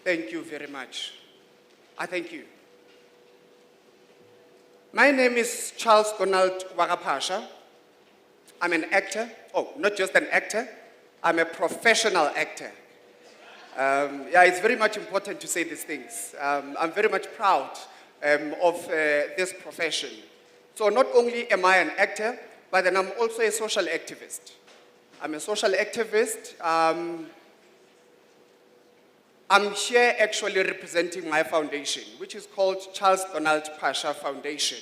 Thank you very much. I thank you. My name is Charles Donald Wagapasha. I'm an actor. Oh, not just an actor. I'm a professional actor. Yeah, it's very much important to say these things. I'm very much proud of this profession. So not only am I an actor, but then I'm also a social activist. I'm a social activist. I'm here actually representing my foundation, which is called Charles Donald Pasha Foundation,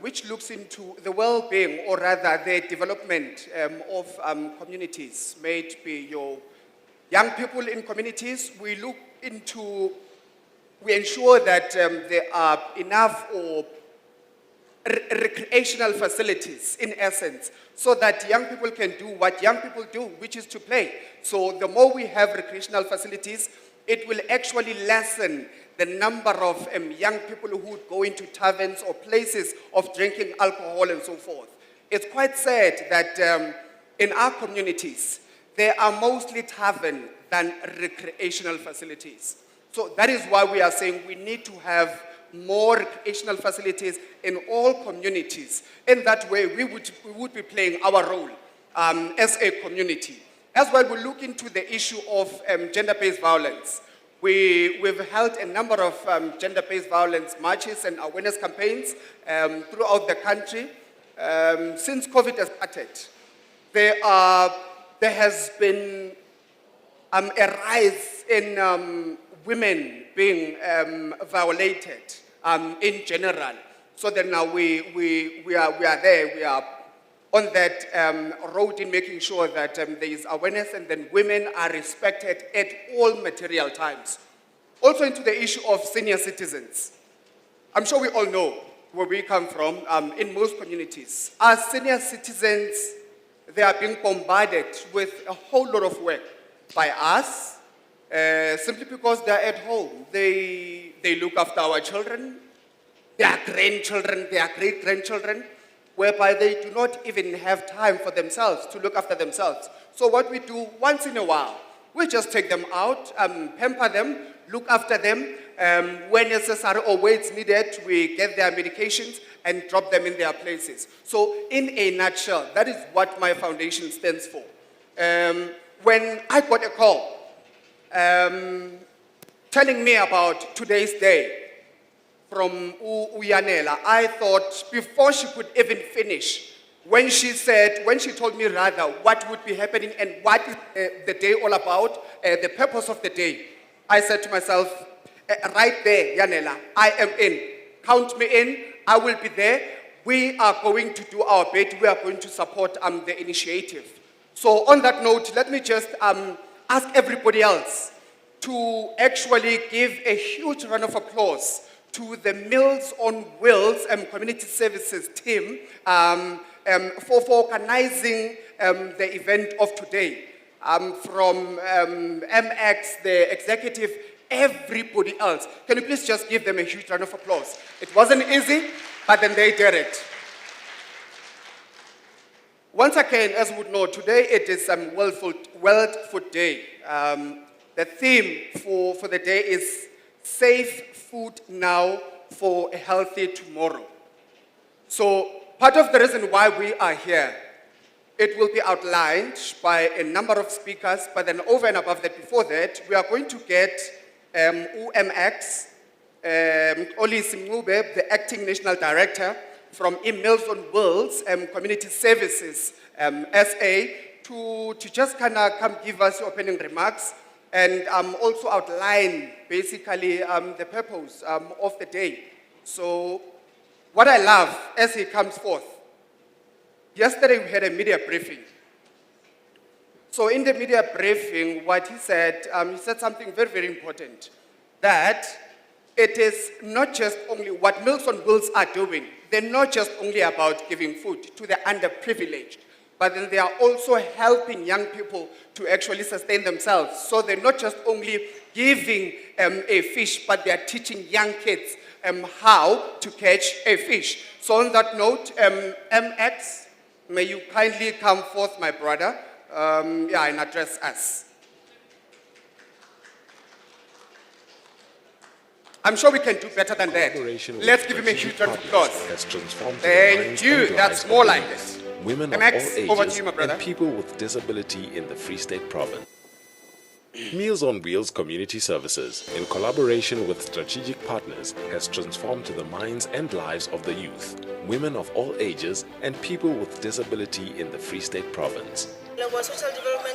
which looks into the well-being, or rather the development of communities, may it be your young people in communities. We ensure that there are enough or recreational facilities, in essence, so that young people can do what young people do, which is to play. So the more we have recreational facilities, it will actually lessen the number of young people who would go into taverns or places of drinking alcohol and so forth. It's quite sad that in our communities, there are mostly tavern than recreational facilities. So that is why we are saying we need to have more recreational facilities in all communities. In that way, we would be playing our role as a community. As well, we look into the issue of gender-based violence. We've held a number of gender-based violence marches and awareness campaigns throughout the country. Since COVID has started, there has been a rise in women being violated in general. So then now we are there, we are on that road in making sure that there is awareness and then women are respected at all material times. Also into the issue of senior citizens. I'm sure we all know where we come from in most communities. As senior citizens, they are being bombarded with a whole lot of work by us, simply because they're at home. They look after our children, their grandchildren, their great-grandchildren, whereby they do not even have time for themselves, to look after themselves. So what we do once in a while, we just take them out, pamper them, look after them. When necessary or where it's needed, we get their medications and drop them in their places. So in a nutshell, that is what my foundation stands for. When I got a call telling me about today's day from Uyanela, I thought before she could even finish, when she told me rather what would be happening and what is the day all about, the purpose of the day, I said to myself, right there, Yanela, I am in. Count me in, I will be there. We are going to do our bit, we are going to support the initiative. So on that note, let me just ask everybody else to actually give a huge round of applause to the Meals on Wheels Community Services team for organizing the event of today. From MX, the executive, everybody else. Can you please just give them a huge round of applause? It wasn't easy, but then they did it. Once again, as we would know, today it is World Food Day. The theme for the day is Safe Food Now for a Healthy Tomorrow. So part of the reason why we are here, it will be outlined by a number of speakers, but then over and above that, before that, we are going to get UMX, Oli Simube, the Acting National Director from Meals on Wheels Community Services SA, to just kind of come give us opening remarks and also outline basically the purpose of the day. So what I love as he comes forth, yesterday we had a media briefing. So in the media briefing, what he said something very, very important, that it is not just only what Meals on Wheels are doing. They're not just only about giving food to the underprivileged, but then they are also helping young people to actually sustain themselves. So they're not just only giving a fish, but they're teaching young kids how to catch a fish. So on that note, MX, may you kindly come forth, my brother, and address us. I'm sure we can do better than that. Collaboration with Let's give him a strategic huge round of partners applause. has transformed the Thank minds you. and That's lives more of like youth, it. women of Max, all over to ages, you, my brother. and people with disability in the Free State Province. Meals on Wheels Community Services, in collaboration with strategic partners, has transformed the minds and lives of the youth, women of all ages, and people with disability in the Free State Province. Social development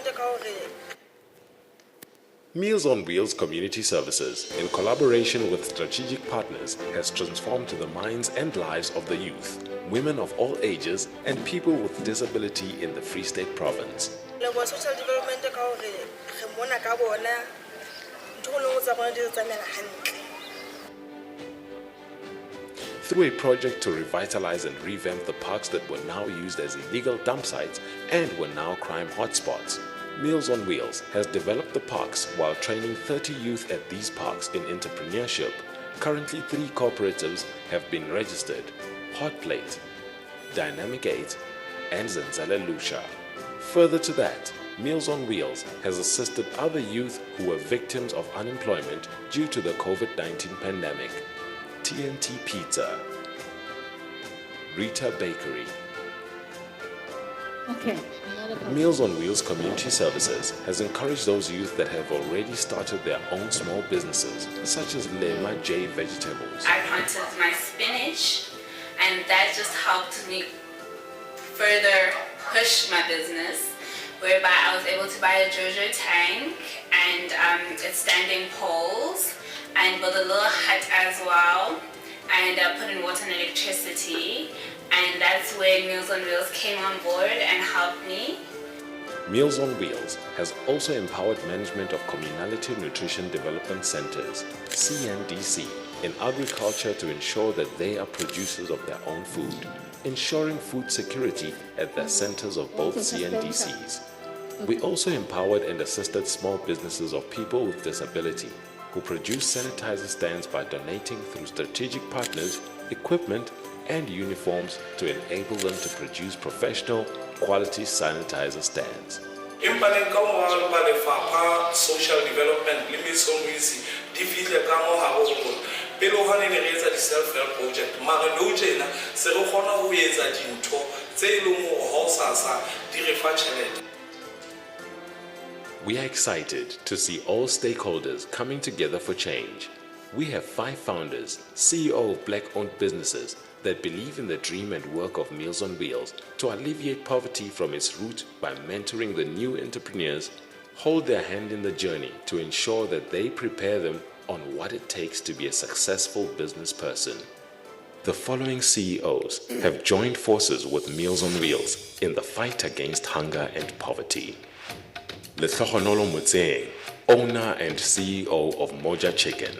Meals on Wheels Community Services, in collaboration with strategic partners, has transformed the minds and lives of the youth, women of all ages, and people with disability in the Free State Province. social development Through a project to revitalize and revamp the parks that were now used as illegal dump sites and were now crime hotspots, Meals on Wheels has developed the parks while training 30 youth at these parks in entrepreneurship. Currently, 3 cooperatives have been registered: Hot Plate, Dynamic 8, and Zenzele Lusha. Further to that, Meals on Wheels has assisted other youth who were victims of unemployment due to the COVID-19 pandemic. TNT Pizza, Rita Bakery. Okay. Meals on Wheels Community Services has encouraged those youth that have already started their own small businesses, such as Lema J Vegetables. I planted my spinach, and that just helped me further push my business, whereby I was able to buy a JoJo tank and its standing poles, and build a little hut as well, and put in water and electricity. And that's where Meals on Wheels came on board and helped me. Meals on Wheels has also empowered management of Communality Nutrition Development Centers, CNDC, in agriculture to ensure that they are producers of their own food, ensuring food security at their centers of both CNDCs. We also empowered and assisted small businesses of people with disability who produce sanitizer stands by donating through strategic partners, equipment, and uniforms to enable them to produce professional, quality sanitizer stands. Social development limits on easy defeat self-help project mara no jena se re kgona ho etsa dintho tse ileng ho sasa di re fa tjhelete. We are excited to see all stakeholders coming together for change. We have 5 founders, CEO of Black-owned businesses that believe in the dream and work of Meals on Wheels to alleviate poverty from its root by mentoring the new entrepreneurs, hold their hand in the journey to ensure that they prepare them on what it takes to be a successful business person. The following CEOs have joined forces with Meals on Wheels in the fight against hunger and poverty. Letlogonolo Motseng, owner and CEO of Moja Chicken.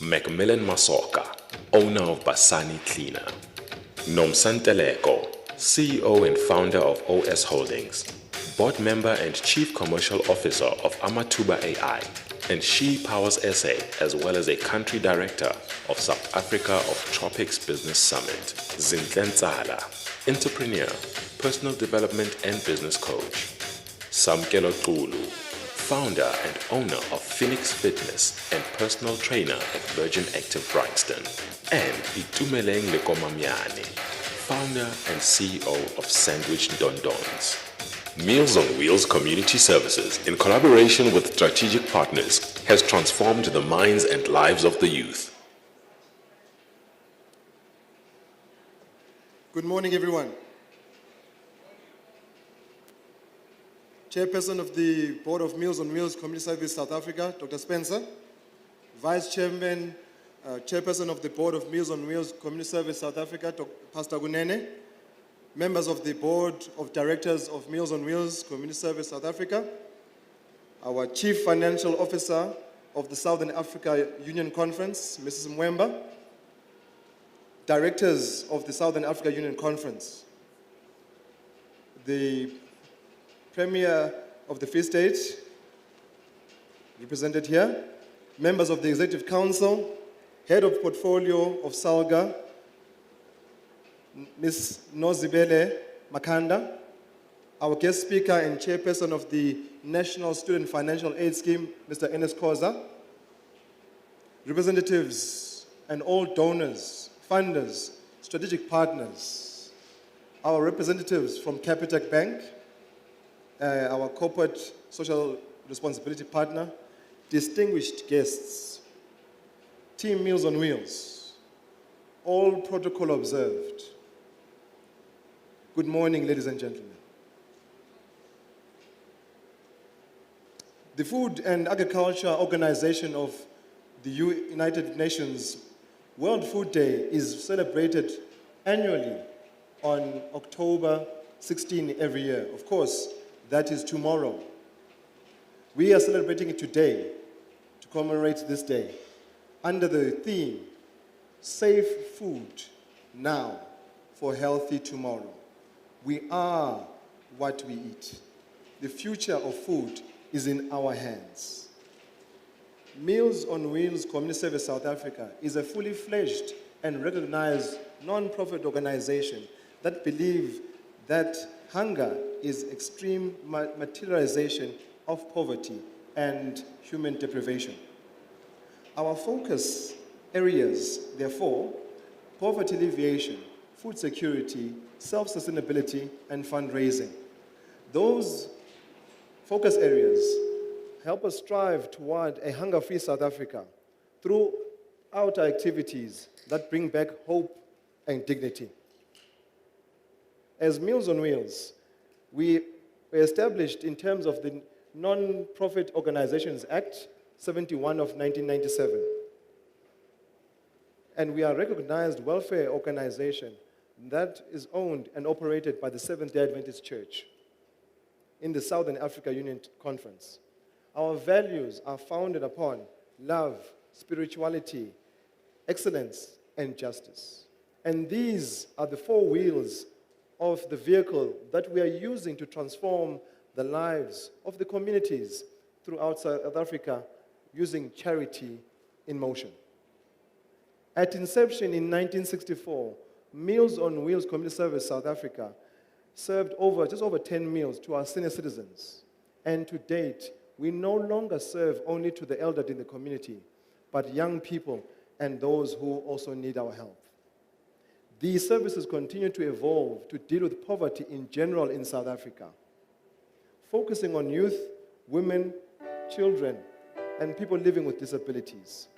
Macmillan Masoka, owner of Basani Cleaner. Nomsanteleko, CEO and founder of OS Holdings, board member and chief commercial officer of Amatuba AI, and She Powers SA, as well as a country director of South Africa of Tropics Business Summit. Zintle Ntsala, entrepreneur, personal development and business coach. Samkelo Tulu, founder and owner of Phoenix Fitness and personal trainer at Virgin Active Bryanston. And Itumeleng Lekomamiane, founder and CEO of Sandwich Dondons. Meals on Wheels Community Services, in collaboration with strategic partners, has transformed the minds and lives of the youth. Good morning, everyone. Chairperson of the Board of Meals on Wheels Community Service South Africa, Dr. Spencer. Vice Chairman, Chairperson of the Board of Meals on Wheels Community Service South Africa, Pastor Gunene. Members of the Board of Directors of Meals on Wheels Community Service South Africa. Our Chief Financial Officer of the Southern Africa Union Conference, Mrs. Mwemba. Directors of the Southern Africa Union Conference. The Premier of the Free State, represented here, members of the Executive Council, Head of Portfolio of SALGA, Ms. Nozibele Makanda, our guest speaker and chairperson of the National Student Financial Aid Scheme, Mr. Enes Khoza, representatives and all donors, funders, strategic partners, our representatives from Capitec Bank, our corporate social responsibility partner, distinguished guests, Team Meals on Wheels, all protocol observed. Good morning, ladies and gentlemen. The Food and Agriculture Organization of the United Nations World Food Day is celebrated annually on October 16 every year. Of course, that is tomorrow. We are celebrating it today to commemorate this day under the theme, Safe Food Now for Healthy Tomorrow. We are what we eat. The future of food is in our hands. Meals on Wheels Community Service South Africa is a fully fledged and recognized non-profit organization that believes that hunger is extreme materialization of poverty and human deprivation. Our focus areas, therefore, poverty alleviation, food security, self-sustainability, and fundraising. Those focus areas help us strive toward a hunger-free South Africa throughout our activities that bring back hope and dignity. As Meals on Wheels, we were established in terms of the Non-Profit Organizations Act 71 of 1997. And we are a recognized welfare organization that is owned and operated by the Seventh-day Adventist Church in the Southern Africa Union Conference. Our values are founded upon love, spirituality, excellence, and justice. And these are the four wheels of the vehicle that we are using to transform the lives of the communities throughout South Africa using charity in motion. At inception in 1964, Meals on Wheels Community Service South Africa served just over 10 meals to our senior citizens. And to date, we no longer serve only to the elderly in the community, but young people and those who also need our help. These services continue to evolve to deal with poverty in general in South Africa, focusing on youth, women, children, and people living with disabilities,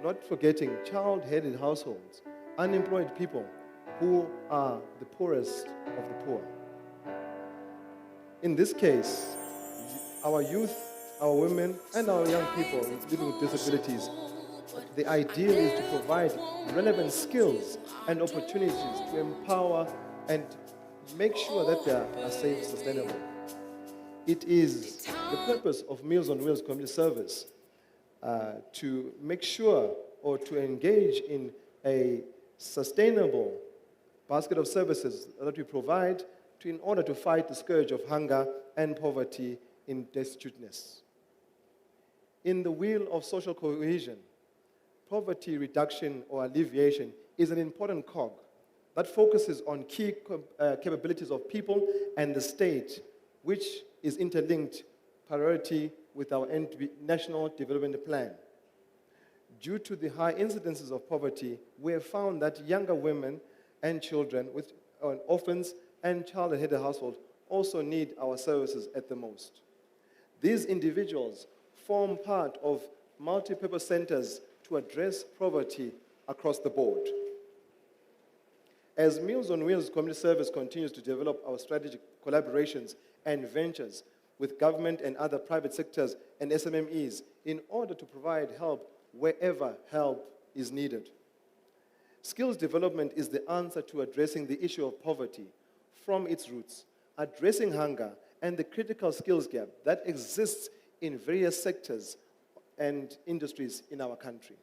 not forgetting child-headed households, unemployed people who are the poorest of the poor. In this case, our youth, our women, and our young people living with disabilities, the ideal is to provide relevant skills and opportunities to empower and make sure that they are safe, sustainable. It is the purpose of Meals on Wheels Community Service to make sure or to engage in a sustainable basket of services that we provide in order to fight the scourge of hunger and poverty in destituteness. In the wheel of social cohesion, poverty reduction or alleviation is an important cog that focuses on key capabilities of people and the state, which is interlinked priority with our National Development Plan. Due to the high incidences of poverty, we have found that younger women and children with orphans and child-headed households also need our services at the most. These individuals form part of multi-purpose centers to address poverty across the board. As Meals on Wheels Community Service continues to develop our strategic collaborations and ventures with government and other private sectors and SMMEs in order to provide help wherever help is needed. Skills development is the answer to addressing the issue of poverty from its roots, addressing hunger and the critical skills gap that exists in various sectors and industries in our country.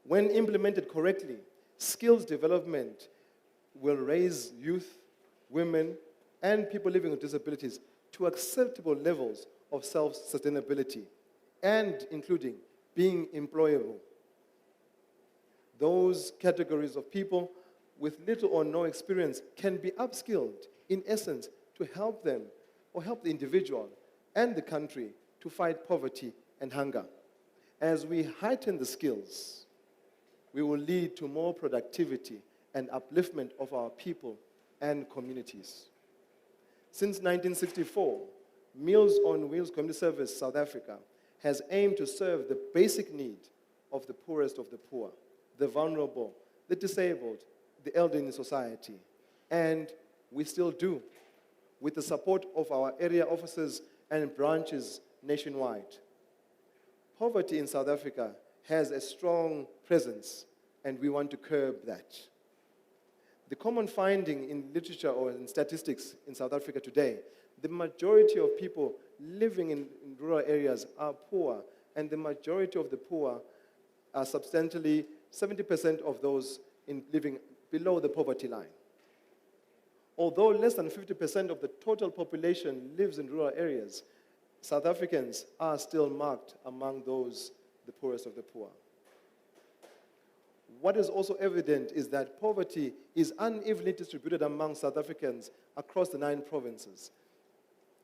When implemented correctly, skills development will raise youth, women, and people living with disabilities to acceptable levels of self-sustainability, and including being employable. Those categories of people with little or no experience can be upskilled, in essence, to help them or help the individual and the country to fight poverty and hunger. As we heighten the skills, we will lead to more productivity and upliftment of our people and communities. Since 1964, Meals on Wheels Community Service South Africa has aimed to serve the basic need of the poorest of the poor, the vulnerable, the disabled, the elderly in society. And we still do, with the support of our area offices and branches nationwide. Poverty in South Africa has a strong presence, and we want to curb that. The common finding in literature or in statistics in South Africa today, the majority of people living in rural areas are poor, and the majority of the poor are substantially 70% of those living below the poverty line. Although less than 50% of the total population lives in rural areas, South Africans are still marked among those, the poorest of the poor. What is also evident is that poverty is unevenly distributed among South Africans across the 9 provinces,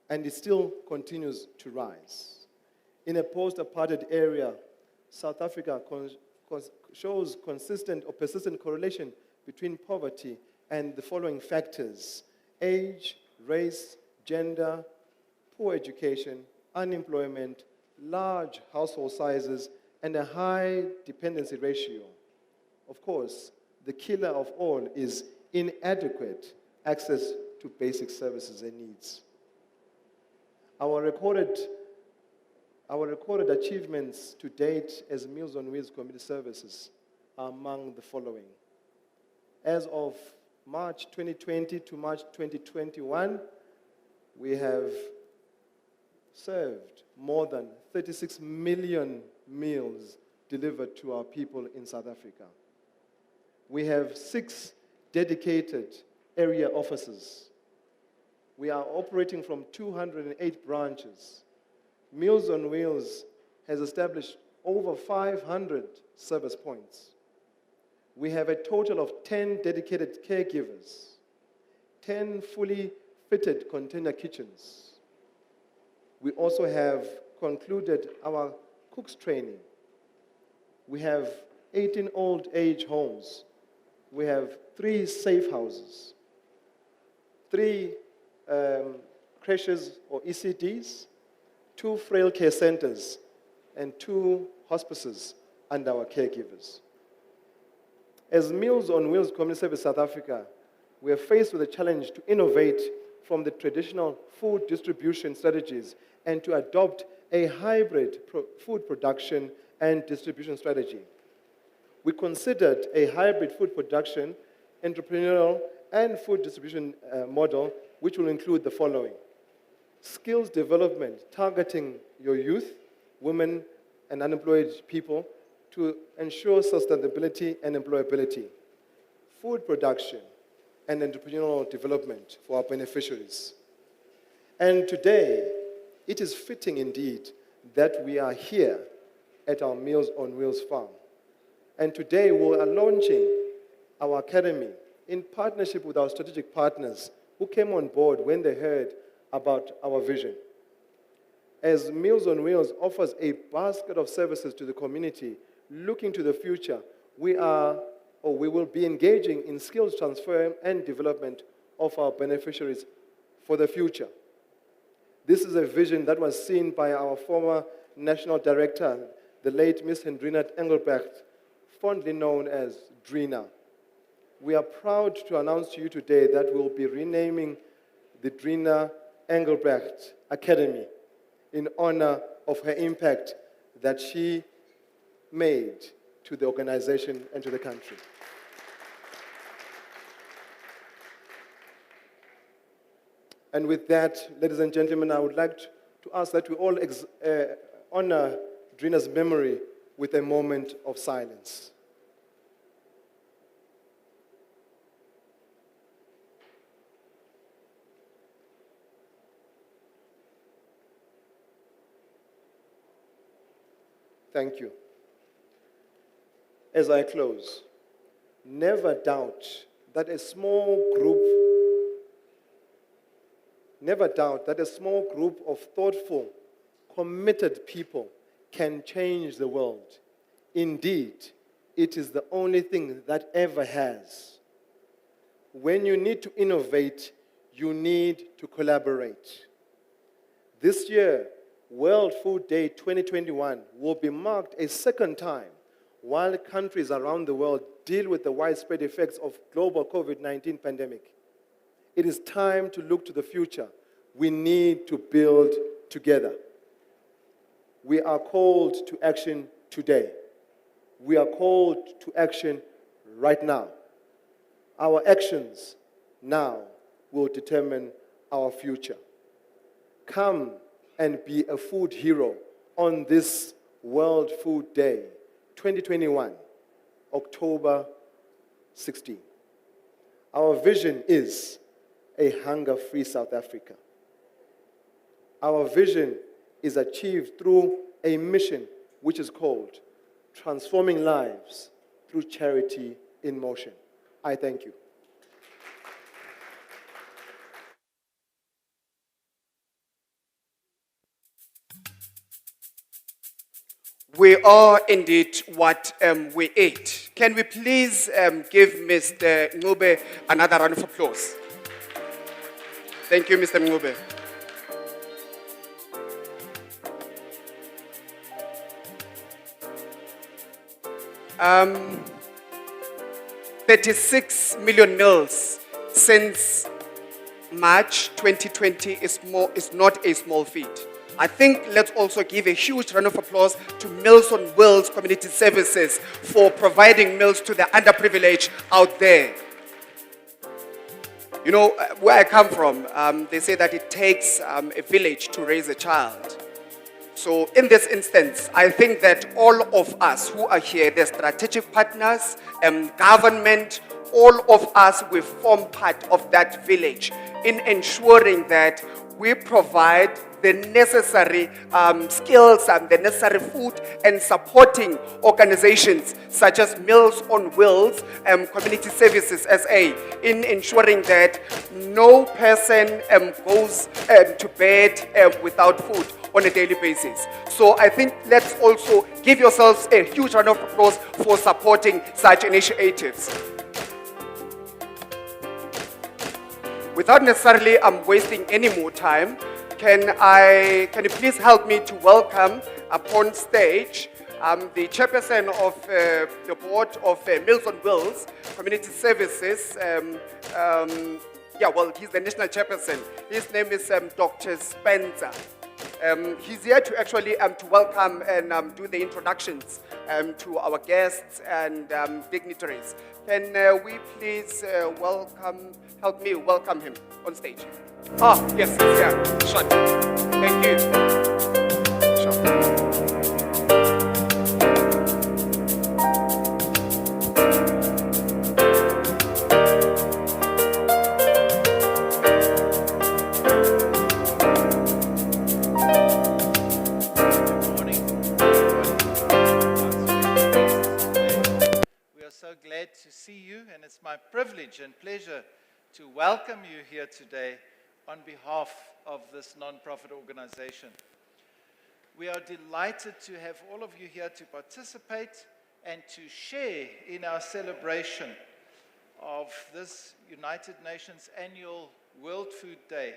and it still continues to rise. In a post-apartheid area, South Africa shows consistent or persistent correlation between poverty and the following factors: age, race, gender, poor education, unemployment, large household sizes, and a high dependency ratio. Of course, the killer of all is inadequate access to basic services and needs. Our recorded achievements to date as Meals on Wheels Community Services are among the following. As of March 2020 to March 2021, we have served more than 36 million meals delivered to our people in South Africa. We have 6 dedicated area offices. We are operating from 208 branches. Meals on Wheels has established over 500 service points. We have a total of 10 dedicated caregivers, 10 fully fitted container kitchens. We also have concluded our cooks training. We have 18 old age homes. We have 3 safe houses, 3 creches or ECDs, 2 frail care centers, and 2 hospices under our caregivers. As Meals on Wheels Community Service South Africa, we are faced with a challenge to innovate from the traditional food distribution strategies and to adopt a hybrid food production and distribution strategy. We considered a hybrid food production, entrepreneurial, and food distribution model, which will include the following: skills development, targeting your youth, women, and unemployed people to ensure sustainability and employability, food production, and entrepreneurial development for our beneficiaries. And today, it is fitting indeed that we are here at our Meals on Wheels farm. And today we are launching our academy in partnership with our strategic partners who came on board when they heard about our vision. As Meals on Wheels offers a basket of services to the community looking to the future, we will be engaging in skills transfer and development of our beneficiaries for the future. This is a vision that was seen by our former national director, the late Miss Hendrina Engelbrecht, fondly known as Drina. We are proud to announce to you today that we'll be renaming the Drina Engelbrecht Academy in honor of her impact that she made to the organization and to the country. And with that, ladies and gentlemen, I would like to ask that we all honor Drina's memory with a moment of silence. Thank you. As I close, never doubt that a small group of thoughtful, committed people can change the world. Indeed, it is the only thing that ever has. When you need to innovate, you need to collaborate. This year, World Food Day 2021 will be marked a second time while countries around the world deal with the widespread effects of global COVID-19 pandemic. It is time to look to the future. We need to build together. We are called to action today. We are called to action right now. Our actions now will determine our future. Come and be a food hero on this World Food Day 2021, October 16. Our vision is a hunger-free South Africa. Our vision is achieved through a mission which is called Transforming Lives Through Charity in Motion. I thank you. We are indeed what we eat. Can we please give Mr. Ngube another round of applause? Thank you, Mr. Ngube. Um, 36 million meals since March 2020 is not a small feat. I think let's also give a huge round of applause to Meals on Wheels Community Services for providing meals to the underprivileged out there. You know, where I come from, they say that it takes a village to raise a child. So in this instance, I think that all of us who are here, the strategic partners, government, all of us, we form part of that village in ensuring that we provide the necessary skills and the necessary food and supporting organizations such as Meals on Wheels, Community Services SA, in ensuring that no person goes to bed without food on a daily basis. So I think let's also give yourselves a huge round of applause for supporting such initiatives. Without necessarily wasting any more time, can you please help me to welcome upon stage the chairperson of the board of Meals on Wheels Community Services. He's the national chairperson. His name is Dr. Spencer. He's here to actually to welcome and do the introductions to our guests and dignitaries. Can we please help me welcome him on stage? Yes, yeah, sure. Thank you. Sure. So glad to see you, and it's my privilege and pleasure to welcome you here today on behalf of this non-profit organization. We are delighted to have all of you here to participate and to share in our celebration of this United Nations annual World Food Day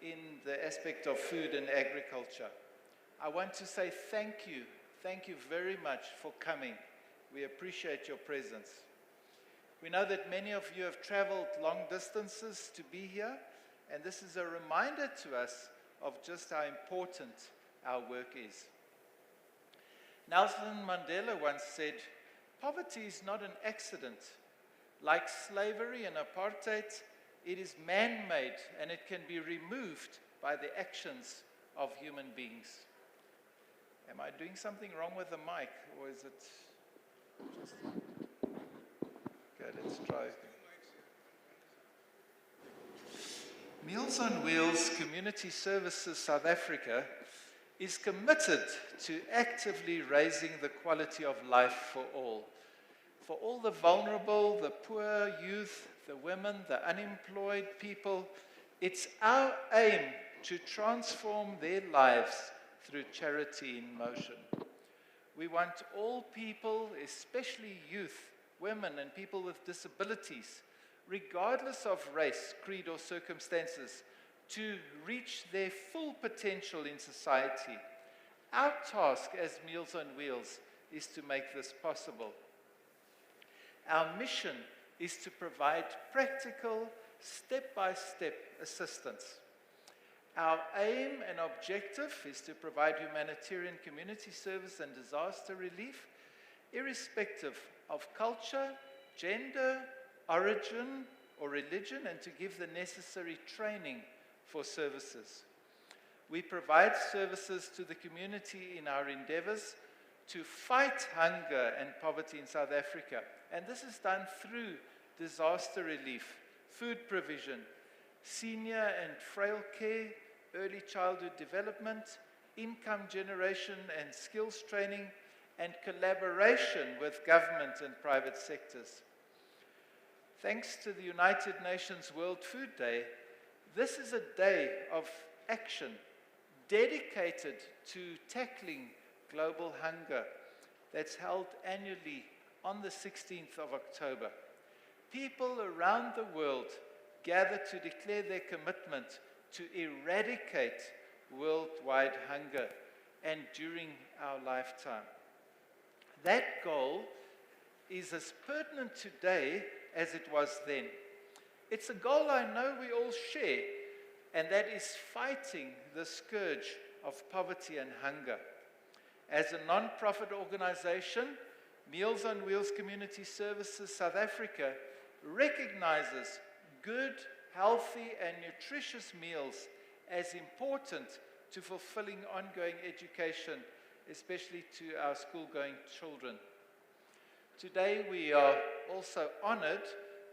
in the aspect of food and agriculture. I want to say thank you very much for coming. We appreciate your presence. We know that many of you have traveled long distances to be here, and this is a reminder to us of just how important our work is. Nelson Mandela once said, "Poverty is not an accident. Like slavery and apartheid, it is man-made and it can be removed by the actions of human beings." Am I doing something wrong with the mic, or is it... Okay, let's try. Meals on Wheels Community Services South Africa is committed to actively raising the quality of life for all the vulnerable, the poor, youth, the women, the unemployed people. It's our aim to transform their lives through charity in motion. We want all people, especially youth, women, and people with disabilities, regardless of race, creed, or circumstances, to reach their full potential in society. Our task as Meals on Wheels is to make this possible. Our mission is to provide practical, step-by-step assistance. Our aim and objective is to provide humanitarian community service and disaster relief, irrespective of culture, gender, origin, or religion, and to give the necessary training for services. We provide services to the community in our endeavors to fight hunger and poverty in South Africa. And this is done through disaster relief, food provision, senior and frail care, early childhood development, income generation and skills training, and collaboration with government and private sectors. Thanks to the United Nations World Food Day, this is a day of action dedicated to tackling global hunger that's held annually on the 16th of October. People around the world gather to declare their commitment to eradicate worldwide hunger, and during our lifetime. That goal is as pertinent today as it was then. It's a goal I know we all share, and that is fighting the scourge of poverty and hunger. As a non-profit organization, Meals on Wheels Community Services South Africa recognizes good, healthy, and nutritious meals as important to fulfilling ongoing education, especially to our school-going children. Today, we are also honored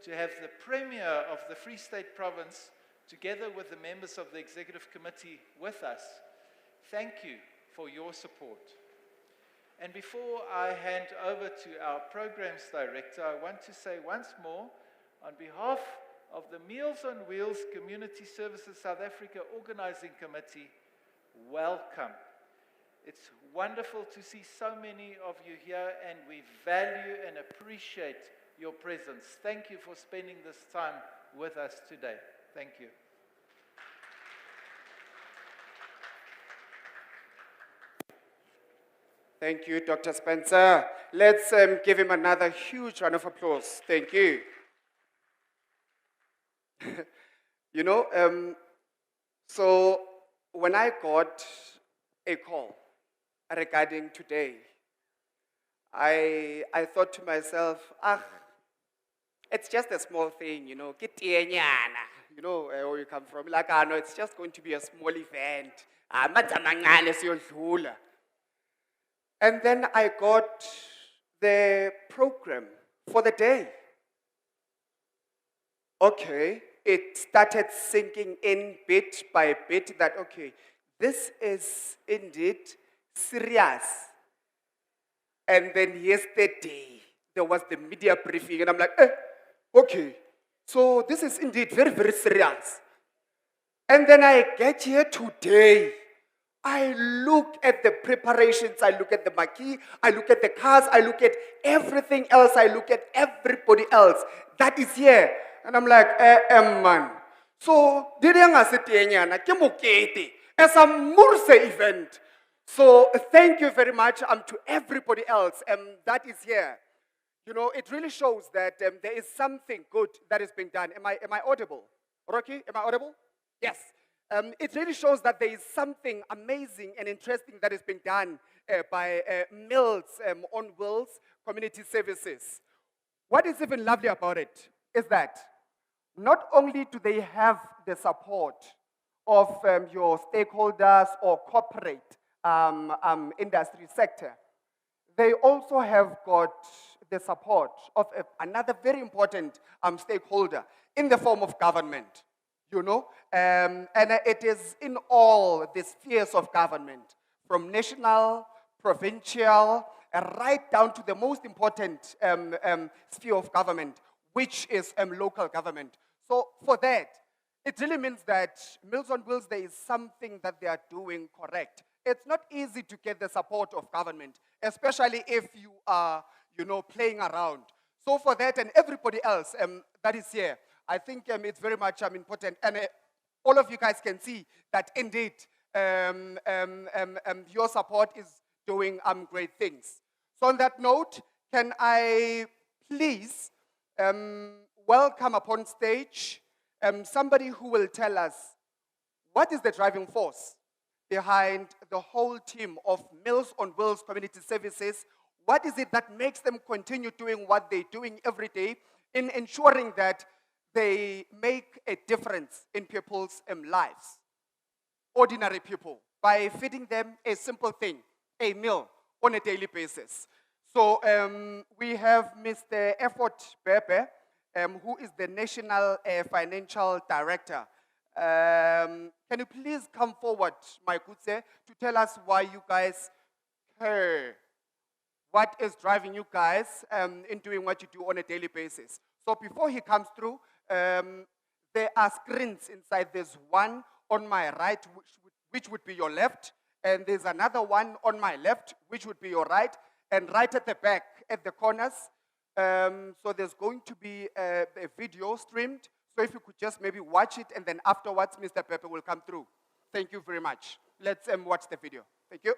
to have the Premier of the Free State Province, together with the members of the Executive Committee, with us. Thank you for your support. And before I hand over to our Programs Director, I want to say once more, on behalf of the Meals on Wheels Community Services South Africa Organizing Committee, welcome. It's wonderful to see so many of you here, and we value and appreciate your presence. Thank you for spending this time with us today. Thank you. Thank you, Dr. Spencer. Let's give him another huge round of applause. Thank you. You know, so when I got a call regarding today, I thought to myself, it's just a small thing, you know, you know where you come from. Like, no, it's just going to be a small event. And then I got the program for the day. Okay, it started sinking in bit by bit that, okay, this is indeed serious. And then yesterday, there was the media briefing, and I'm like, okay, so this is indeed very, very serious. And then I get here today. I look at the preparations, I look at the marquee, I look at the cars, I look at everything else, I look at everybody else that is here. And I'm like, man. So, as a MOWCSA event. So, thank you very much to everybody else that is here. You know, it really shows that there is something good that is being done. Am I audible? Rocky, am I audible? Yes. It really shows that there is something amazing and interesting that is being done by Meals on Wheels Community Services. What is even lovely about it is that not only do they have the support of your stakeholders or corporate industry sector, they also have got the support of another very important stakeholder in the form of government. You know, and it is in all the spheres of government, from national, provincial, right down to the most important sphere of government, which is local government. So for that, it really means that Meals on Wheels, there is something that they are doing correct. it's not easy to get the support of government, especially if you are, playing around. So for that and everybody else that is here, I think it's very much important. And all of you guys can see that indeed your support is doing great things. So on that note, can I please welcome upon stage somebody who will tell us what is the driving force behind the whole team of Meals on Wheels Community Services. What is it that makes them continue doing what they're doing every day in ensuring that they make a difference in people's lives, ordinary people, by feeding them a simple thing, a meal on a daily basis. So we have Mr. Effort Bebe, who is the National Financial Director. Can you please come forward, my good sir, to tell us why you guys care? What is driving you guys in doing what you do on a daily basis? So before he comes through, there are screens inside. There's one on my right, which would be your left, and there's another one on my left, which would be your right, and right at the back, at the corners. So there's going to be a video streamed. So if you could just maybe watch it, and then afterwards, Mr. Pepe will come through. Thank you very much. Let's watch the video. Thank you.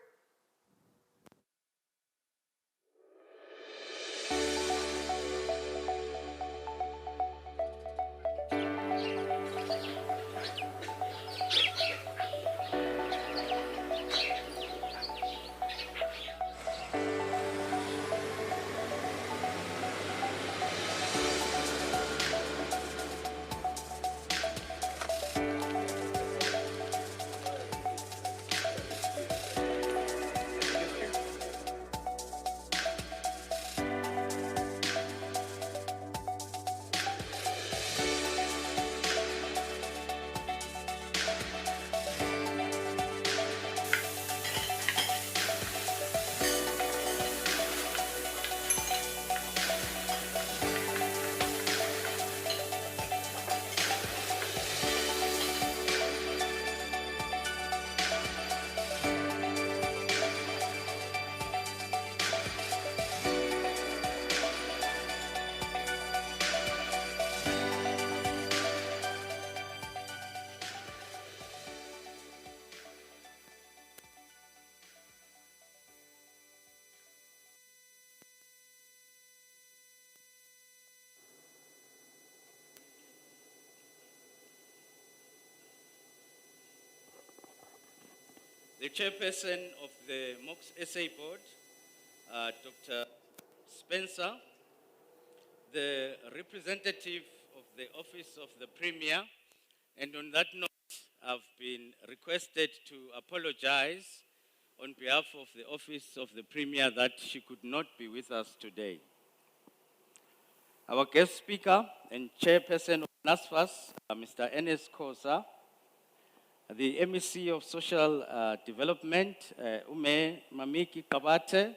The chairperson of the MOWCSA board, Dr. Spencer, the representative of the Office of the Premier, and on that note, I've been requested to apologize on behalf of the Office of the Premier that she could not be with us today. Our guest speaker and chairperson of NSFAS, Mr. MOWCSA, the MEC of Social Development, Ume Mamiki Kabate,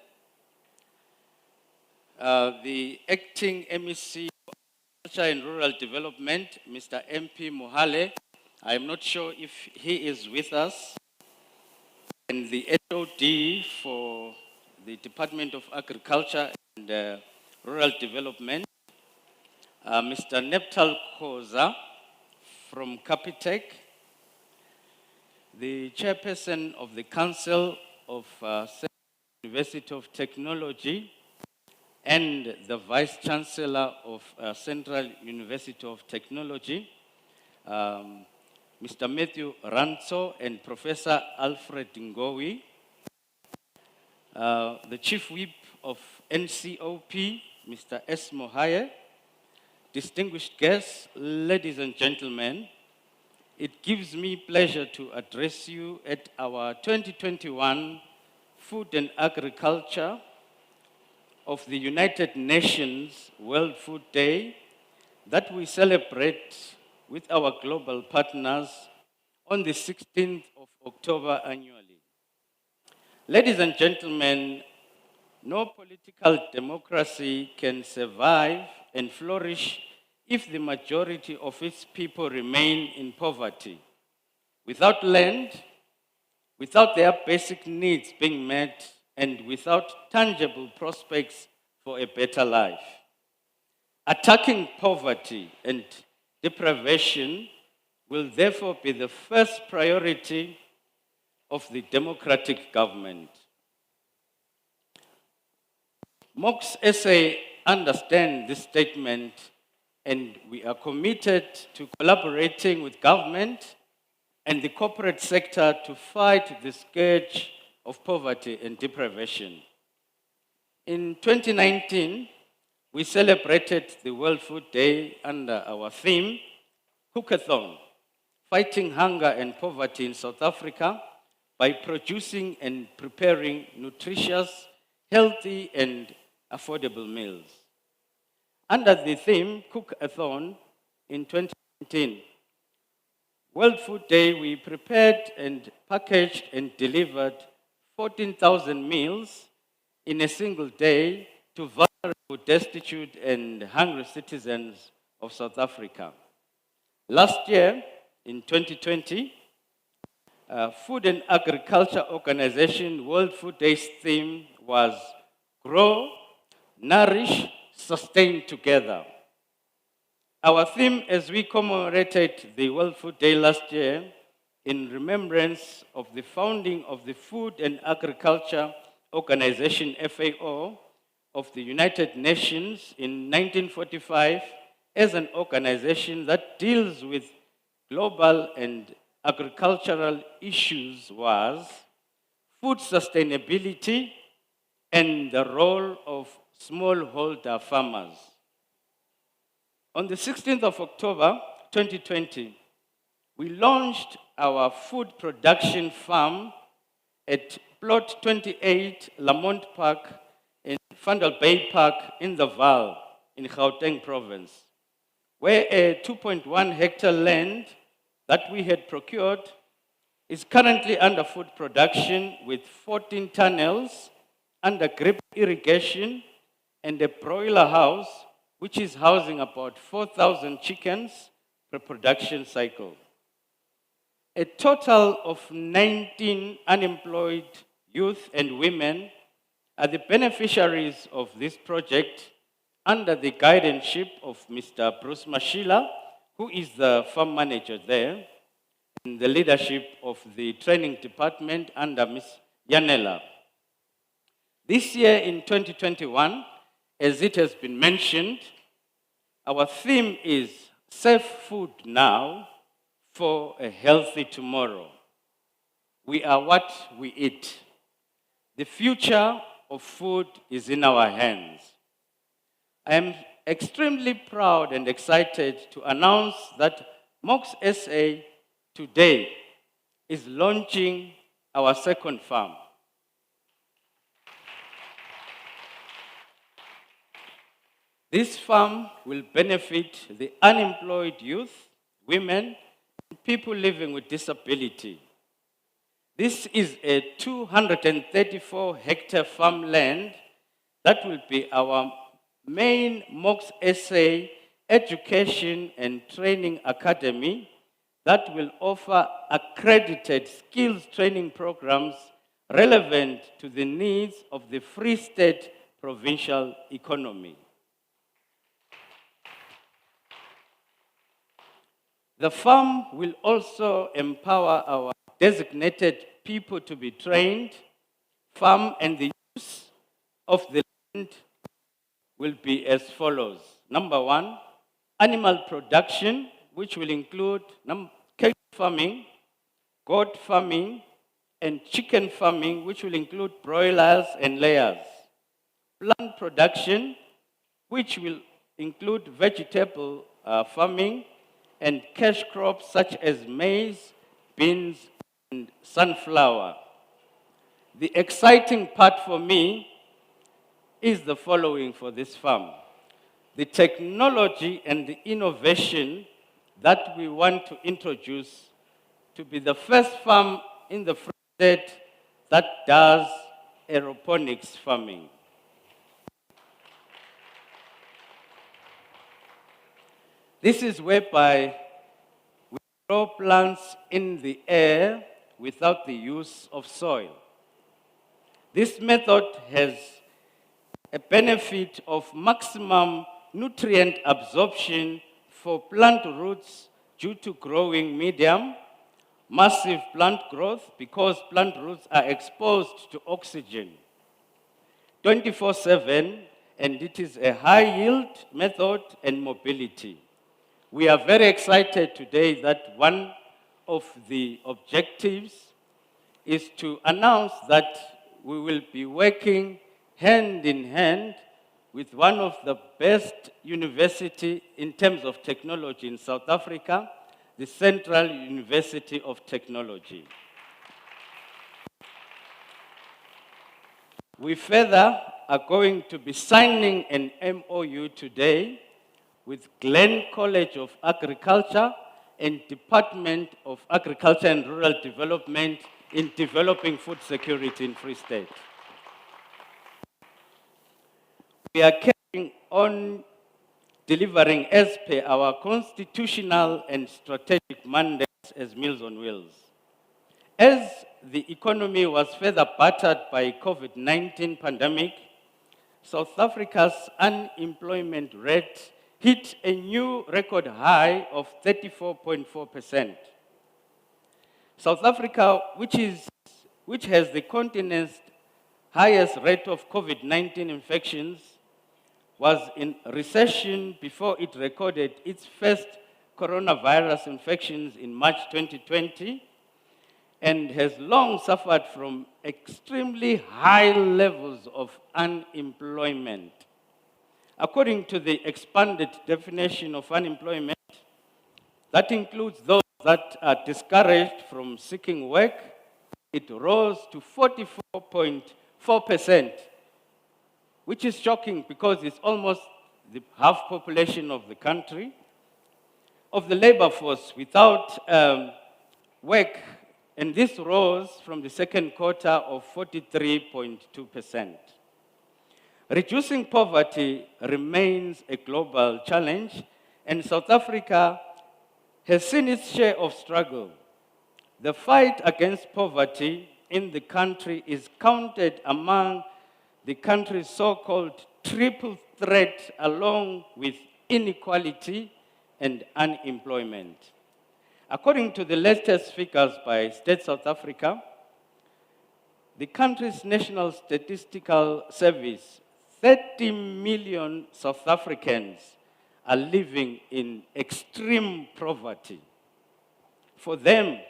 the acting MEC of Culture and Rural Development, Mr. MP Mohale. I'm not sure if he is with us. And the HOD for the Department of Agriculture and Rural Development, Mr. Neptal Khoza from Capitec, the chairperson of the Council of Central University of Technology, and the Vice Chancellor of Central University of Technology, Mr. Matthew Ranzo and Professor Alfred Ngowi, the Chief Whip of NCOP, Mr. S. Mohaye, distinguished guests, ladies and gentlemen, it gives me pleasure to address you at our 2021 Food and Agriculture of the United Nations World Food Day that we celebrate with our global partners on the 16th of October annually. Ladies and gentlemen, no political democracy can survive and flourish if the majority of its people remain in poverty. Without land, without their basic needs being met and without tangible prospects for a better life. Attacking poverty and deprivation will therefore be the first priority of the democratic government. MOWCSA understand this statement, and we are committed to collaborating with government and the corporate sector to fight the scourge of poverty and deprivation. In 2019, we celebrated the World Food Day under our theme, Cookathon, Fighting Hunger and Poverty in South Africa by producing and preparing nutritious, healthy, and affordable meals. Under the theme, Cookathon, in 2019, World Food Day, we prepared and packaged and delivered 14,000 meals in a single day to vulnerable, destitute, and hungry citizens of South Africa. Last year, in 2020, Food and Agriculture Organization World Food Day's theme was Grow, Nourish, Sustain Together. Our theme, as we commemorated the World Food Day last year, in remembrance of the founding of the Food and Agriculture Organization, FAO, of the United Nations in 1945, as an organization that deals with global and agricultural issues, was food sustainability and the role of smallholder farmers. On the 16th of October 2020, we launched our food production farm at Plot 28 Lamont Park in Vandal Bay Park in the Vaal in Gauteng province, where a 2.1 hectare land that we had procured is currently under food production with 14 tunnels under drip irrigation and a broiler house which is housing about 4,000 chickens per production cycle. A total of 19 unemployed youth and women are the beneficiaries of this project under the guardianship of Mr. Bruce Mashila, who is the farm manager there, and the leadership of the training department under Ms. Yanela. This year in 2021, as it has been mentioned, our theme is Safe Food Now for a Healthy Tomorrow. We are what we eat. The future of food is in our hands. I am extremely proud and excited to announce that MOWCSA today is launching our second farm. This farm will benefit the unemployed youth, women, and people living with disability. This is a 234 hectare farmland that will be our main MOWCSA education and training academy that will offer accredited skills training programs relevant to the needs of the Free State provincial economy. The farm will also empower our designated people to be trained. Farm and the use of the land will be as follows. Number one, animal production, which will include cattle farming, goat farming, and chicken farming, which will include broilers and layers. Plant production, which will include vegetable farming and cash crops such as maize, beans, and sunflower. The exciting part for me is the following for this farm. The technology and the innovation that we want to introduce to be the first farm in the Free State that does aeroponics farming. This is whereby we grow plants in the air without the use of soil. This method has a benefit of maximum nutrient absorption for plant roots due to growing medium, massive plant growth because plant roots are exposed to oxygen 24/7, and it is a high yield method and mobility. We are very excited today that one of the objectives is to announce that we will be working hand in hand with one of the best universities in terms of technology in South Africa, the Central University of Technology. We further are going to be signing an MOU today with Glen College of Agriculture and Department of Agriculture and Rural Development in developing food security in Free State. We are carrying on delivering as per our constitutional and strategic mandates as Meals on Wheels. As the economy was further battered by COVID-19 pandemic, South Africa's unemployment rate hit a new record high of 34.4%. South Africa, which has the continent's highest rate of COVID-19 infections, was in recession before it recorded its first coronavirus infections in March 2020, and has long suffered from extremely high levels of unemployment. According to the expanded definition of unemployment, that includes those that are discouraged from seeking work, it rose to 44.4%, which is shocking because it's almost the half population of the country, of the labor force without work, and this rose from the second quarter of 43.2%. Reducing poverty remains a global challenge, and South Africa has seen its share of struggle. The fight against poverty in the country is counted among the country's so-called triple threat, along with inequality and unemployment. According to the latest figures by State South Africa, the country's National Statistical Service, 30 million South Africans are living in extreme poverty. For them,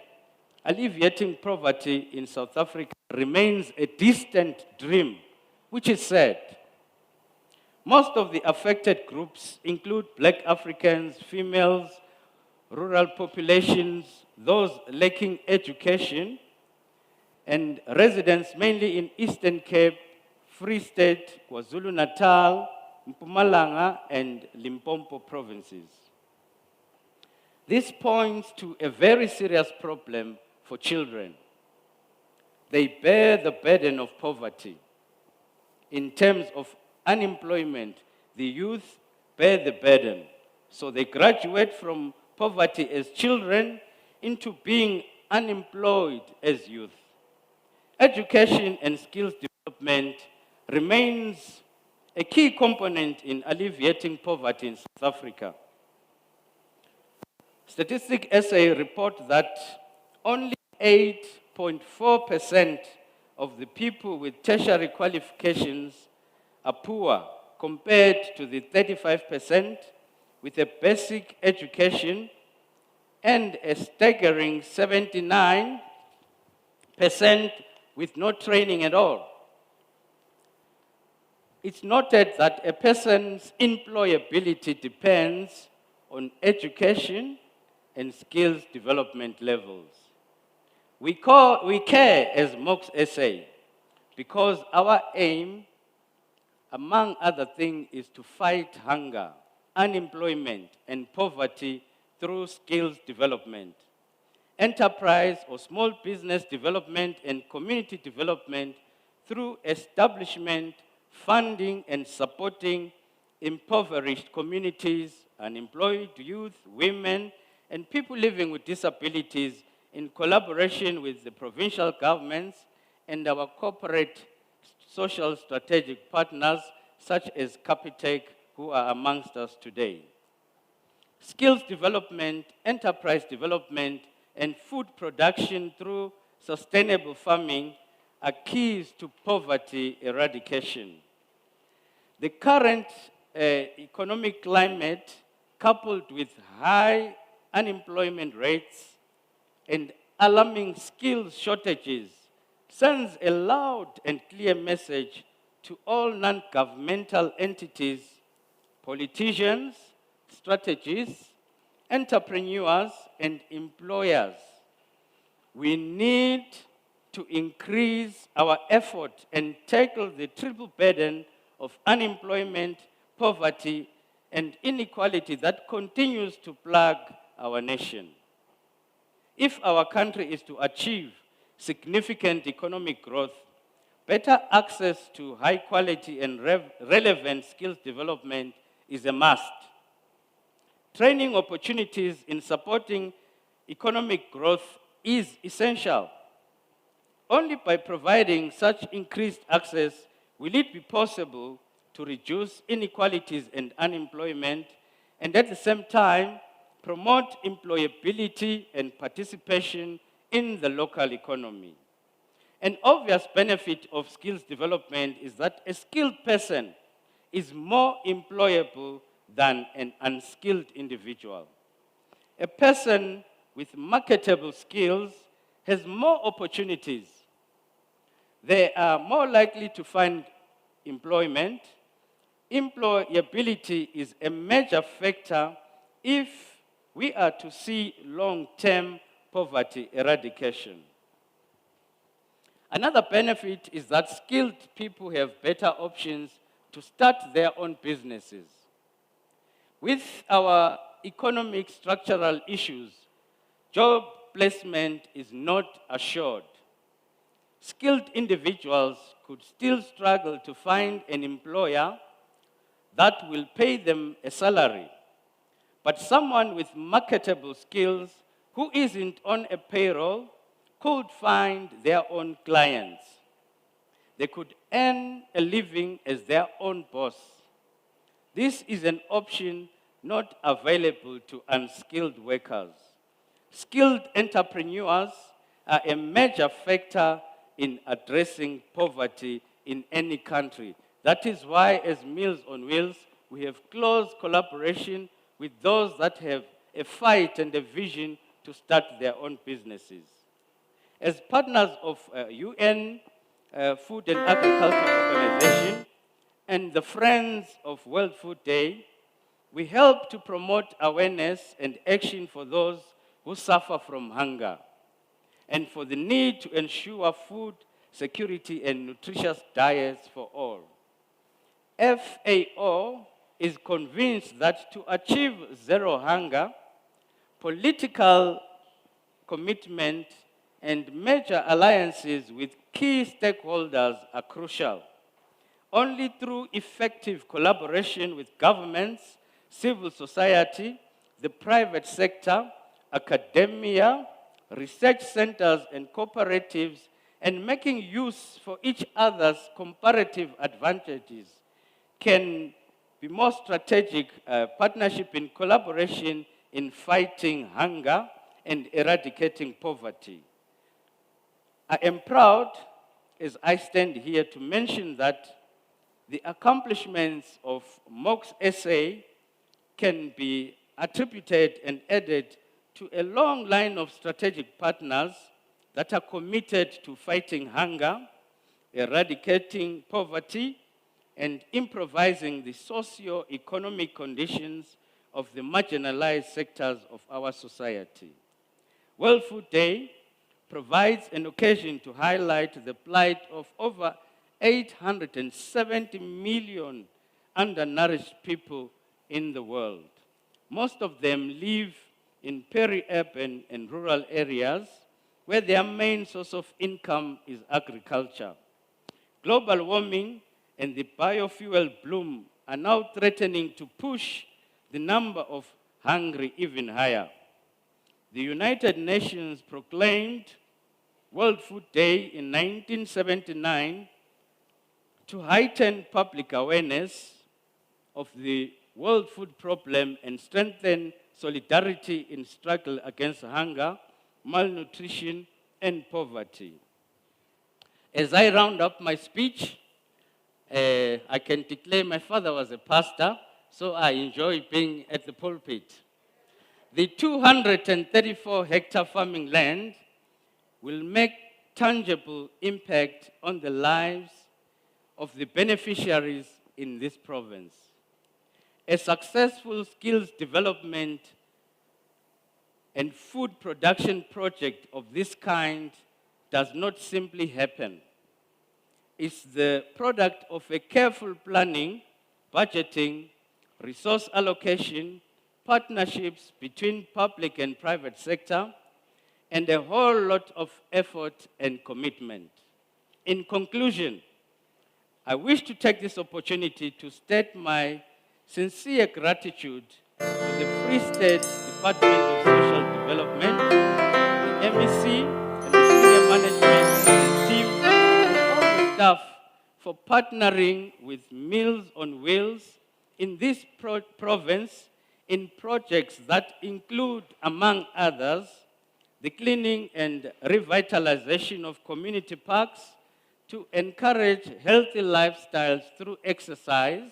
alleviating poverty in South Africa remains a distant dream, which is sad. Most of the affected groups include Black Africans, females, rural populations, those lacking education, and residents mainly in Eastern Cape, Free State, KwaZulu-Natal, Mpumalanga, and Limpopo provinces. This points to a very serious problem for children. They bear the burden of poverty. In terms of unemployment, the youth bear the burden. So they graduate from poverty as children into being unemployed as youth. Education and skills development remains a key component in alleviating poverty in South Africa. Statistics SA report that only 8.4% of the people with tertiary qualifications are poor, compared to the 35% with a basic education and a staggering 79% with no training at all. It's noted that a person's employability depends on education and skills development levels. We care as MOWCSA because our aim, among other things, is to fight hunger, unemployment, and poverty through skills development, enterprise or small business development, and community development through establishment, funding, and supporting impoverished communities, unemployed youth, women, and people living with disabilities in collaboration with the provincial governments and our corporate social strategic partners such as Capitec, who are amongst us today. Skills development, enterprise development, and food production through sustainable farming are keys to poverty eradication. The current economic climate, coupled with high unemployment rates and alarming skills shortages, sends a loud and clear message to all non-governmental entities, politicians, strategists, entrepreneurs, and employers. We need to increase our effort and tackle the triple burden of unemployment, poverty, and inequality that continues to plague our nation. If our country is to achieve significant economic growth, better access to high quality and relevant skills development is a must. Training opportunities in supporting economic growth is essential. Only by providing such increased access will it be possible to reduce inequalities and unemployment, and at the same time, promote employability and participation in the local economy. An obvious benefit of skills development is that a skilled person is more employable than an unskilled individual. A person with marketable skills has more opportunities. They are more likely to find employment. Employability is a major factor if we are to see long-term poverty eradication. Another benefit is that skilled people have better options to start their own businesses. With our economic structural issues, job placement is not assured. Skilled individuals could still struggle to find an employer that will pay them a salary. But someone with marketable skills who isn't on a payroll could find their own clients. They could earn a living as their own boss. This is an option not available to unskilled workers. Skilled entrepreneurs are a major factor in addressing poverty in any country. That is why, as Meals on Wheels, we have close collaboration with those that have a fight and a vision to start their own businesses. As partners of UN Food and Agriculture Organization and the Friends of World Food Day, we help to promote awareness and action for those who suffer from hunger and for the need to ensure food security and nutritious diets for all. FAO is convinced that to achieve zero hunger, political commitment and major alliances with key stakeholders are crucial. Only through effective collaboration with governments, civil society, the private sector, academia, research centers and cooperatives, and making use for each other's comparative advantages can be more strategic partnership in collaboration in fighting hunger and eradicating poverty. I am proud, as I stand here, to mention that the accomplishments of MOWCSA can be attributed and added to a long line of strategic partners that are committed to fighting hunger, eradicating poverty, and improvising the socio-economic conditions of the marginalized sectors of our society. World Food Day provides an occasion to highlight the plight of over 870 million undernourished people in the world. Most of them live in peri-urban and rural areas where their main source of income is agriculture. Global warming and the biofuel bloom are now threatening to push the number of hungry even higher. the United Nations proclaimed World Food Day in 1979 to heighten public awareness of the world food problem and strengthen solidarity in struggle against hunger, malnutrition, and poverty. As I round up my speech, I can declare my father was a pastor, so I enjoy being at the pulpit. The 234-hectare farming land will make tangible impact on the lives of the beneficiaries in this province. A successful skills development and food production project of this kind does not simply happen. It's the product of a careful planning, budgeting, resource allocation, partnerships between public and private sector, and a whole lot of effort and commitment. In conclusion, I wish to take this opportunity to state my sincere gratitude to the Free State Department of Social Development, the MEC, and the senior management and team, and all the staff for partnering with Meals on Wheels in this province in projects that include, among others, the cleaning and revitalization of community parks to encourage healthy lifestyles through exercise,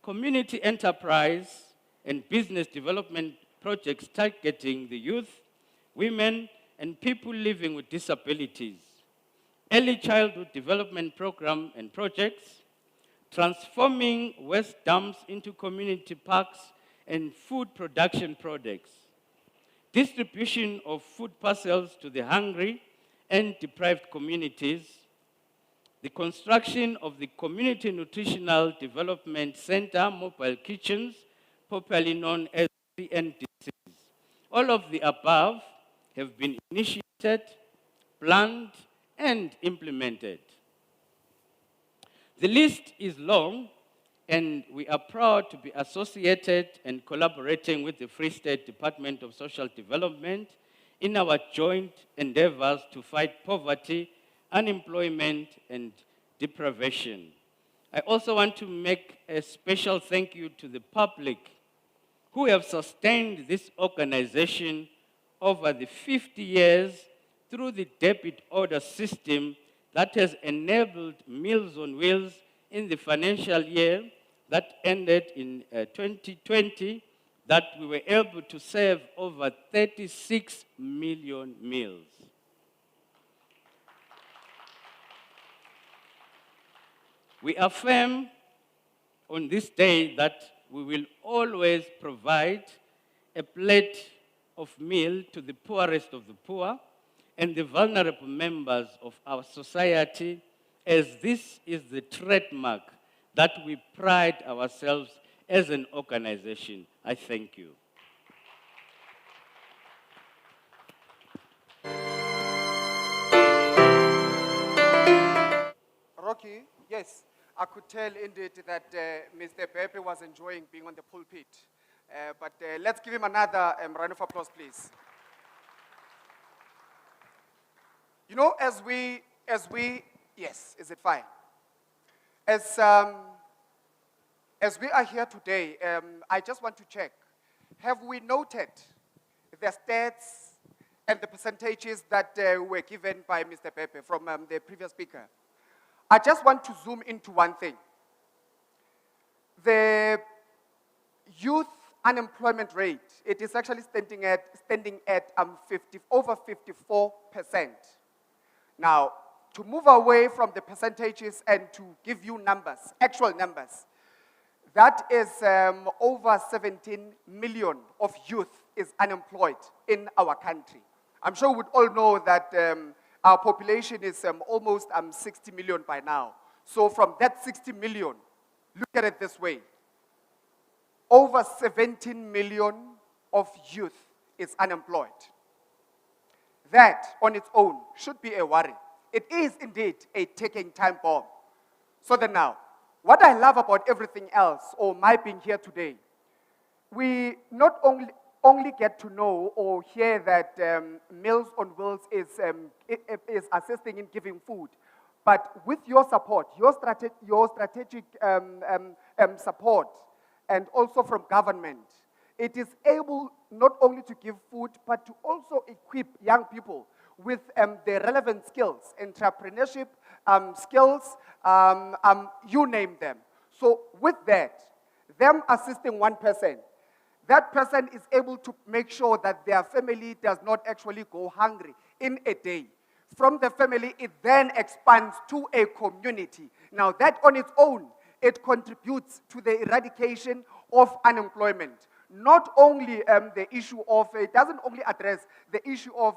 community enterprise and business development projects targeting the youth, women, and people living with disabilities, early childhood development program and projects, transforming waste dumps into community parks and food production products, distribution of food parcels to the hungry and deprived communities, the construction of the Community Nutritional Development Center mobile kitchens, popularly known as CNDCs. All of the above have been initiated, planned, and implemented. The list is long, and we are proud to be associated and collaborating with the Free State Department of Social Development in our joint endeavors to fight poverty, unemployment, and deprivation. I also want to make a special thank you to the public who have sustained this organization over the 50 years through the debit order system that has enabled Meals on Wheels in the financial year that ended in 2020, that we were able to serve over 36 million meals. We affirm on this day that we will always provide a plate of meal to the poorest of the poor and the vulnerable members of our society, as this is the trademark that we pride ourselves as an organization. I thank you. Rocky, yes, I could tell indeed that Mr. Pepe was enjoying being on the pulpit. But let's give him another round of applause, please. You know, as we, yes, is it fine? As we are here today, I just want to check, have we noted the stats and the percentages that were given by Mr. Pepe from the previous speaker? I just want to zoom into one thing. The youth unemployment rate, it is actually standing at over 54%. Now, to move away from the percentages and to give you numbers, actual numbers, that is over 17 million of youth is unemployed in our country. I'm sure we'd all know that our population is almost 60 million by now. So from that 60 million, look at it this way. Over 17 million of youth is unemployed. That on its own should be a worry. It is indeed a ticking time bomb. So then now, what I love about everything else, or my being here today, we not only, only get to know or hear that Meals on Wheels is assisting in giving food. But with your support, your strategic support, and also from government, it is able not only to give food, but to also equip young people with the relevant skills, entrepreneurship skills, you name them. So with that, them assisting one person, that person is able to make sure that their family does not actually go hungry in a day. From the family, it then expands to a community. Now that on its own, it contributes to the eradication of unemployment. Not only the issue of, it doesn't only address the issue of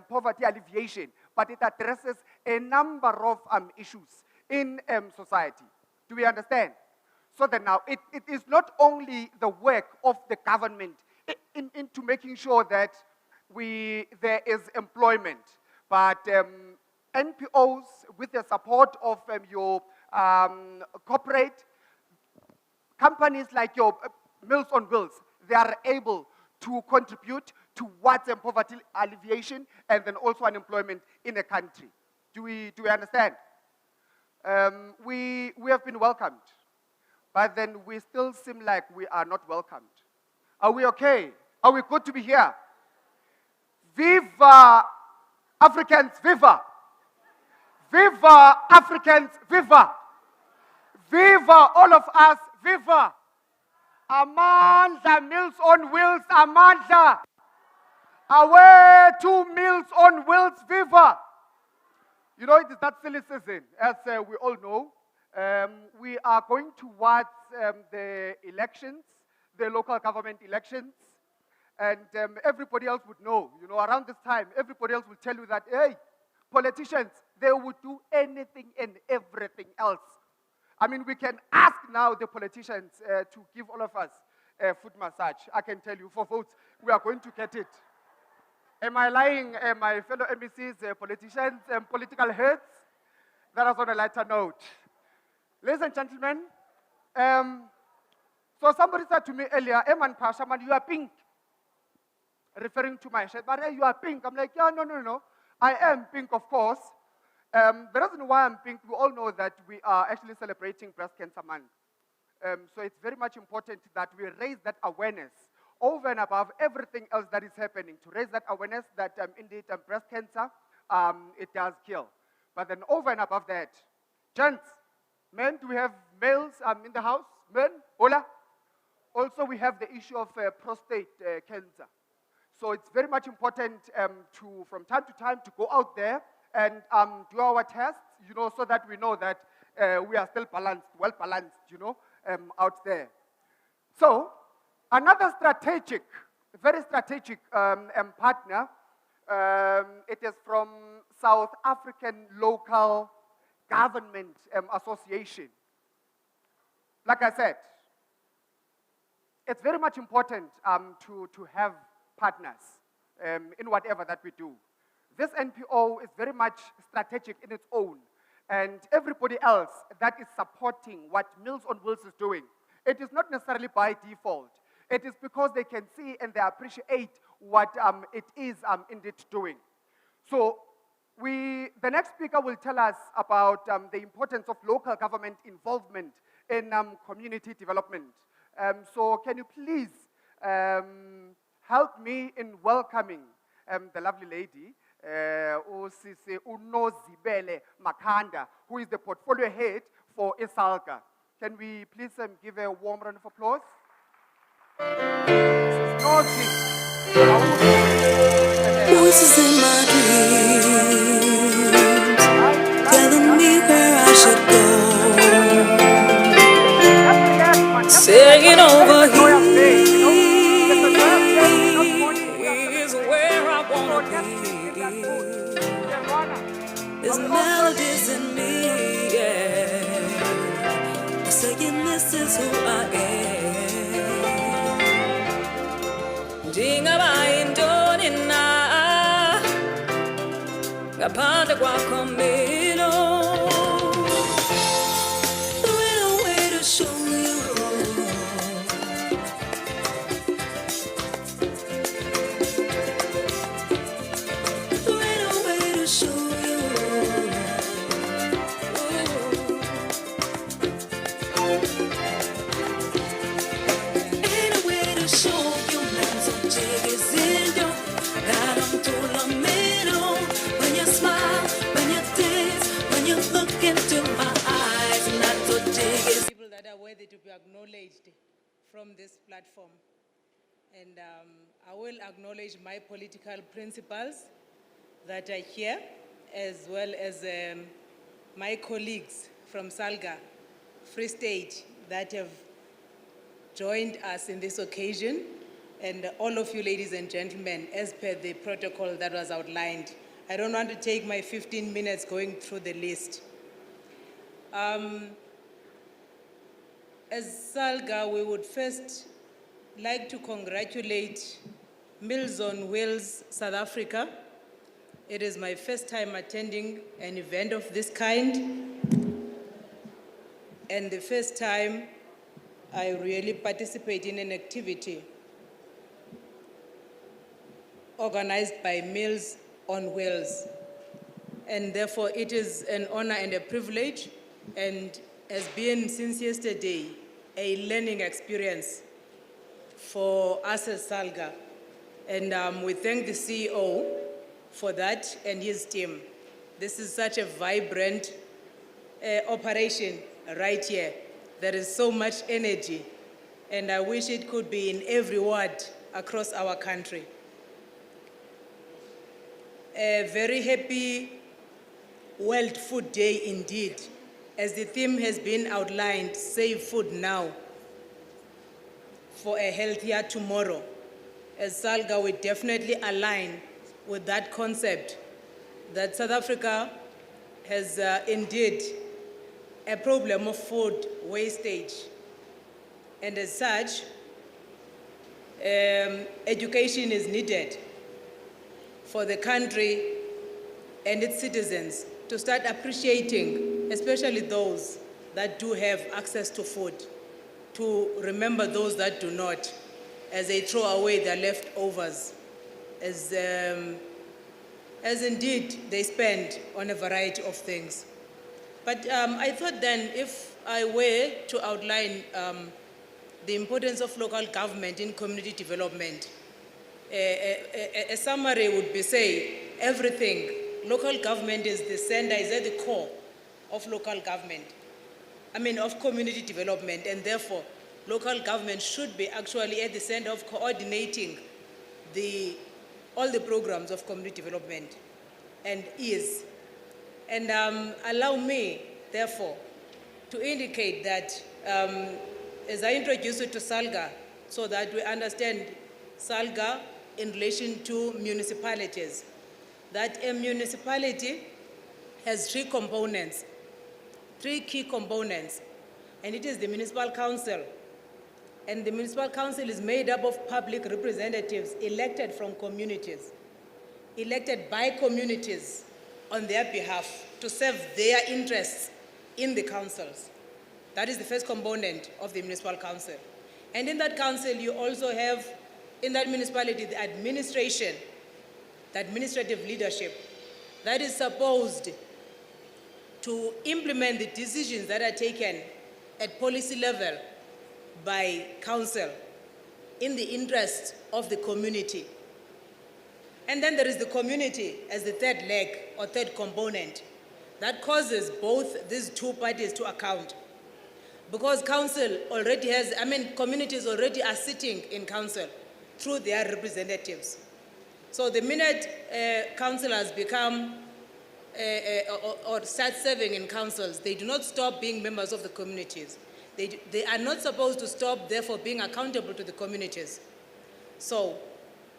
poverty alleviation, but it addresses a number of issues in society. Do we understand? So that now it is not only the work of the government into making sure that there is employment, but NPOs with the support of your corporate companies like your Meals on Wheels, they are able to contribute towards poverty alleviation and then also unemployment in a country. Do we understand? We have been welcomed, but then we still seem like we are not welcomed. Are we okay? Are we good to be here? Viva Africans, viva! Viva Africans, viva! Viva all of us, viva! Amandla, Meals on Wheels, Amandla! Away to Meals on Wheels, viva! You know, it is that silly season, as we all know. We are going towards the elections, the local government elections, and everybody else would know. You know, around this time, everybody else will tell you that, hey, politicians, they would do anything and everything else. I mean, we can ask now the politicians to give all of us a foot massage. I can tell you, for votes, we are going to get it. Am I lying, my fellow MECs, politicians, and political heads? That is on a lighter note. Ladies and gentlemen, so somebody said to me earlier, Eman Pashaman, you are pink. Referring to my shirt, but hey, you are pink. I'm like, yeah, no. I am pink, of course. The reason why I'm pink, we all know that we are actually celebrating Breast Cancer Month. So it's very much important that we raise that awareness over and above everything else that is happening, to raise that awareness that indeed breast cancer, it does kill. But then over and above that, gents, men, do we have males in the house? Men? Hola? Also, we have the issue of prostate cancer. So it's very much important to, from time to time, to go out there and do our tests, you know, so that we know that we are still balanced, well balanced, you know, out there. So another strategic, very strategic partner, it is from South African Local Government Association. Like I said, it's very much important to have partners in whatever that we do. This NPO is very much strategic in its own, and everybody else that is supporting what Meals on Wheels is doing, it is not necessarily by default. It is because they can see and they appreciate what it is indeed doing. So the next speaker will tell us about the importance of local government involvement in community development. So can you please help me in welcoming the lovely lady, Usisi Unozibele Makanda, who is the portfolio head for ISALGA. Can we please give a warm round of applause? Voices in my dreams, telling me where I should go, saying over here is where I want to be. There's melodies in me, yeah, saying this is who I am. Ndingabayindoni na ngaphandle kwakho mina. The way to show you to be acknowledged from this platform. And I will acknowledge my political principles that are here, as well as my colleagues from Salga, Free State, that have joined us in this occasion, and all of you ladies and gentlemen, as per the protocol that was outlined. I don't want to take my 15 minutes going through the list. As Salga, we would first like to congratulate Meals on Wheels South Africa. It is my first time attending an event of this kind, and the first time I really participate in an activity organized by Meals on Wheels. And therefore, it is an honor and a privilege, and has been since yesterday a learning experience for us as Salga. And we thank the CEO for that and his team. This is such a vibrant operation right here. There is so much energy, and I wish it could be in every ward across our country. A very happy World Food Day indeed, as the theme has been outlined, Save Food Now for a Healthier Tomorrow. As Salga, we definitely align with that concept that South Africa has indeed a problem of food wastage. And as such, education is needed for the country and its citizens to start appreciating, especially those that do have access to food, to remember those that do not, as they throw away their leftovers, as indeed they spend on a variety of things. But I thought then, if I were to outline the importance of local government in community development, a summary would be say everything. Local government is the center, is at the core of local government. Of community development, and therefore local government should be actually at the center of coordinating all the programs of community development, and is. And allow me, therefore, to indicate that as I introduce you to Salga, so that we understand Salga in relation to municipalities, that a municipality has three components, three key components, and it is the municipal council. And the municipal council is made up of public representatives elected from communities, elected by communities on their behalf to serve their interests in the councils. That is the first component of the municipal council. And in that council, you also have, in that municipality, the administration, the administrative leadership that is supposed to implement the decisions that are taken at policy level by council in the interest of the community. And then there is the community as the third leg or third component that causes both these two parties to account. Because council already has, communities already are sitting in council through their representatives. So the minute councillors become or start serving in councils, they do not stop being members of the communities. They are not supposed to stop, therefore, being accountable to the communities. So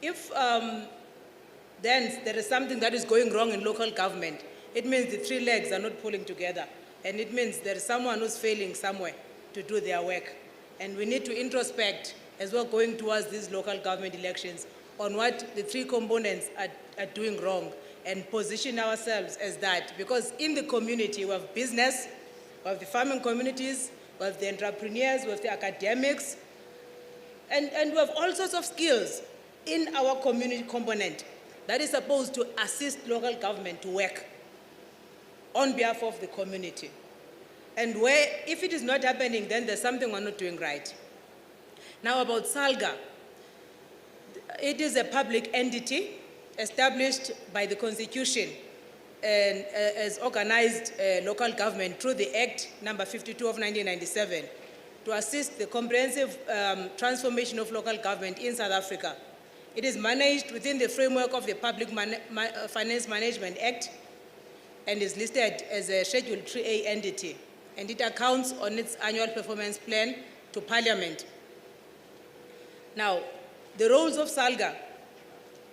if then there is something that is going wrong in local government, it means the three legs are not pulling together. And it means there is someone who's failing somewhere to do their work. And we need to introspect as we're going towards these local government elections on what the three components are doing wrong, and position ourselves as that. Because in the community, we have business, we have the farming communities, we have the entrepreneurs, we have the academics, and we have all sorts of skills in our community component that is supposed to assist local government to work on behalf of the community. And where, if it is not happening, then there's something we're not doing right. Now about Salga, it is a public entity established by the Constitution and as organized local government through the Act number 52 of 1997. to assist the comprehensive transformation of local government in South Africa. It is managed within the framework of the Public Finance Management Act and is listed as a Schedule 3A entity, and it accounts on its annual performance plan to Parliament. Now, the roles of SALGA,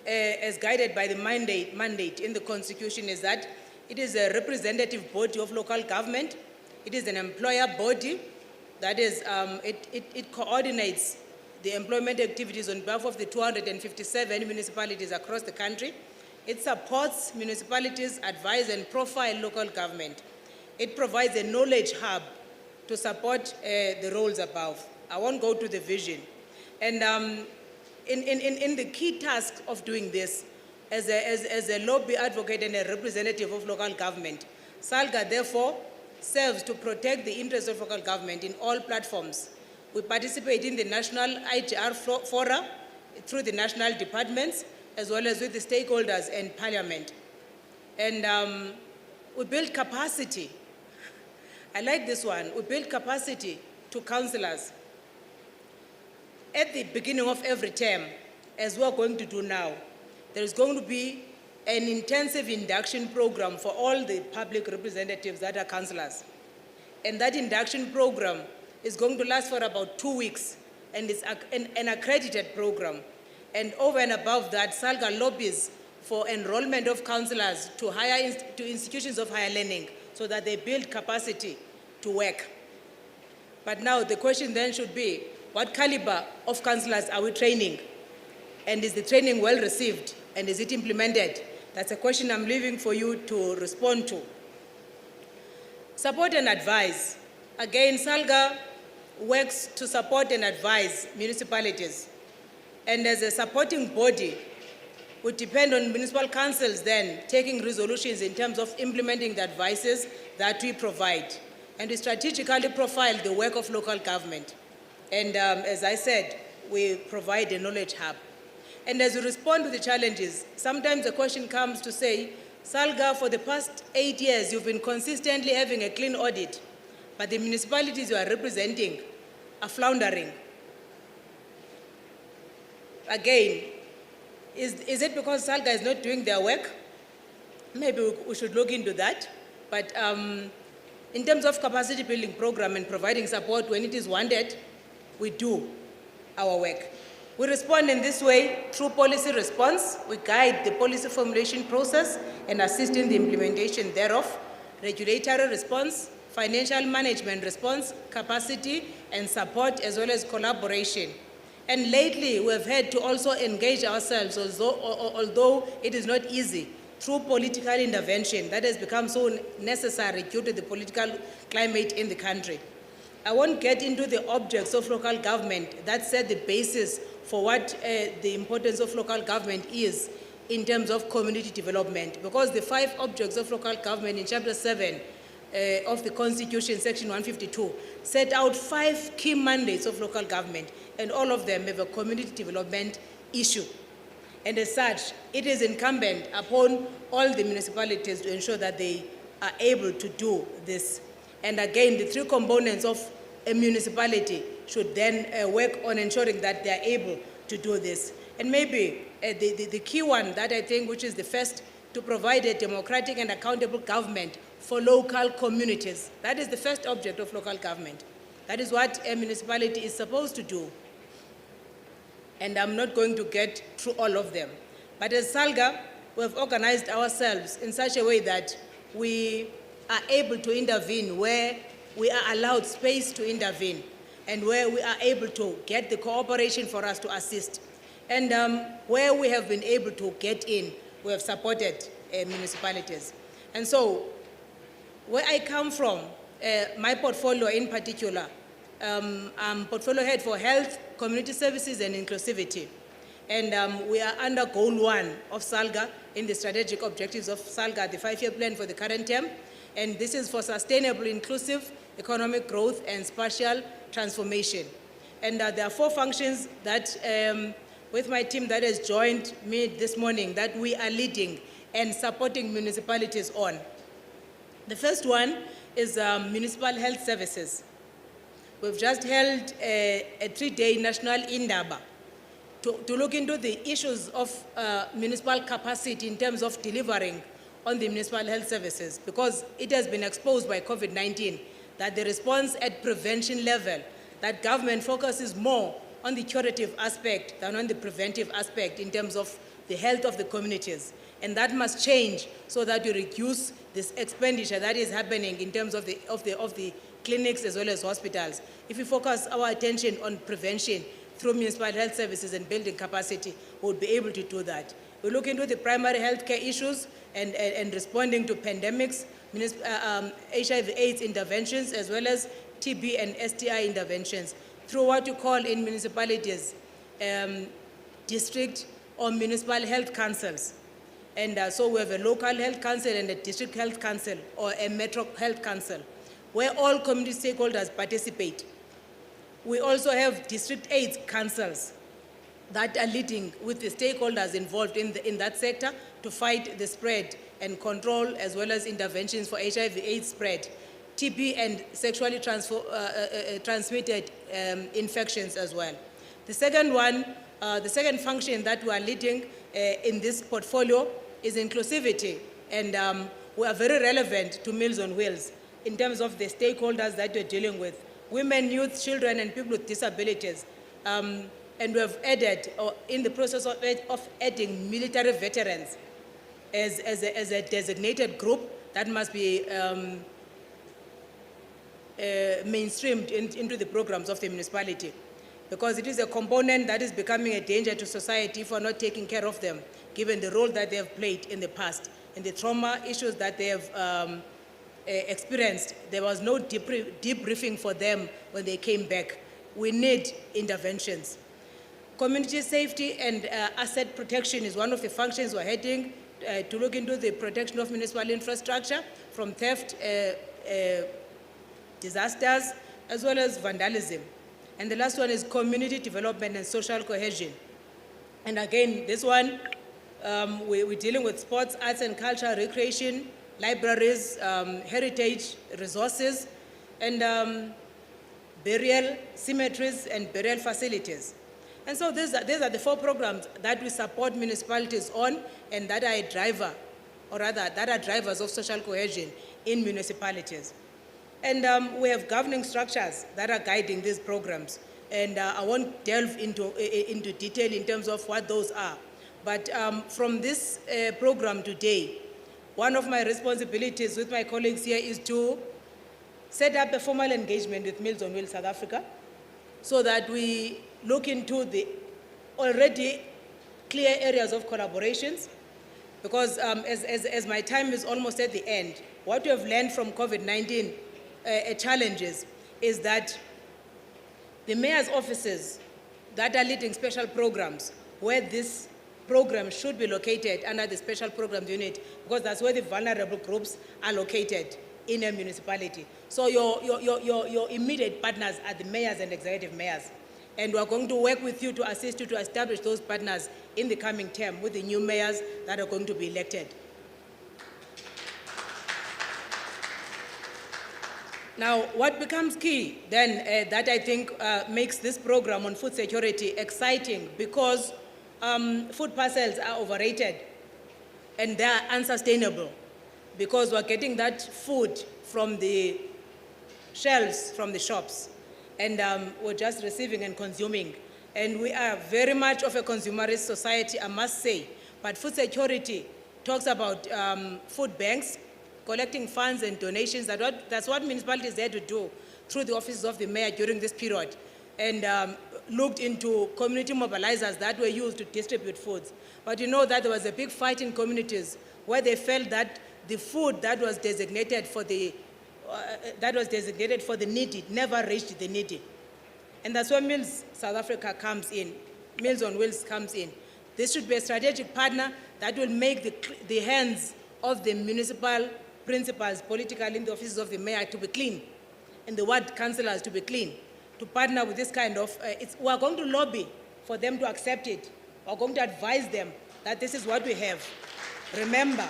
as guided by the mandate in the Constitution, is that it is a representative body of local government. It is an employer body. That is, it coordinates the employment activities on behalf of the 257 municipalities across the country. It supports municipalities, advise and profile local government. It provides a knowledge hub to support the roles above. I won't go to the vision. And in the key tasks of doing this, as a lobby advocate and a representative of local government, SALGA therefore serves to protect the interests of local government in all platforms. We participate in the national IGR fora through the national departments, as well as with the stakeholders and Parliament. And we build capacity. I like this one. We build capacity to councillors. At the beginning of every term, as we're going to do now, there is going to be an intensive induction program for all the public representatives that are councillors. And that induction program is going to last for about 2 weeks, and it's an accredited program. And over and above that, SALGA lobbies for enrollment of councillors to institutions of higher learning so that they build capacity to work. But now the question then should be, what caliber of councillors are we training? And is the training well received? And is it implemented? That's a question I'm leaving for you to respond to. Support and advise. Again, SALGA works to support and advise municipalities. And as a supporting body, we depend on municipal councils then taking resolutions in terms of implementing the advices that we provide. And we strategically profile the work of local government. And as I said, we provide a knowledge hub. And as we respond to the challenges, sometimes the question comes to say, SALGA, for the past 8 years, you've been consistently having a clean audit, but the municipalities you are representing are floundering. Again, is it because SALGA is not doing their work? Maybe we should look into that. But in terms of capacity building program and providing support when it is wanted, we do our work. We respond in this way through policy response. We guide the policy formulation process and assist in the implementation thereof, regulatory response, financial management response, capacity and support, as well as collaboration. And lately, we have had to also engage ourselves, although it is not easy, through political intervention that has become so necessary due to the political climate in the country. I won't get into the objects of local government that set the basis for what the importance of local government is in terms of community development, because the 5 objects of local government in Chapter 7 of the Constitution, Section 152, set out 5 key mandates of local government, and all of them have a community development issue. And as such, it is incumbent upon all the municipalities to ensure that they are able to do this. And again, the 3 components of a municipality should then work on ensuring that they are able to do this. And maybe the key one that I think, which is the first, to provide a democratic and accountable government for local communities. That is the first object of local government. That is what a municipality is supposed to do. And I'm not going to get through all of them. But as SALGA, we have organized ourselves in such a way that we are able to intervene where we are allowed space to intervene, and where we are able to get the cooperation for us to assist. And where we have been able to get in, we have supported municipalities. And so, where I come from, my portfolio in particular, I'm portfolio head for health, community services and inclusivity. And we are under goal 1 of SALGA in the strategic objectives of SALGA, the 5-year plan for the current term. And this is for sustainable, inclusive economic growth and spatial transformation. And there are 4 functions that, with my team that has joined me this morning, that we are leading and supporting municipalities on. The first one is municipal health services. we've just held a 3-day national Indaba to look into the issues of municipal capacity in terms of delivering on the municipal health services, because it has been exposed by COVID-19 that the response at prevention level, that government focuses more on the curative aspect than on the preventive aspect in terms of the health of the communities. And that must change so that you reduce this expenditure that is happening in terms of the clinics as well as hospitals. If we focus our attention on prevention through municipal health services and building capacity, we'll be able to do that. We look into the primary healthcare issues and responding to pandemics, HIV/AIDS interventions, as well as TB and STI interventions through what you call in municipalities district or municipal health councils. And so we have a local health council and a district health council or a metro health council where all community stakeholders participate. We also have district AIDS councils that are leading with the stakeholders involved in that sector to fight the spread and control, as well as interventions for HIV/AIDS spread, TB and sexually transmitted infections as well. The second one, the second function that we are leading in this portfolio is inclusivity, and we are very relevant to Meals on Wheels in terms of the stakeholders that we're dealing with: women, youth, children, and people with disabilities. And we have added, or in the process of adding military veterans as a designated group that must be mainstreamed into the programs of the municipality, because it is a component that is becoming a danger to society if we're not taking care of them, given the role that they have played in the past and the trauma issues that they have experienced. There was no debriefing for them when they came back. We need interventions. Community safety and asset protection is one of the functions we're heading to look into the protection of municipal infrastructure from theft, disasters, as well as vandalism. And the last one is community development and social cohesion. And again, this one, we're dealing with sports, arts and culture, recreation, libraries, heritage resources, and burial cemeteries and burial facilities. And so these are the 4 programs that we support municipalities on, and that are a driver, or rather, that are drivers of social cohesion in municipalities. And we have governing structures that are guiding these programs. And I won't delve into detail in terms of what those are. But from this program today, one of my responsibilities with my colleagues here is to set up a formal engagement with Meals on Wheels South Africa, so that we look into the already clear areas of collaborations, because as my time is almost at the end, what we have learned from COVID-19 challenges is that the mayor's offices that are leading special programs, where this program should be located under the special programs unit, because that's where the vulnerable groups are located in a municipality. So your immediate partners are the mayors and executive mayors. And we're going to work with you to assist you to establish those partners in the coming term with the new mayors that are going to be elected. Now, what becomes key then that I think makes this program on food security exciting, because food parcels are overrated and they are unsustainable, because we're getting that food from the shelves, from the shops, and we're just receiving and consuming. And we are very much of a consumerist society, I must say. But food security talks about food banks, collecting funds and donations. That's what municipalities had to do through the offices of the mayor during this period, and looked into community mobilizers that were used to distribute foods. But you know that there was a big fight in communities where they felt that the food that was designated for the needy never reached the needy. And that's where Meals South Africa comes in, Meals on Wheels comes in. This should be a strategic partner that will make the hands of the municipal principals, politically in the offices of the mayor, to be clean, and the ward councillors to be clean, to partner with this kind of, we are going to lobby for them to accept it. We are going to advise them that this is what we have. Remember,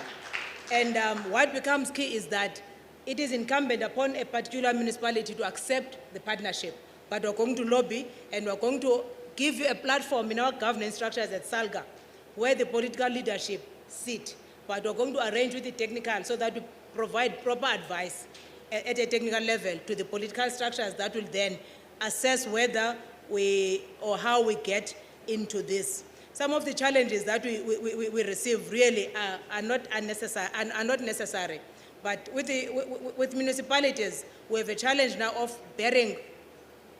and what becomes key is that it is incumbent upon a particular municipality to accept the partnership. but we're going to lobby and we're going to give you a platform in our governance structures at SALGA where the political leadership sit. But we're going to arrange with the technical so that we provide proper advice at a technical level to the political structures that will then assess whether or how we get into this. Some of the challenges that we receive really are not unnecessary, are not necessary. But with municipalities, we have a challenge now of bearing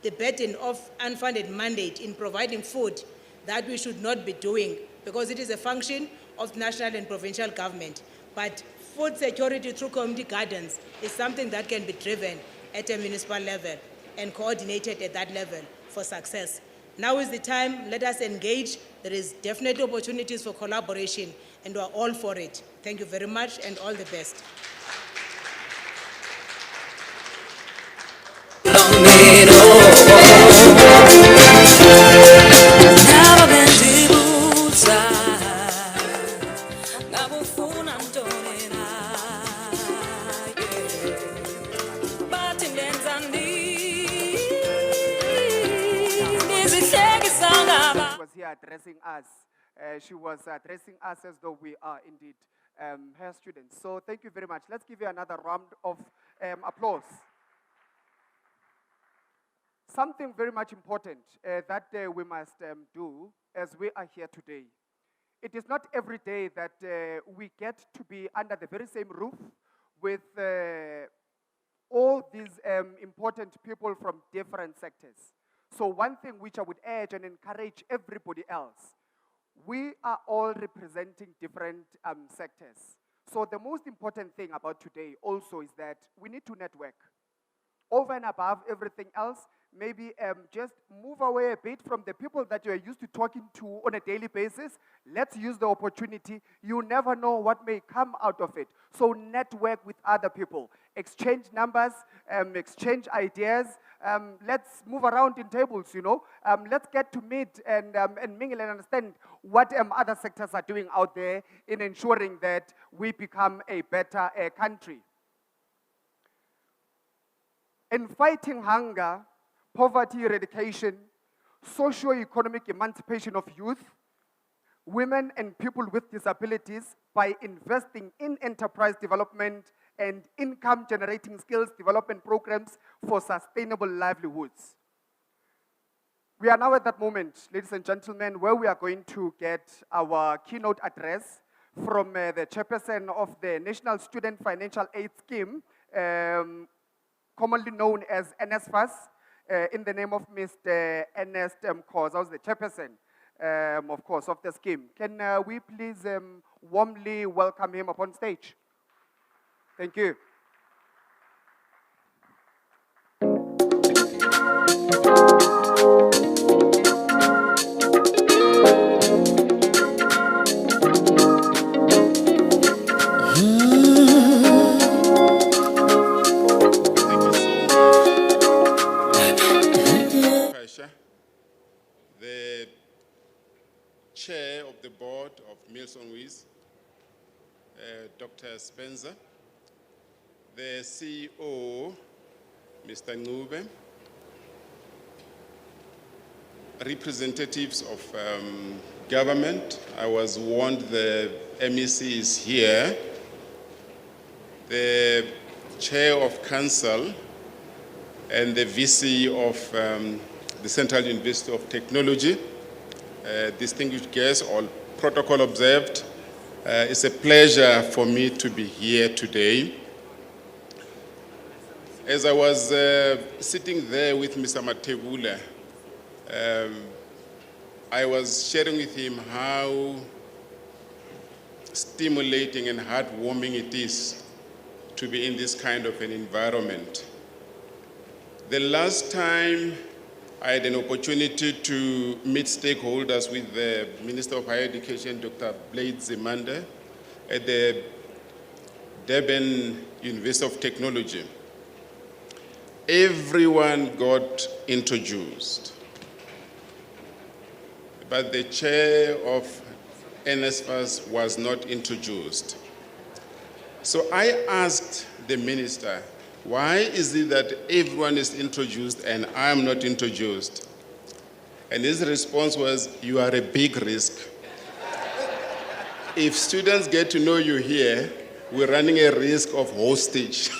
the burden of unfunded mandate in providing food that we should not be doing because it is a function of national and provincial government. But food security through community gardens is something that can be driven at a municipal level and coordinated at that level for success. Now is the time, let us engage. There is definitely opportunities for collaboration and we are all for it. Thank you very much and all the best. Was here addressing us. She was addressing us as though we are indeed her students. So thank you very much. Let's give you another round of applause. Something very much important that we must do as we are here today. It is not every day that we get to be under the very same roof with all these important people from different sectors. So one thing which I would urge and encourage everybody else, we are all representing different sectors. So the most important thing about today also is that we need to network. Over and above everything else, maybe just move away a bit from the people that you're used to talking to on a daily basis. Let's use the opportunity. You never know what may come out of it. So network with other people. Exchange numbers, exchange ideas. Let's move around in tables, you know. Let's get to meet and mingle and understand what other sectors are doing out there in ensuring that we become a better country. In fighting hunger, poverty eradication, socio-economic emancipation of youth, women and people with disabilities by investing in enterprise development and income-generating skills development programs for sustainable livelihoods. We are now at that moment, ladies and gentlemen, where we are going to get our keynote address from the chairperson of the National Student Financial Aid Scheme, commonly known as NSFAS, in the name of Mr. Ernest Khoza, who's the chairperson, of course, of the scheme. Can we please warmly welcome him upon stage? Thank you. The chair of the board of Meals on Wheels, Dr. Spencer, the CEO, Mr. Ncube, representatives of government. I was warned the MEC is here, the chair of council, and the VC of the Central University of Technology, distinguished guests, all protocol observed. It's a pleasure for me to be here today. As I was sitting there with Mr. Matebula, I was sharing with him how stimulating and heartwarming it is to be in this kind of an environment. The last time I had an opportunity to meet stakeholders with the Minister of Higher Education, Dr. Blade Zimande, at the Durban University of Technology. Everyone got introduced, but the chair of NSFAS was not introduced. So I asked the minister, why is it that everyone is introduced and I'm not introduced? And his response was, you are a big risk. If students get to know you here, we're running a risk of hostage.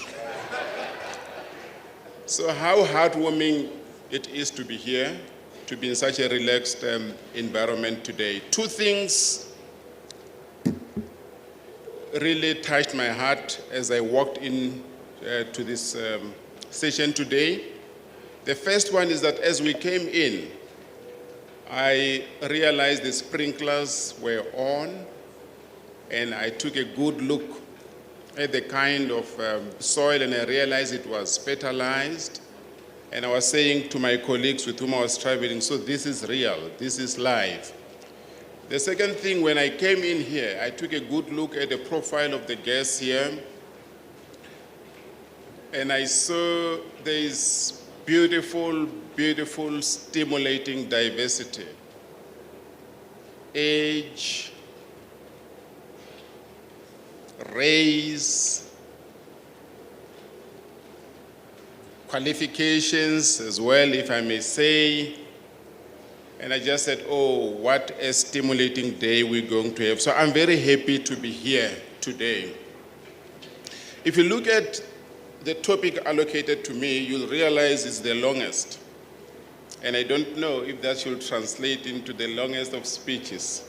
So how heartwarming it is to be here, to be in such a relaxed environment today. Two things really touched my heart as I walked in to this session today. The first one is that as we came in, I realized the sprinklers were on, and I took a good look at the kind of soil, and I realized it was fertilized. And I was saying to my colleagues with whom I was traveling, so this is real, this is live. The second thing, when I came in here, I took a good look at the profile of the guests here, and I saw there is beautiful, beautiful, stimulating diversity. Age, race, qualifications as well, if I may say. And I just said, oh, what a stimulating day we're going to have. So I'm very happy to be here today. If you look at the topic allocated to me, you'll realize it's the longest. And I don't know if that should translate into the longest of speeches.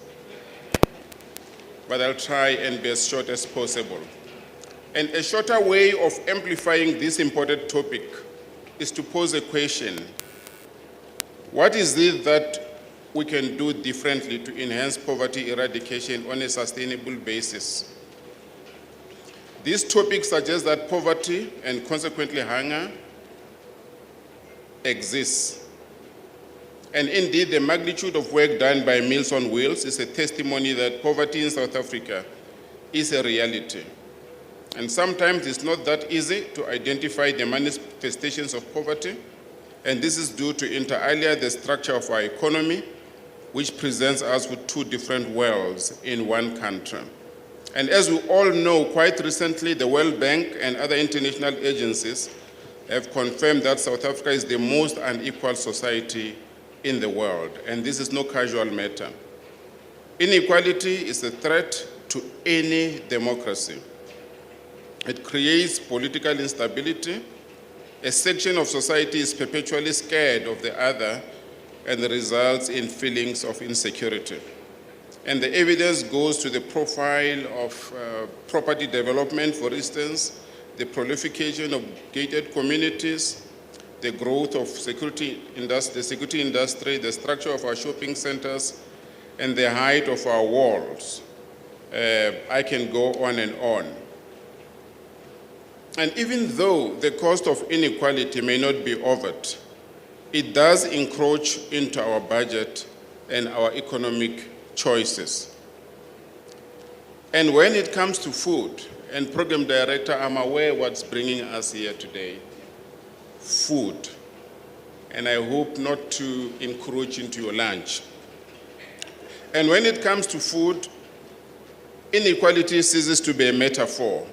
But I'll try and be as short as possible. And a shorter way of amplifying this important topic is to pose a question. What is it that we can do differently to enhance poverty eradication on a sustainable basis? This topic suggests that poverty and consequently hunger exists. And indeed, the magnitude of work done by Meals on Wheels is a testimony that poverty in South Africa is a reality. And sometimes it's not that easy to identify the manifestations of poverty, and this is due to inter alia the structure of our economy, which presents us with two different worlds in one country. And as we all know, quite recently, the World Bank and other international agencies have confirmed that South Africa is the most unequal society in the world, and this is no casual matter. Inequality is a threat to any democracy. It creates political instability. A section of society is perpetually scared of the other, and results in feelings of insecurity. And the evidence goes to the profile of property development, for instance, the proliferation of gated communities, the growth of the security industry, the structure of our shopping centers, and the height of our walls. I can go on and on. And even though the cost of inequality may not be overt, it does encroach into our budget and our economic choices. And when it comes to food, and Program Director, I'm aware what's bringing us here today, food. And I hope not to encroach into your lunch. And when it comes to food, inequality ceases to be a metaphor.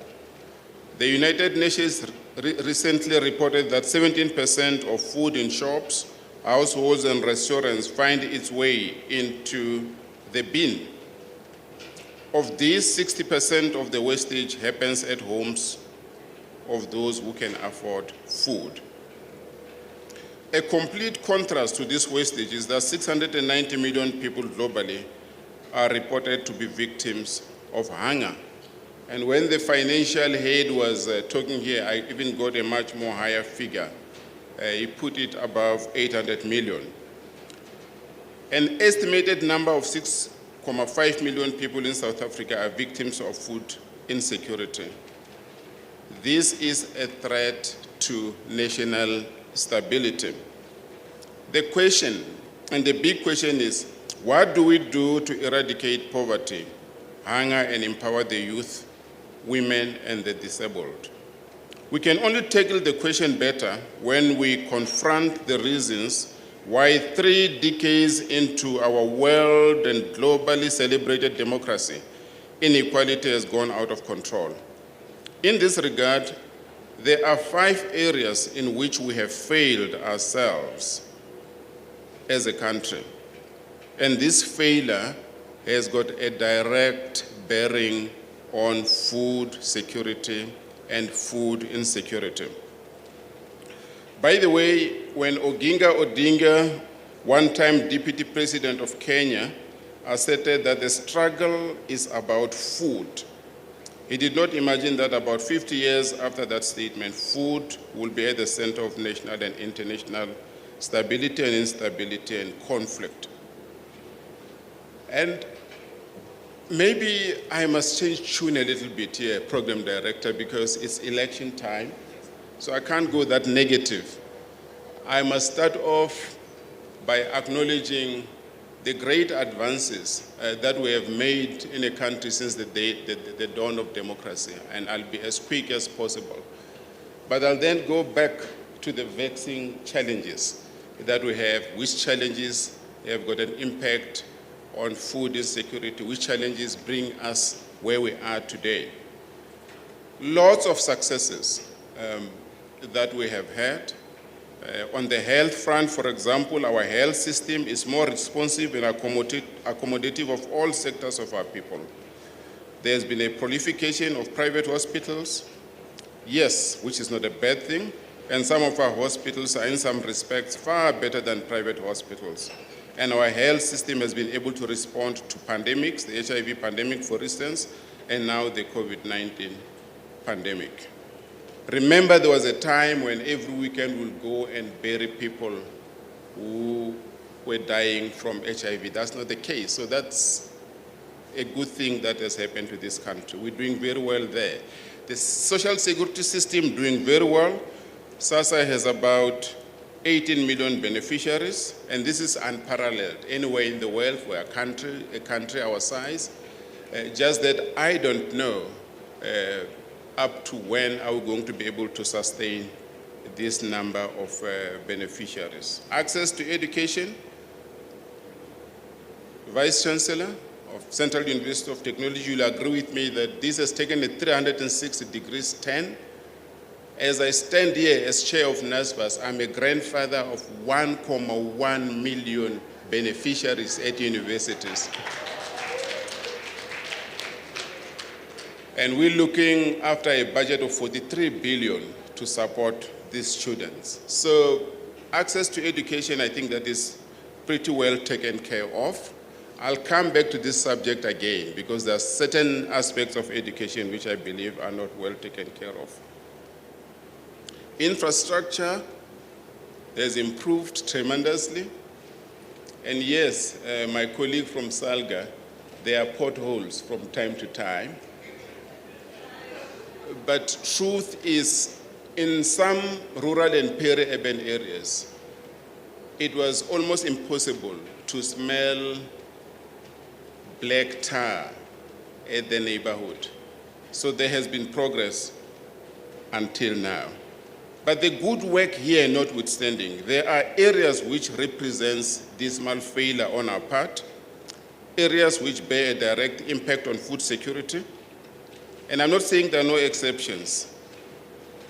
The United Nations recently reported that 17% of food in shops, households, and restaurants find its way into the bin. Of these, 60% of the wastage happens at homes of those who can afford food. A complete contrast to this wastage is that 690 million people globally are reported to be victims of hunger. And when the financial head was talking here, I even got a much more higher figure. He put it above 800 million. An estimated number of 6.5 million people in South Africa are victims of food insecurity. This is a threat to national stability. The question, and the big question is, what do we do to eradicate poverty, hunger, and empower the youth, women, and the disabled? We can only tackle the question better when we confront the reasons why 3 decades into our world and globally celebrated democracy, inequality has gone out of control. In this regard, there are 5 areas in which we have failed ourselves as a country. And this failure has got a direct bearing on food security and food insecurity. By the way, when Oginga Odinga, one-time Deputy President of Kenya, asserted that the struggle is about food, he did not imagine that about 50 years after that statement, food will be at the center of national and international stability and instability and conflict. And maybe I must change tune a little bit here, Program Director, because it's election time, so I can't go that negative. I must start off by acknowledging the great advances that we have made in a country since the dawn of democracy, and I'll be as quick as possible. But I'll then go back to the vexing challenges that we have, which challenges have got an impact on food insecurity, which challenges bring us where we are today. Lots of successes that we have had. On the health front, for example, our health system is more responsive and accommodative of all sectors of our people. There's been a proliferation of private hospitals, yes, which is not a bad thing, and some of our hospitals are in some respects far better than private hospitals. And our health system has been able to respond to pandemics, the HIV pandemic, for instance, and now the COVID-19 pandemic. Remember, there was a time when every weekend we'll go and bury people who were dying from HIV. That's not the case. So that's a good thing that has happened to this country. We're doing very well there. The social security system doing very well. SASSA has about 18 million beneficiaries, and this is unparalleled anywhere in the world for a country our size. Just that I don't know up to when are we going to be able to sustain this number of beneficiaries. Access to education. Vice Chancellor of Central University of Technology, you'll agree with me that this has taken a 360 degrees turn. As I stand here as chair of NSFAS, I'm a grandfather of 1.1 million beneficiaries at universities. And we're looking after a budget of 43 billion to support these students. So access to education, I think that is pretty well taken care of. I'll come back to this subject again because there are certain aspects of education which I believe are not well taken care of. Infrastructure has improved tremendously. And yes, my colleague from Salga, there are potholes from time to time. But truth is, in some rural and peri-urban areas, it was almost impossible to smell black tar at the neighborhood. So there has been progress until now. But the good work here notwithstanding, there are areas which represents dismal failure on our part, areas which bear a direct impact on food security. And I'm not saying there are no exceptions,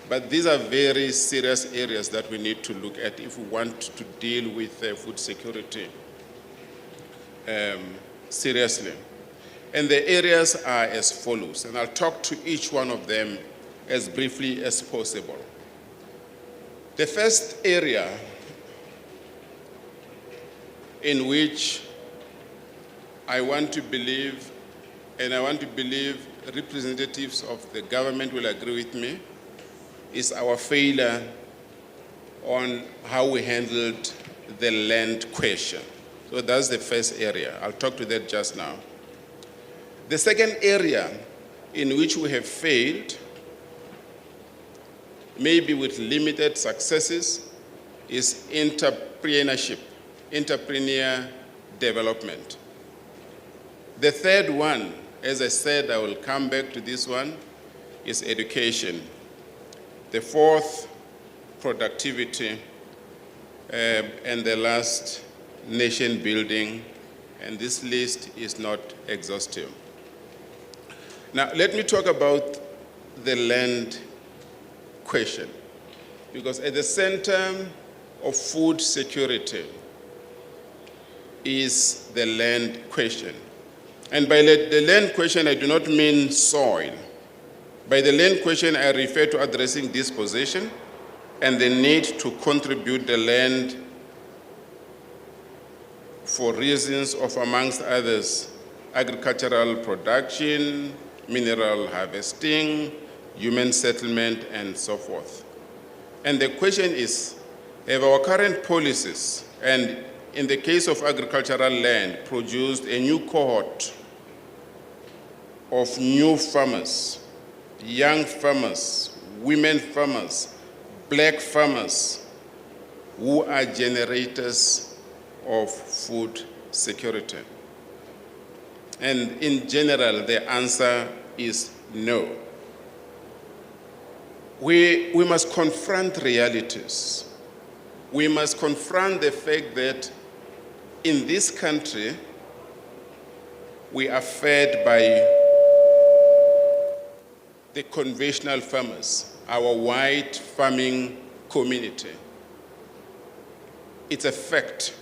but these are very serious areas that we need to look at if we want to deal with food security seriously. And the areas are as follows, and I'll talk to each one of them as briefly as possible. The first area in which I want to believe, and I want to believe representatives of the government will agree with me, is our failure on how we handled the land question. So that's the first area. I'll talk to that just now. The second area in which we have failed, maybe with limited successes, is entrepreneurship, entrepreneur development. The third one, as I said, I will come back to this one, is education. The fourth, productivity. And the last, nation building. And this list is not exhaustive. Now, let me talk about the land question, because at the center of food security is the land question. And by the land question, I do not mean soil. By the land question, I refer to addressing dispossession and the need to contribute the land for reasons of, amongst others, agricultural production, mineral harvesting, human settlement, and so forth. And the question is, have our current policies, and in the case of agricultural land, produced a new cohort of new farmers, young farmers, women farmers, black farmers, who are generators of food security? And in general, the answer is no. We must confront realities. We must confront the fact that in this country, we are fed by the conventional farmers, our white farming community. It's a fact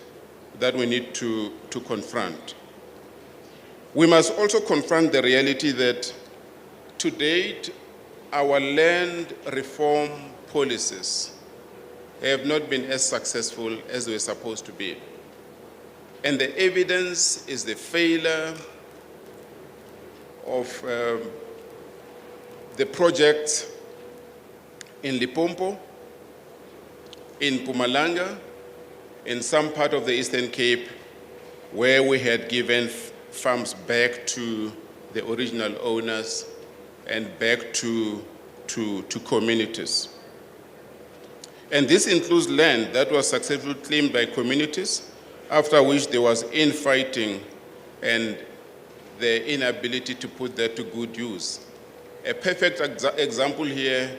that we need to confront. We must also confront the reality that to date, our land reform policies have not been as successful as they were supposed to be. And the evidence is the failure of the projects in Limpopo, in Mpumalanga, in some part of the Eastern Cape, where we had given farms back to the original owners and back to communities. And this includes land that was successfully claimed by communities, after which there was infighting and the inability to put that to good use. A perfect example here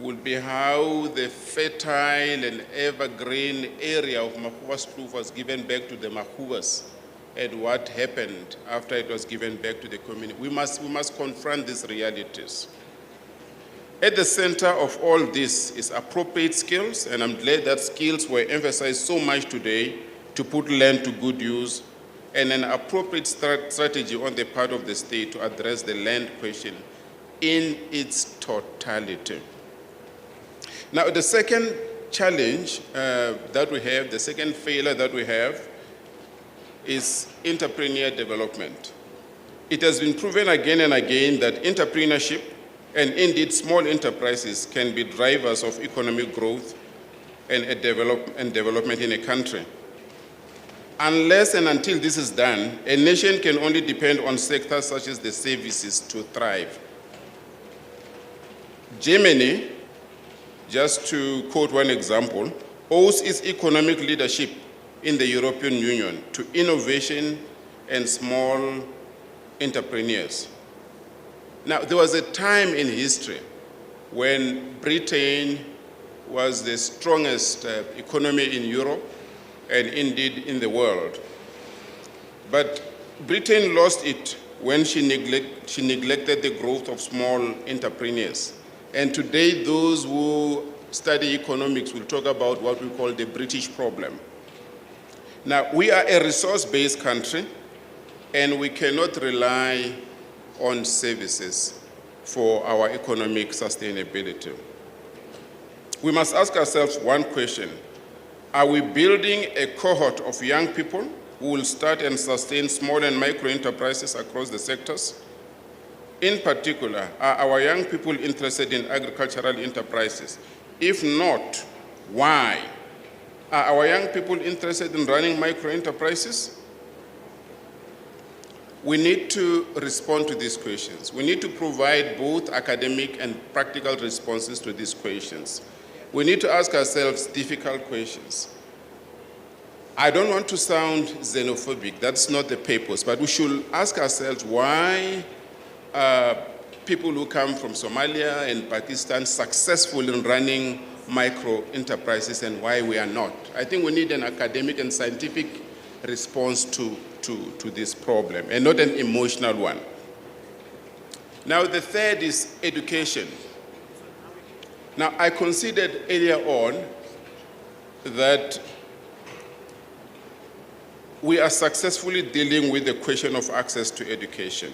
would be how the fertile and evergreen area of Mahua's Kloof was given back to the Mahuas, and what happened after it was given back to the community. We must confront these realities. At the center of all this is appropriate skills, and I'm glad that skills were emphasized so much today to put land to good use, and an appropriate strategy on the part of the state to address the land question in its totality. Now, the second challenge that we have, the second failure that we have, is entrepreneur development. It has been proven again and again that entrepreneurship and indeed small enterprises can be drivers of economic growth and development in a country. Unless and until this is done, a nation can only depend on sectors such as the services to thrive. Germany, just to quote one example, owes its economic leadership in the European Union to innovation and small entrepreneurs. Now, there was a time in history when Britain was the strongest economy in Europe and indeed in the world. But Britain lost it when she neglected the growth of small entrepreneurs. And today, those who study economics will talk about what we call the British problem. Now, we are a resource-based country, and we cannot rely on services for our economic sustainability. We must ask ourselves one question. Are we building a cohort of young people who will start and sustain small and micro enterprises across the sectors? In particular, are our young people interested in agricultural enterprises? If not, why? Are our young people interested in running micro enterprises? We need to respond to these questions. We need to provide both academic and practical responses to these questions. We need to ask ourselves difficult questions. I don't want to sound xenophobic, that's not the purpose, but we should ask ourselves why people who come from Somalia and Pakistan successful in running micro enterprises and why we are not. I think we need an academic and scientific response to this problem and not an emotional one. Now, the third is education. Now, I considered earlier on that we are successfully dealing with the question of access to education.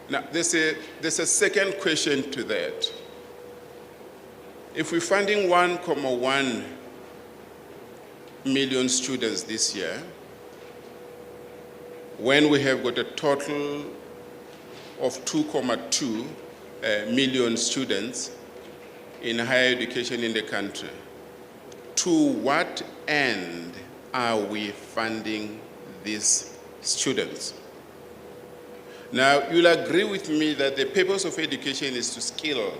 Now, there's a second question to that. If we're funding 1.1 million students this year, when we have got a total of 2.2 million students in higher education in the country, to what end are we funding these students? Now, you'll agree with me that the purpose of education is to skill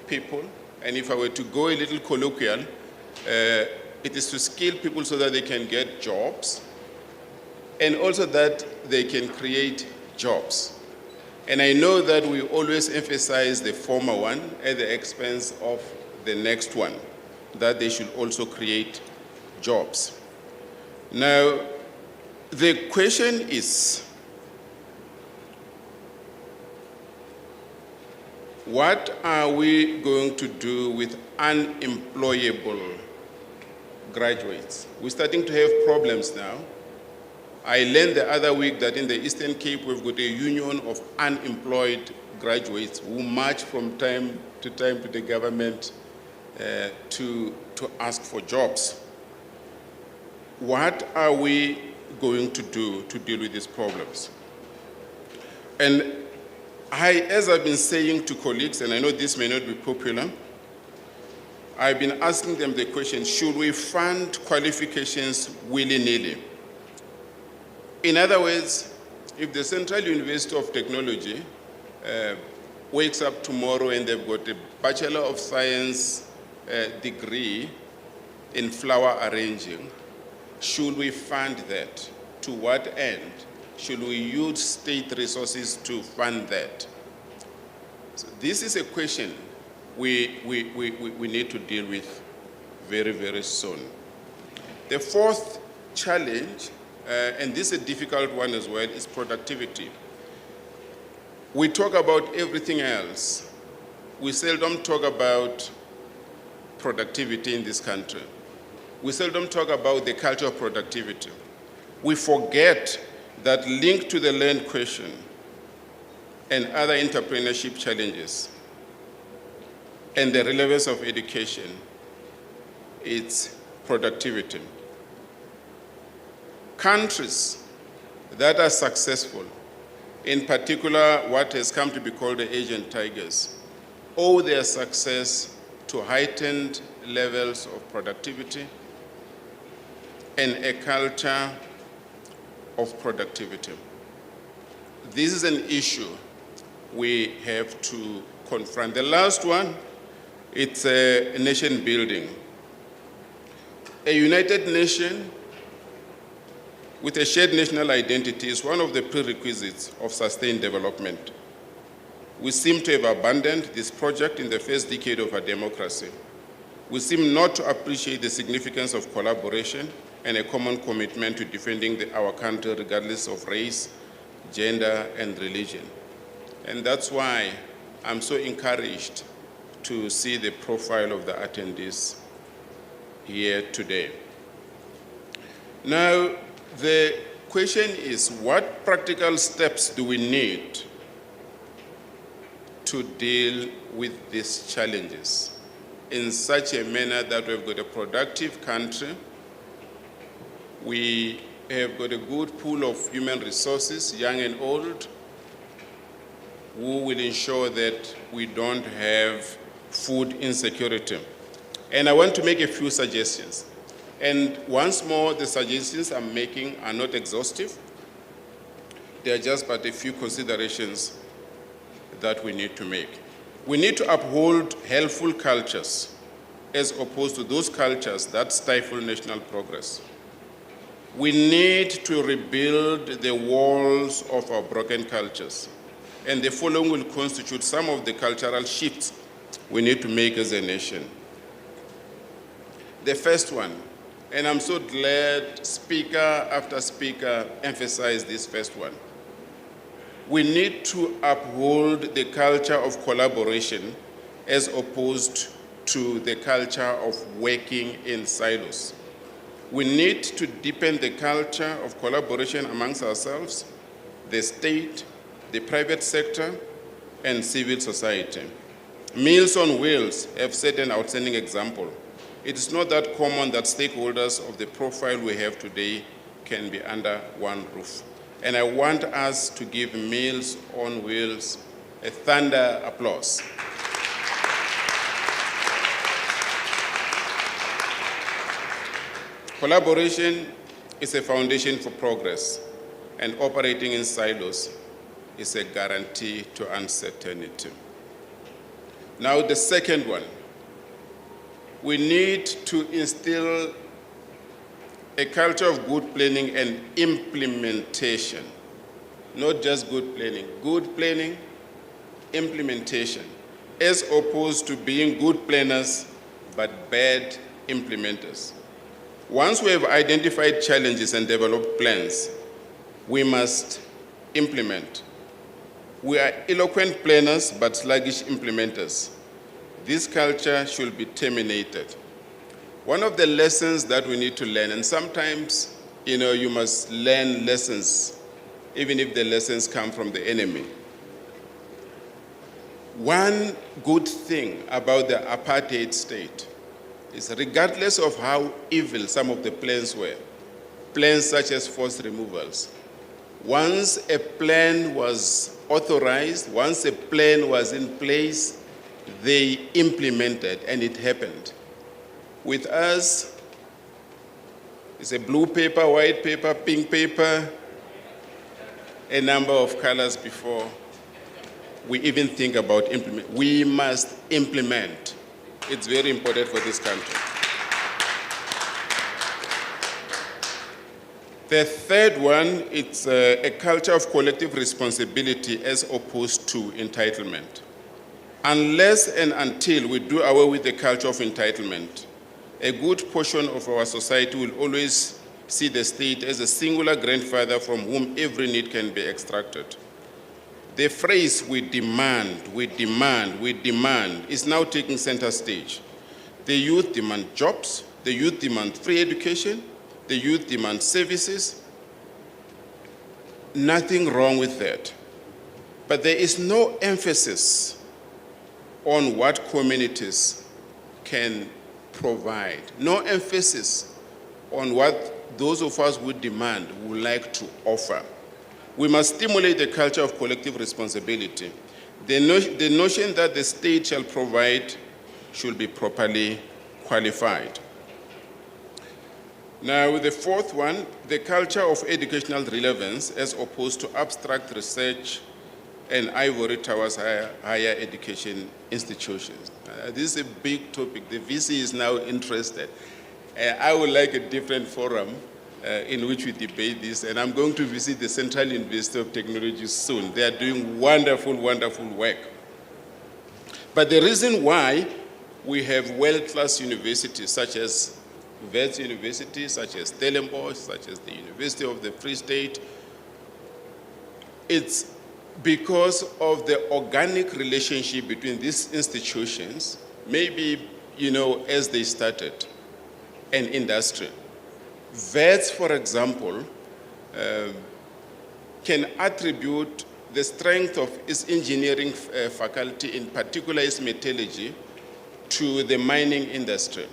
people, and if I were to go a little colloquial, it is to skill people so that they can get jobs, and also that they can create jobs. And I know that we always emphasize the former one at the expense of the next one, that they should also create jobs. Now, the question is, what are we going to do with unemployable graduates? We're starting to have problems now. I learned the other week that in the Eastern Cape, we've got a union of unemployed graduates who march from time to the government to ask for jobs. What are we going to do to deal with these problems? And as I've been saying to colleagues, and I know this may not be popular, I've been asking them the question, should we fund qualifications willy-nilly? In other words, if the Central University of Technology wakes up tomorrow and they've got a Bachelor of Science degree in flower arranging, should we fund that? To what end? Should we use state resources to fund that? So this is a question we need to deal with very, very soon. The fourth challenge, and this is a difficult one as well, is productivity. We talk about everything else. We seldom talk about productivity in this country. We seldom talk about the culture of productivity. We forget that linked to the land question and other entrepreneurship challenges and the relevance of education, it's productivity. Countries that are successful, in particular what has come to be called the Asian tigers, owe their success to heightened levels of productivity and a culture of productivity. This is an issue we have to confront. The last one, it's a nation building. A united nation with a shared national identity is one of the prerequisites of sustained development. We seem to have abandoned this project in the first decade of our democracy. We seem not to appreciate the significance of collaboration and a common commitment to defending our country regardless of race, gender, and religion. And that's why I'm so encouraged to see the profile of the attendees here today. Now, the question is, what practical steps do we need to deal with these challenges in such a manner that we've got a productive country, we have got a good pool of human resources, young and old, who will ensure that we don't have food insecurity. And I want to make a few suggestions. And once more, the suggestions I'm making are not exhaustive. They are just but a few considerations that we need to make. We need to uphold helpful cultures as opposed to those cultures that stifle national progress. We need to rebuild the walls of our broken cultures. And the following will constitute some of the cultural shifts we need to make as a nation. The first one, and I'm so glad speaker after speaker emphasized this first one. We need to uphold the culture of collaboration as opposed to the culture of working in silos. We need to deepen the culture of collaboration amongst ourselves, the state, the private sector, and civil society. Meals on Wheels have set an outstanding example. It is not that common that stakeholders of the profile we have today can be under one roof. And I want us to give Meals on Wheels a thunder applause. Collaboration is a foundation for progress, and operating in silos is a guarantee to uncertainty. Now, the second one, we need to instill a culture of good planning and implementation. Not just good planning, implementation, as opposed to being good planners but bad implementers. Once we have identified challenges and developed plans, we must implement. We are eloquent planners but sluggish implementers. This culture should be terminated. One of the lessons that we need to learn, and sometimes, you must learn lessons, even if the lessons come from the enemy. One good thing about the apartheid state is, regardless of how evil some of the plans were, plans such as forced removals, once a plan was authorized, once a plan was in place, they implemented, and it happened. With us, it's a blue paper, white paper, pink paper, a number of colors before we even think about implement. We must implement. It's very important for this country. The third one, it's a culture of collective responsibility as opposed to entitlement. Unless and until we do away with the culture of entitlement, a good portion of our society will always see the state as a singular grandfather from whom every need can be extracted. The phrase we demand is now taking center stage. The youth demand jobs, the youth demand free education, the youth demand services. Nothing wrong with that. But there is no emphasis on what communities can provide. No emphasis on what those of us who demand would like to offer. We must stimulate the culture of collective responsibility. The notion that the state shall provide should be properly qualified. Now, the fourth one, the culture of educational relevance as opposed to abstract research and ivory towers higher education institutions. This is a big topic. The VC is now interested. I would like a different forum in which we debate this, and I'm going to visit the Central University of Technology soon. They are doing wonderful, wonderful work. But the reason why we have world-class universities such as Wits University, such as Stellenbosch, such as the University of the Free State, it's because of the organic relationship between these institutions, maybe, as they started, and industry. Wits, for example, can attribute the strength of its engineering faculty, in particular its metallurgy, to the mining industry.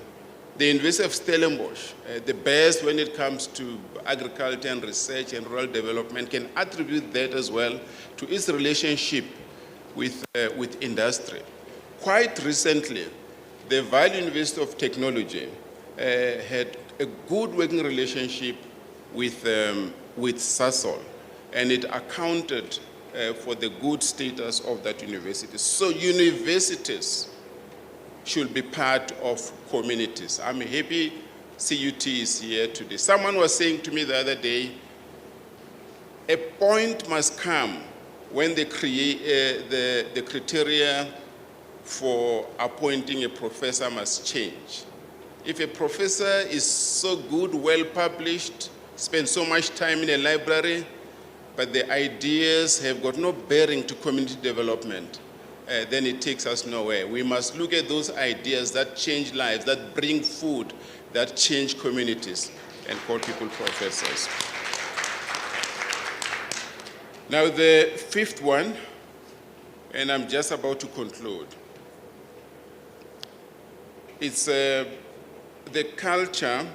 The University of Stellenbosch, the best when it comes to agriculture and research and rural development, can attribute that as well to its relationship with industry. Quite recently, the Vaal University of Technology had a good working relationship with Sasol, and it accounted for the good status of that university. So universities should be part of communities. I'm happy CUT is here today. Someone was saying to me the other day, a point must come when they create the criteria for appointing a professor must change. If a professor is so good, well published, spends so much time in a library, but the ideas have got no bearing to community development, then it takes us nowhere. We must look at those ideas that change lives, that bring food, that change communities, and call people professors. Now, the fifth one, and I'm just about to conclude, it's the culture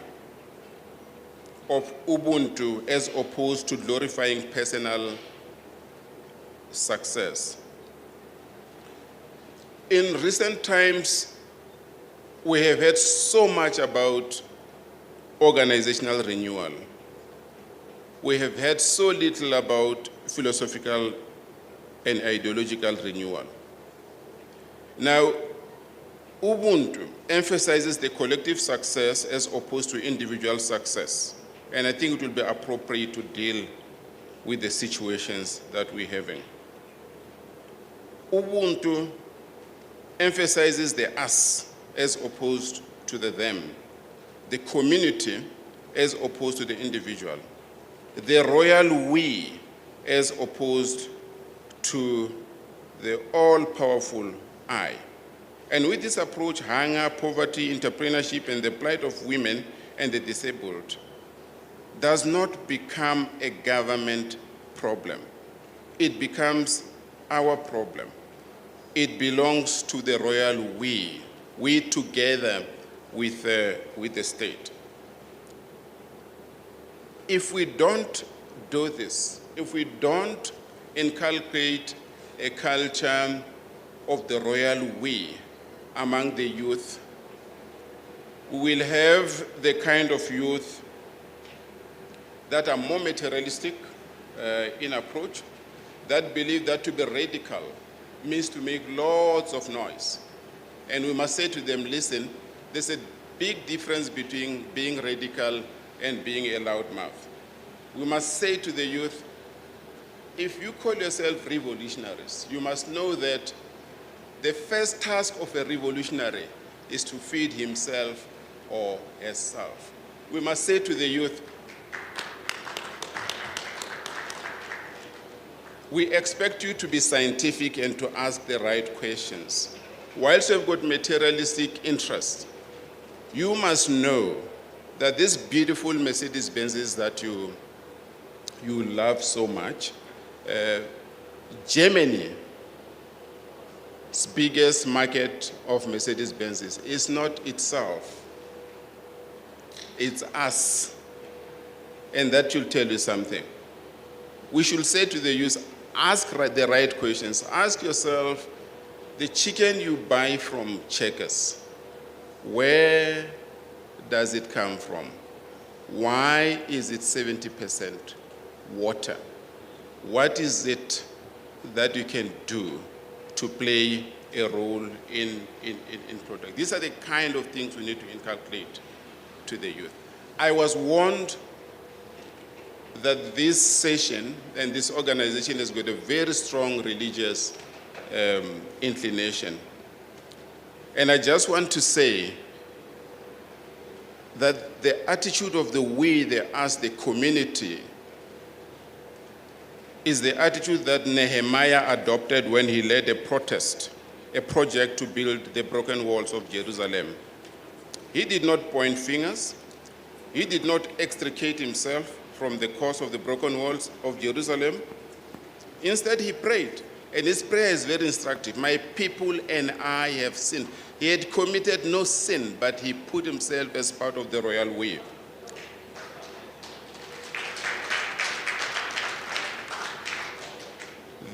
of Ubuntu as opposed to glorifying personal success. In recent times, we have heard so much about organizational renewal. We have heard so little about philosophical and ideological renewal. Now, Ubuntu emphasizes the collective success as opposed to individual success. And I think it will be appropriate to deal with the situations that we're having. Ubuntu emphasizes the us as opposed to the them, the community as opposed to the individual, the royal we as opposed to the all-powerful I. And with this approach, hunger, poverty, entrepreneurship, and the plight of women and the disabled does not become a government problem. It becomes our problem. It belongs to the royal we together with the state. If we don't do this, if we don't inculcate a culture of the royal we among the youth, we will have the kind of youth that are more materialistic in approach, that believe that to be radical means to make lots of noise. And we must say to them, listen, there's a big difference between being radical and being a loudmouth. We must say to the youth, if you call yourself revolutionaries, you must know that the first task of a revolutionary is to feed himself or herself. We must say to the youth, we expect you to be scientific and to ask the right questions. Whilst you've got materialistic interests, you must know that these beautiful Mercedes-Benzes that you love so much, Germany's biggest market of Mercedes-Benzes is not itself, it's us. And that should tell you something. We should say to the youth, ask the right questions. Ask yourself, the chicken you buy from Checkers, where does it come from? Why is it 70% water? What is it that you can do to play a role in product? These are the kind of things we need to inculcate to the youth. I was warned that this session and this organization has got a very strong religious inclination. And I just want to say that the attitude of the we, the us, the community, is the attitude that Nehemiah adopted when he led a protest, a project to build the broken walls of Jerusalem. He did not point fingers. He did not extricate himself from the cause of the broken walls of Jerusalem. Instead, he prayed. And his prayer is very instructive. My people and I have sinned. He had committed no sin, but he put himself as part of the royal way.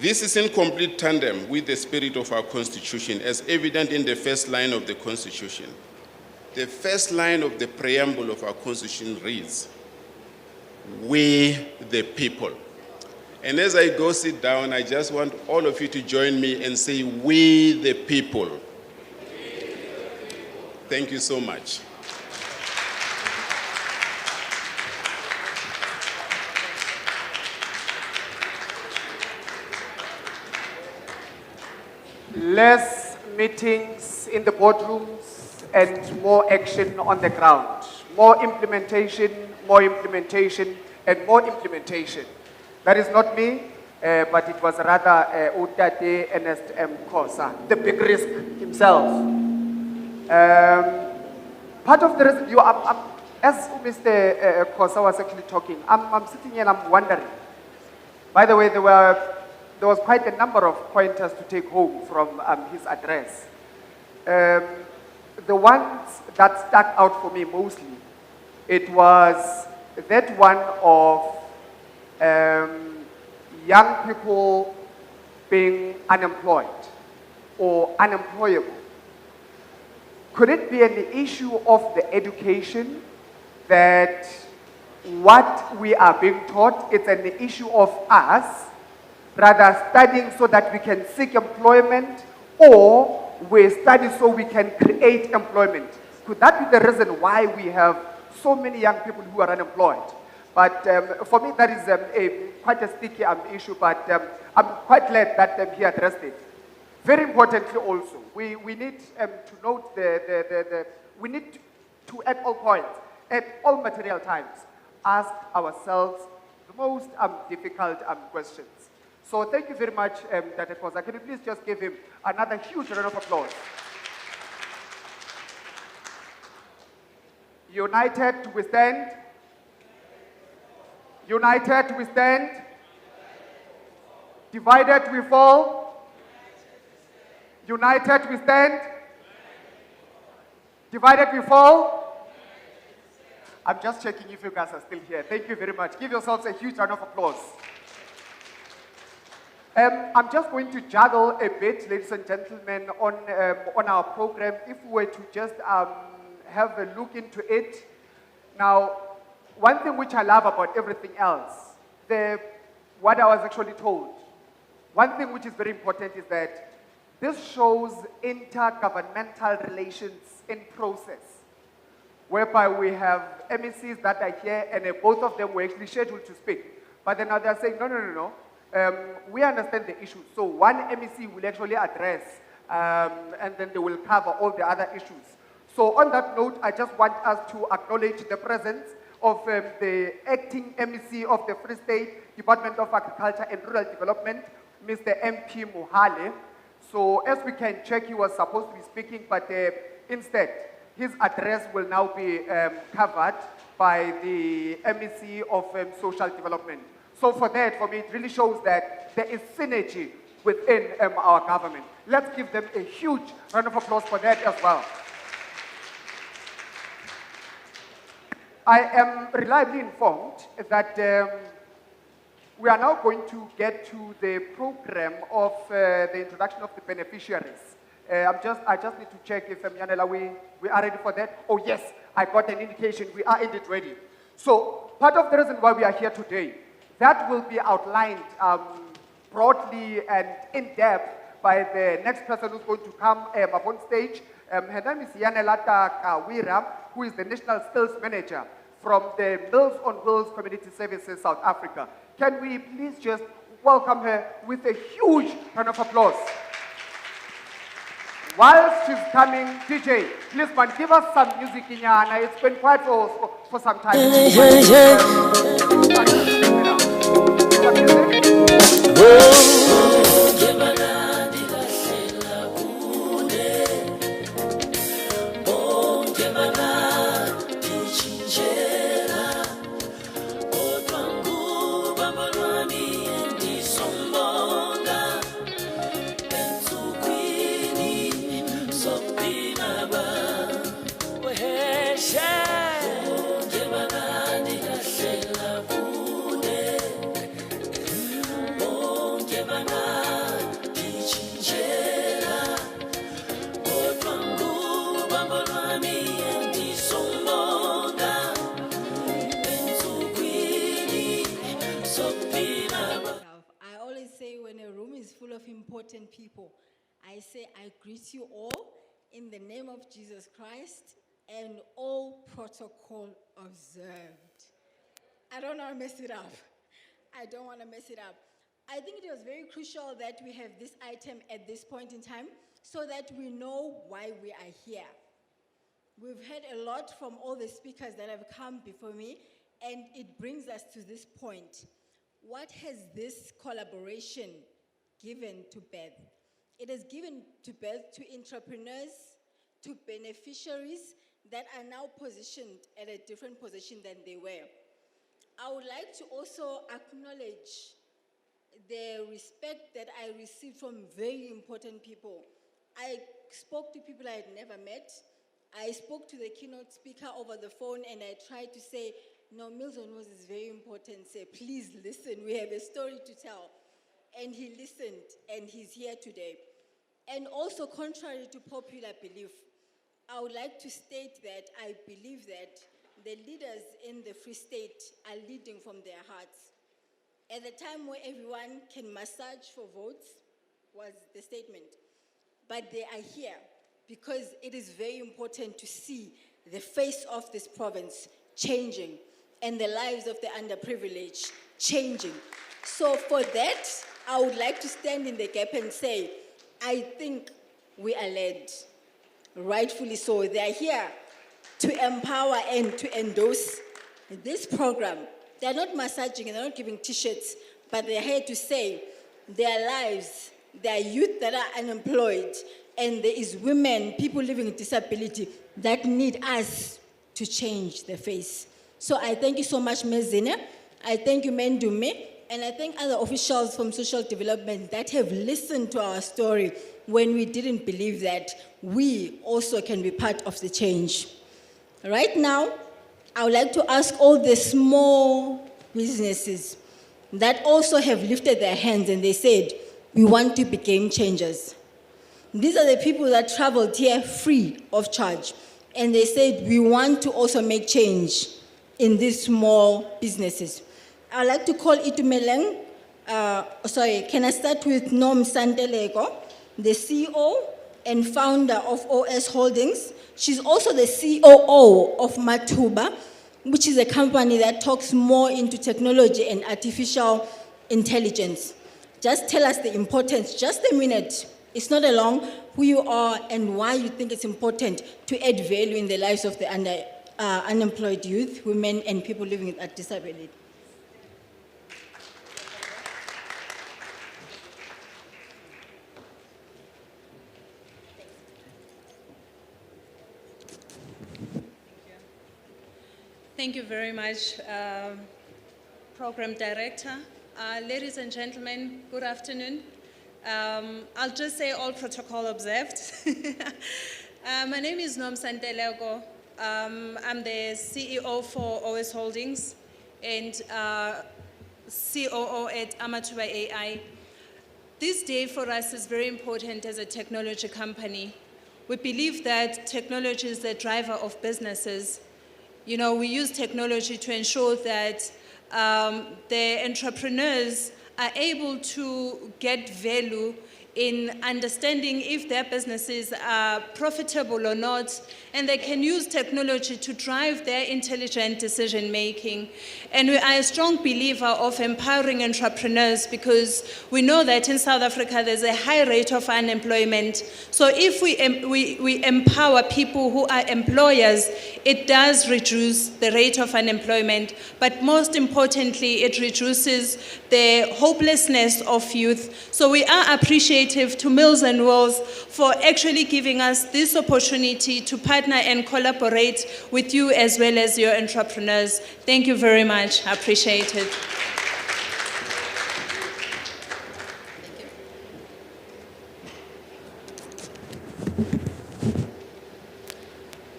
This is in complete tandem with the spirit of our Constitution, as evident in the first line of the Constitution. The first line of the preamble of our Constitution reads, "We the people." And as I go sit down, I just want all of you to join me and say, "We the people." Thank you so much. Less meetings in the boardrooms and more action on the ground. More implementation, and more implementation. That is not me, but it was rather Utate Ernest MOWCSA, the big risk himself. Part of the reason as Mr. Khosa was actually talking, I'm sitting here and I'm wondering. By the way, there was quite a number of pointers to take home from his address. The ones that stuck out for me mostly, it was that one of young people being unemployed or unemployable. Could it be an issue of the education that what we are being taught, it's an issue of us rather studying so that we can seek employment, or we study so we can create employment? Could that be the reason why we have so many young people who are unemployed? But for me, that is quite a sticky issue, but I'm quite glad that he addressed it. Very importantly also, we need to note we need to at all points, at all material times, ask ourselves the most difficult questions. So thank you very much, Dr. Khosa. Can you please just give him another huge round of applause? United we stand. United we stand. Divided we fall. United we stand. Divided we fall. I'm just checking if you guys are still here. Thank you very much. Give yourselves a huge round of applause. I'm just going to juggle a bit, ladies and gentlemen, on our program. If we were to just have a look into it. Now, one thing which I love about everything else, what I was actually told, one thing which is very important is that this shows intergovernmental relations in process, whereby we have MECs that are here and both of them were actually scheduled to speak. But then now they're saying, no. We understand the issue. So one MEC will actually address and then they will cover all the other issues. So on that note, I just want us to acknowledge the presence of the acting MEC of the Free State Department of Agriculture and Rural Development, Mr. MP Mohale. So as we can check, he was supposed to be speaking, but instead, his address will now be covered by the MEC of Social Development. So for that, for me, it really shows that there is synergy within our government. Let's give them a huge round of applause for that as well. I am reliably informed that we are now going to get to the program of the introduction of the beneficiaries. I just need to check if, Yanela, we are ready for that. Oh yes, I got an indication we are indeed ready. So part of the reason why we are here today, that will be outlined broadly and in depth by the next person who's going to come up on stage. Her name is Yanela Kawira, who is the National Skills Manager from the Meals on Wheels Community Services South Africa. Can we please just welcome her with a huge round of applause? While she's coming, DJ, please man, give us some music in Yana. It's been quite for some time. Important people, I say I greet you all in the name of Jesus Christ and all protocol observed. I don't want to mess it up. I don't want to mess it up. I think it was very crucial that we have this item at this point in time so that we know why we are here. We've heard a lot from all the speakers that have come before me, and it brings us to this point. what has this collaboration given to birth? It has given to birth to entrepreneurs, to beneficiaries that are now positioned at a different position than they were. I would like to also acknowledge the respect that I received from very important people. I spoke to people I had never met. I spoke to the keynote speaker over the phone and I tried to say, no, Mills on Wheels is very important. Say, please listen, we have a story to tell. And he listened and he's here today. And also contrary to popular belief, I would like to state that I believe that the leaders in the Free State are leading from their hearts. At the time where everyone can massage for votes was the statement. But they are here because it is very important to see the face of this province changing and the lives of the underprivileged changing. So for that, I would like to stand in the gap and say, I think we are led, rightfully so. They are here to empower and to endorse this program. They are not massaging and they're not giving t-shirts, but they are here to say their lives, there are youth that are unemployed, and there is women, people living with disability that need us to change the face. So I thank you so much, Ms. Zine. I thank you, Mendume, and I thank other officials from social development that have listened to our story when we didn't believe that we also can be part of the change. Right now, I would like to ask all the small businesses that also have lifted their hands and they said, we want to be game changers. These are the people that traveled here free of charge. And they said, we want to also make change in these small businesses. I'd like to call Itumeleng, can I start with Nom Santelego, the CEO and founder of OS Holdings. She's also the COO of Matuba, which is a company that talks more into technology and artificial intelligence. Just tell us the importance, just a minute. It's not a long, who you are and why you think it's important to add value in the lives of the unemployed youth, women, and people living with disability. Thank you very much, Program Director. Ladies and gentlemen, good afternoon. I'll just say all protocol observed. My name is Nom Santelego. I'm the CEO for OS Holdings and COO at Amatuba AI. This day for us is very important as a technology company. We believe that technology is the driver of businesses. You know, we use technology to ensure that the entrepreneurs are able to get value in understanding if their businesses are profitable or not, and they can use technology to drive their intelligent decision making. And we are a strong believer of empowering entrepreneurs because we know that in South Africa there's a high rate of unemployment. So if we empower people who are employers, it does reduce the rate of unemployment, but most importantly, it reduces the hopelessness of youth. So we are appreciative to Mills and Wheels for actually giving us this opportunity to partner and collaborate with you as well as your entrepreneurs. Thank you very much. I appreciate it.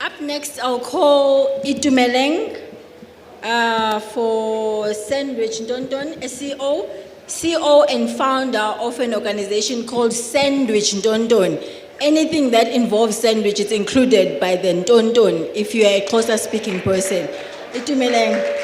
Up next, I'll call Itumeleng for Sandwich Ndondon, a CEO and founder of an organization called Sandwich Ndondon. Anything that involves sandwich is included by the Ndondon if you are a closer speaking person. Itumeleng.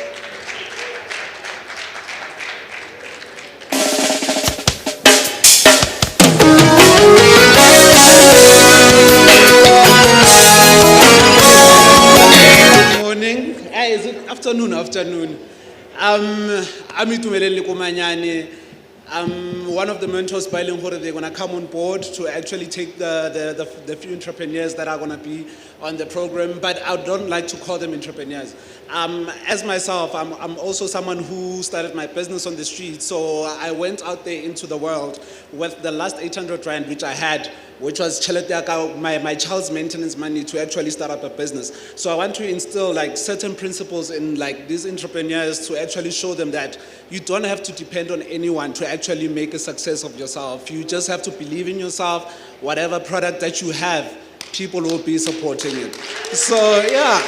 Afternoon. I'm Itumeleng Likomanyane. One of the mentors by Lenghore, they're going to come on board to actually take the few entrepreneurs that are going to be on the program, but I don't like to call them entrepreneurs. As myself, I'm also someone who started my business on the street, so I went out there into the world with the last 800 rand which I had, which was my child's maintenance money to actually start up a business. So I want to instill like certain principles in like these entrepreneurs to actually show them that you don't have to depend on anyone to actually make a success of yourself. You just have to believe in yourself. Whatever product that you have, people will be supporting it. So yeah.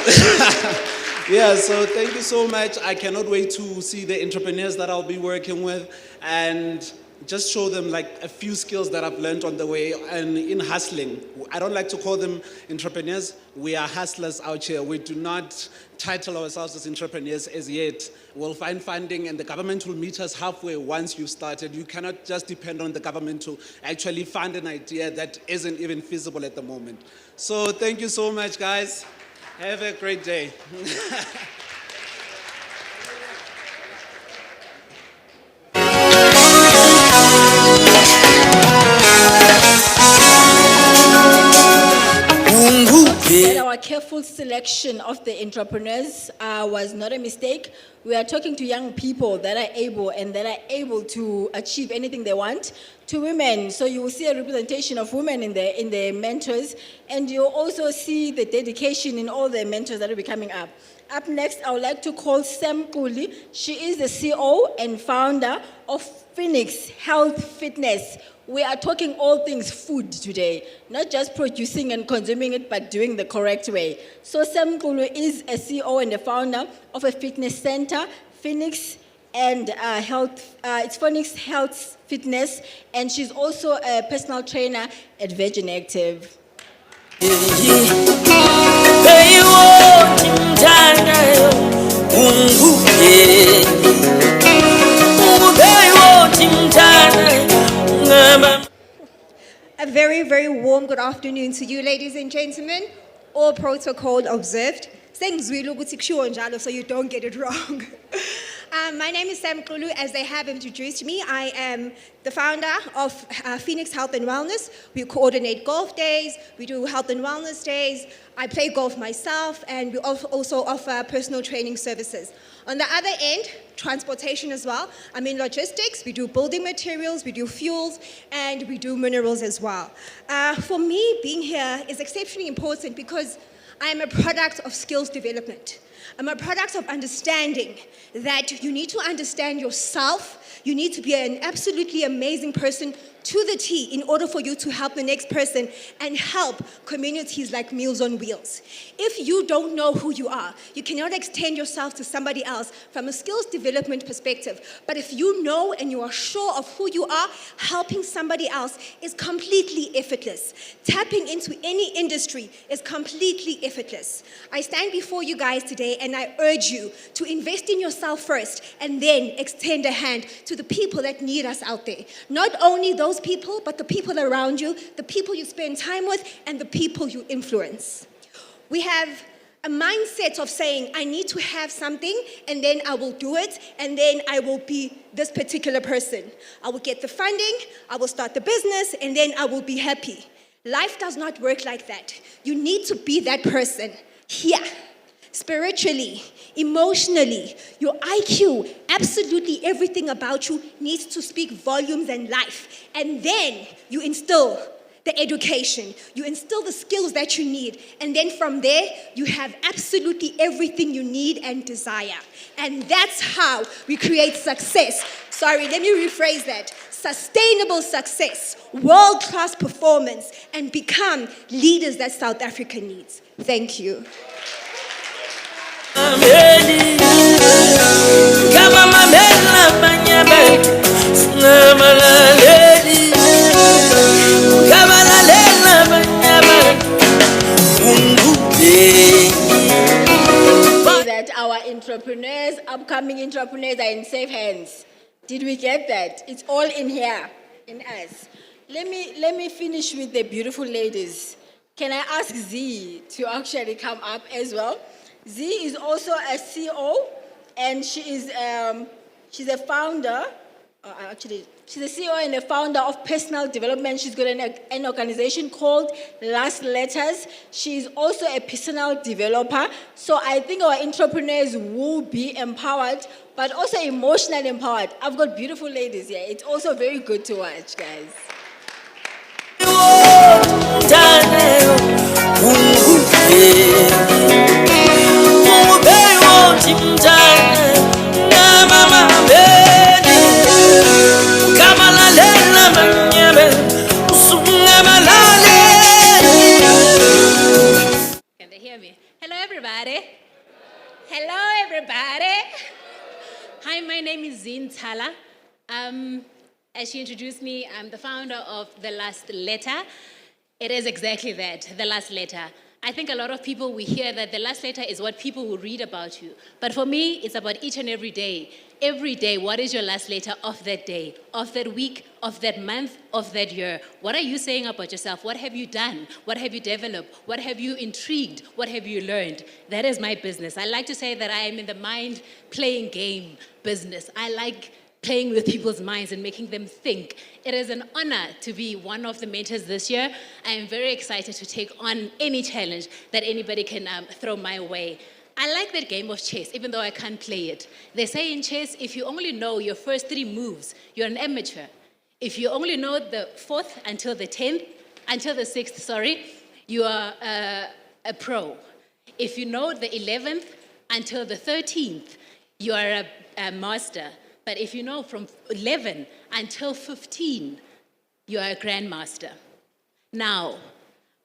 Yeah, so thank you so much. I cannot wait to see the entrepreneurs that I'll be working with and just show them like a few skills that I've learned on the way and in hustling. I don't like to call them entrepreneurs. We are hustlers out here. We do not title ourselves as entrepreneurs as yet. We'll find funding and the government will meet us halfway once you've started. You cannot just depend on the government to actually fund an idea that isn't even feasible at the moment. So thank you so much, guys. Have a great day. And our careful selection of the entrepreneurs was not a mistake. We are talking to young people that are able to achieve anything they want. To women, so you will see a representation of women in the mentors, and you'll also see the dedication in all the mentors that will be coming up. Up next, I would like to call Sam Kuli. She is the CEO and founder of Phoenix Health Fitness. We are talking all things food today, not just producing and consuming it, but doing the correct way. So Sam Kuli is a CEO and the founder of a fitness center, Phoenix and it's Phoenix Health Fitness, and she's also a personal trainer at Virgin Active. A very, very warm good afternoon to you, ladies and gentlemen. All protocol observed. So you don't get it wrong. My name is Sam Kulu. As they have introduced me, I am the founder of Phoenix Health and Wellness. We coordinate golf days, we do health and wellness days. I play golf myself, and we also offer personal training services. On the other end, transportation as well. I'm in logistics. We do building materials, we do fuels, and we do minerals as well. For me, being here is exceptionally important because I am a product of skills development. I'm a product of understanding that you need to understand yourself. You need to be an absolutely amazing person to the T in order for you to help the next person and help communities like Meals on Wheels. If you don't know who you are, you cannot extend yourself to somebody else from a skills development perspective. But if you know and you are sure of who you are, helping somebody else is completely effortless. Tapping into any industry is completely effortless. I stand before you guys today and I urge you to invest in yourself first and then extend a hand to the people that need us out there. Not only those people, but the people around you, the people you spend time with, and the people you influence. We have a mindset of saying, I need to have something, and then I will do it, and then I will be this particular person. I will get the funding, I will start the business, and then I will be happy. Life does not work like that. You need to be that person here. Spiritually, emotionally, your IQ, absolutely everything about you needs to speak volumes and life. And then you instill the education, you instill the skills that you need. And then from there, you have absolutely everything you need and desire. And that's how we create success. Sorry, let me rephrase that. Sustainable success, world-class performance, and become leaders that South Africa needs. Thank you. That our entrepreneurs, upcoming entrepreneurs, are in safe hands. Did we get that? It's all in here, in us. Let me finish with the beautiful ladies. Can I ask Z to actually come up as well? Z is also a CEO, and she is she's a founder actually, she's the CEO and the founder of Personal Development. She's got an organization called Last Letters. She's also a personal developer. So I think our entrepreneurs will be empowered, but also emotionally empowered. I've got beautiful ladies here. It's also very good to watch, guys. Can they hear me? Hello, everybody. Hello, everybody. Hi, my name is Zin Thala. As she introduced me, I'm the founder of The Last Letter. It is exactly that, The Last Letter. I think a lot of people, we hear that the last letter is what people will read about you. But for me, it's about each and every day. Every day, what is your last letter of that day, of that week, of that month, of that year? What are you saying about yourself? What have you done? What have you developed? What have you intrigued? What have you learned? That is my business. I like to say that I am in the mind playing game business. I like playing with people's minds and making them think. It is an honor to be one of the mentors this year. I am very excited to take on any challenge that anybody can throw my way. I like that game of chess, even though I can't play it. They say in chess, if you only know your first 3 moves, you're an amateur. If you only know the 4th until the 6th, you are a pro. If you know the 11th until the 13th, you are a master. But if you know from 11 until 15, you are a grandmaster. Now,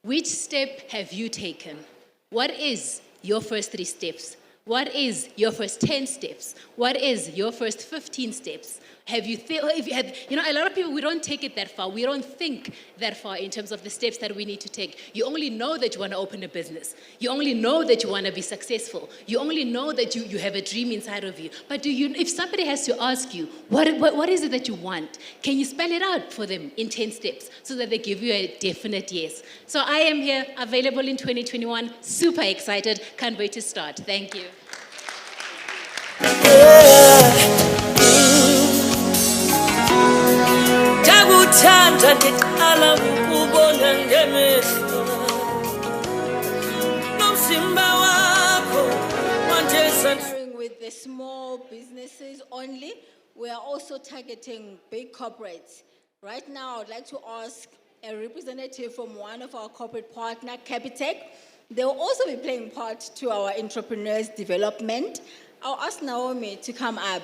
which step have you taken? What is your first 3 steps? What is your first 10 steps? What is your first 15 steps? Have you, a lot of people, we don't take it that far. We don't think that far in terms of the steps that we need to take. You only know that you want to open a business. You only know that you want to be successful. You only know that you have a dream inside of you. But if somebody has to ask you, what is it that you want? Can you spell it out for them in 10 steps so that they give you a definite yes? So I am here, available in 2021, super excited, can't wait to start. Thank you. With the small businesses only, we are also targeting big corporates. Right now, I would like to ask a representative from one of our corporate partner, Capitec. They will also be playing part to our entrepreneurs' development. I'll ask Naomi to come up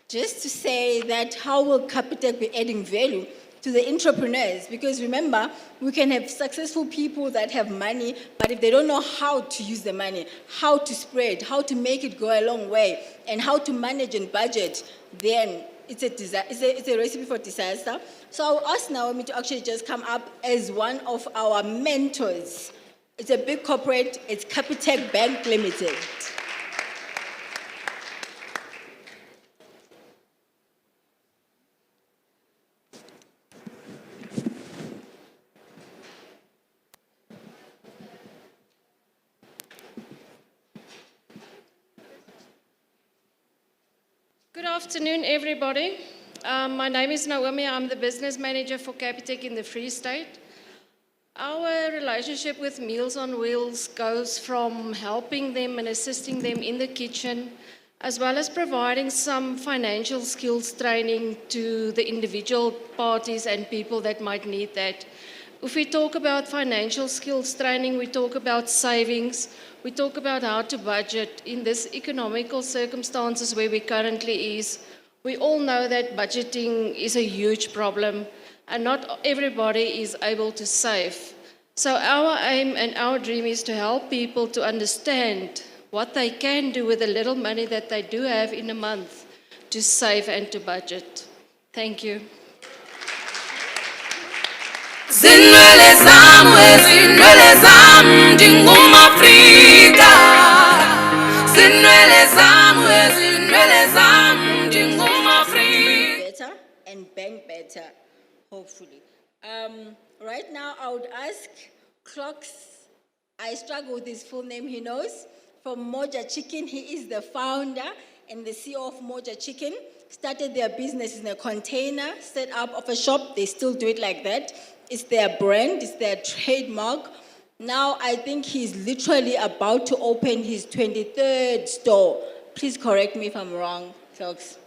just to say that how will Capitec be adding value to the entrepreneurs? Because remember, we can have successful people that have money, but if they don't know how to use the money, how to spread, how to make it go a long way, and how to manage and budget, then it's a recipe for disaster. So I'll ask Naomi to actually just come up as one of our mentors. It's a big corporate, it's Capitec Bank Limited. Good afternoon, everybody. My name is Naomi. I'm the business manager for Capitec in the Free State. Our relationship with Meals on Wheels goes from helping them and assisting them in the kitchen, as well as providing some financial skills training to the individual parties and people that might need that. If we talk about financial skills training, we talk about savings, we talk about how to budget in this economical circumstances where we currently is. We all know that budgeting is a huge problem and not everybody is able to save. So our aim and our dream is to help people to understand what they can do with the little money that they do have in a month to save and to budget. Thank you. Zinwele zam ndingumAfrika. Zinwele zam ndingumAfrika. Better and bank better, hopefully. Right now, I would ask Clocks. I struggle with his full name, he knows. From Moja Chicken, he is the founder. and the CEO of Moja Chicken, started their business in a container, set up of a shop. They still do it like that. It's their brand, it's their trademark. Now I think he's literally about to open his 23rd store. Please correct me if I'm wrong, folks.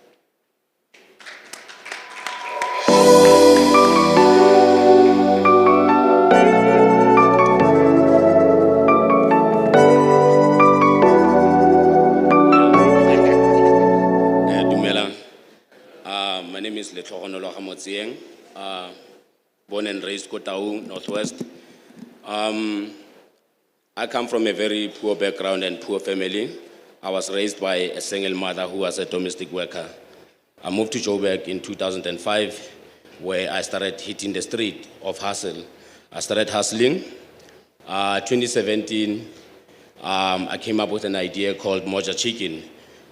My name is born and raised Kotau, Northwest. I come from a very poor background and poor family. I was raised by a single mother who was a domestic worker. I moved to Joburg in 2005, where I started hitting the street of hustle. I started hustling. 2017, I came up with an idea called Moja Chicken.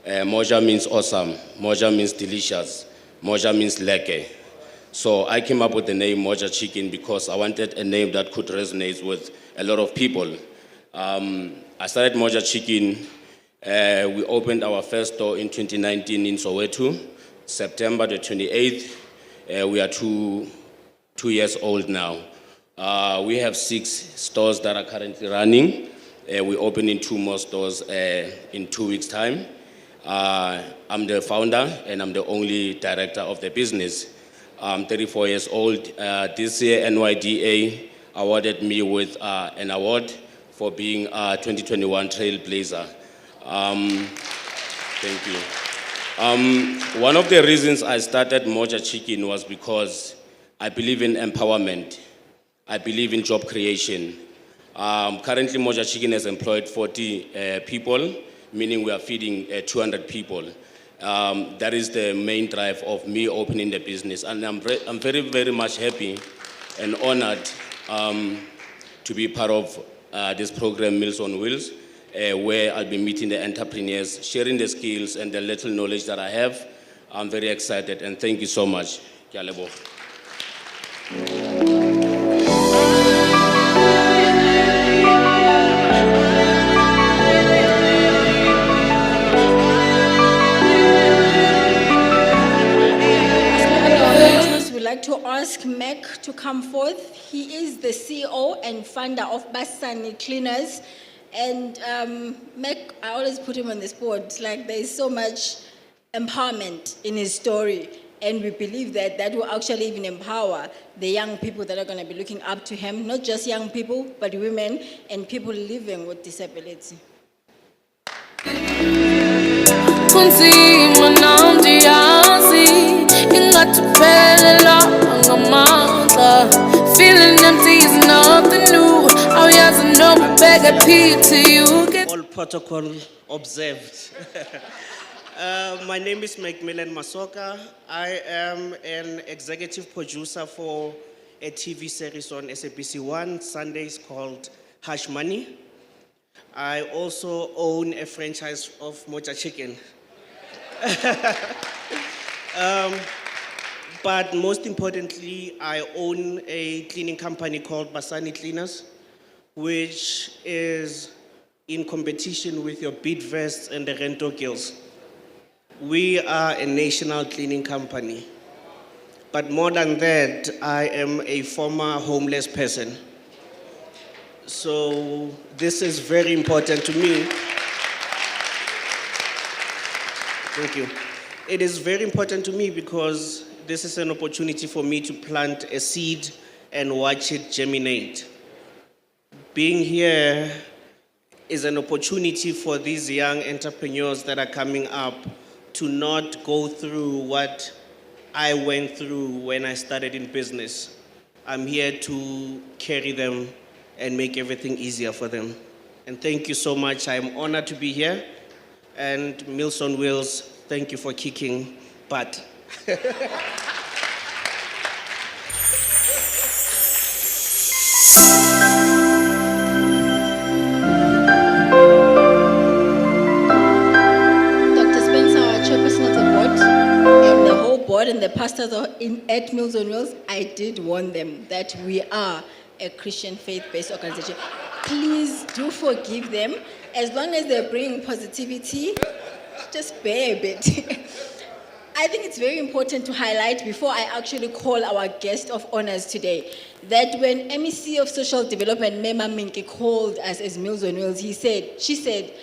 Moja means awesome, Moja means delicious, Moja means lekker. So I came up with the name Moja Chicken because I wanted a name that could resonate with a lot of people. I started Moja Chicken. We opened our first store in 2019 in Soweto, September the 28th. We are two years old now. We have 6 stores that are currently running. We open in 2 more stores in 2 weeks' time. I'm the founder and I'm the only director of the business. I'm 34 years old. This year, NYDA awarded me with an award for being a 2021 Trailblazer. Thank you. One of the reasons I started Moja Chicken was because I believe in empowerment. I believe in job creation. Currently, Moja Chicken has employed 40 people, meaning we are feeding 200 people. That is the main drive of me opening the business. And I'm very, very much happy and honored to be part of this program, Meals on Wheels, where I'll be meeting the entrepreneurs, sharing the skills and the little knowledge that I have. I'm very excited and thank you so much. Ke a leboha. We'd like to ask Mac to come forth. He is the CEO and founder of Basani Cleaners. And Mac, I always put him on the spot. Like, there is so much empowerment in his story. And we believe that that will actually even empower the young people that are going to be looking up to him. Not just young people, but women and people living with disability. Kunzima namdiyazi ingatuphelela ngamandla feeling empty is nothing new awuyazi noma ubheke phi to you all protocol observed. My name is Macmillan Masoka. I am an executive producer for a TV series on SABC1 Sundays called Hush Money. I also own a franchise of Moja Chicken. But most importantly, I own a cleaning company called Basani Cleaners, which is in competition with your Bidvest and the Rento Girls. We are a national cleaning company. But more than that, I am a former homeless person. So this is very important to me. Thank you. It is very important to me because this is an opportunity for me to plant a seed and watch it germinate. Being here is an opportunity for these young entrepreneurs that are coming up to not go through what I went through when I started in business. I'm here to carry them and make everything easier for them. And thank you so much. I'm honored to be here. And Meals on Wheels, thank you for kicking butt. Dr. Spencer, our chairperson of the board, and the whole board and the pastors at Meals on Wheels, I did warn them that we are a Christian faith-based organization. Please do forgive them. As long as they're bringing positivity, just bear a bit. I think it's very important to highlight before I actually call our guest of honors today that when MEC of Social Development, Mema Minki, called us as Meals on Wheels, she said,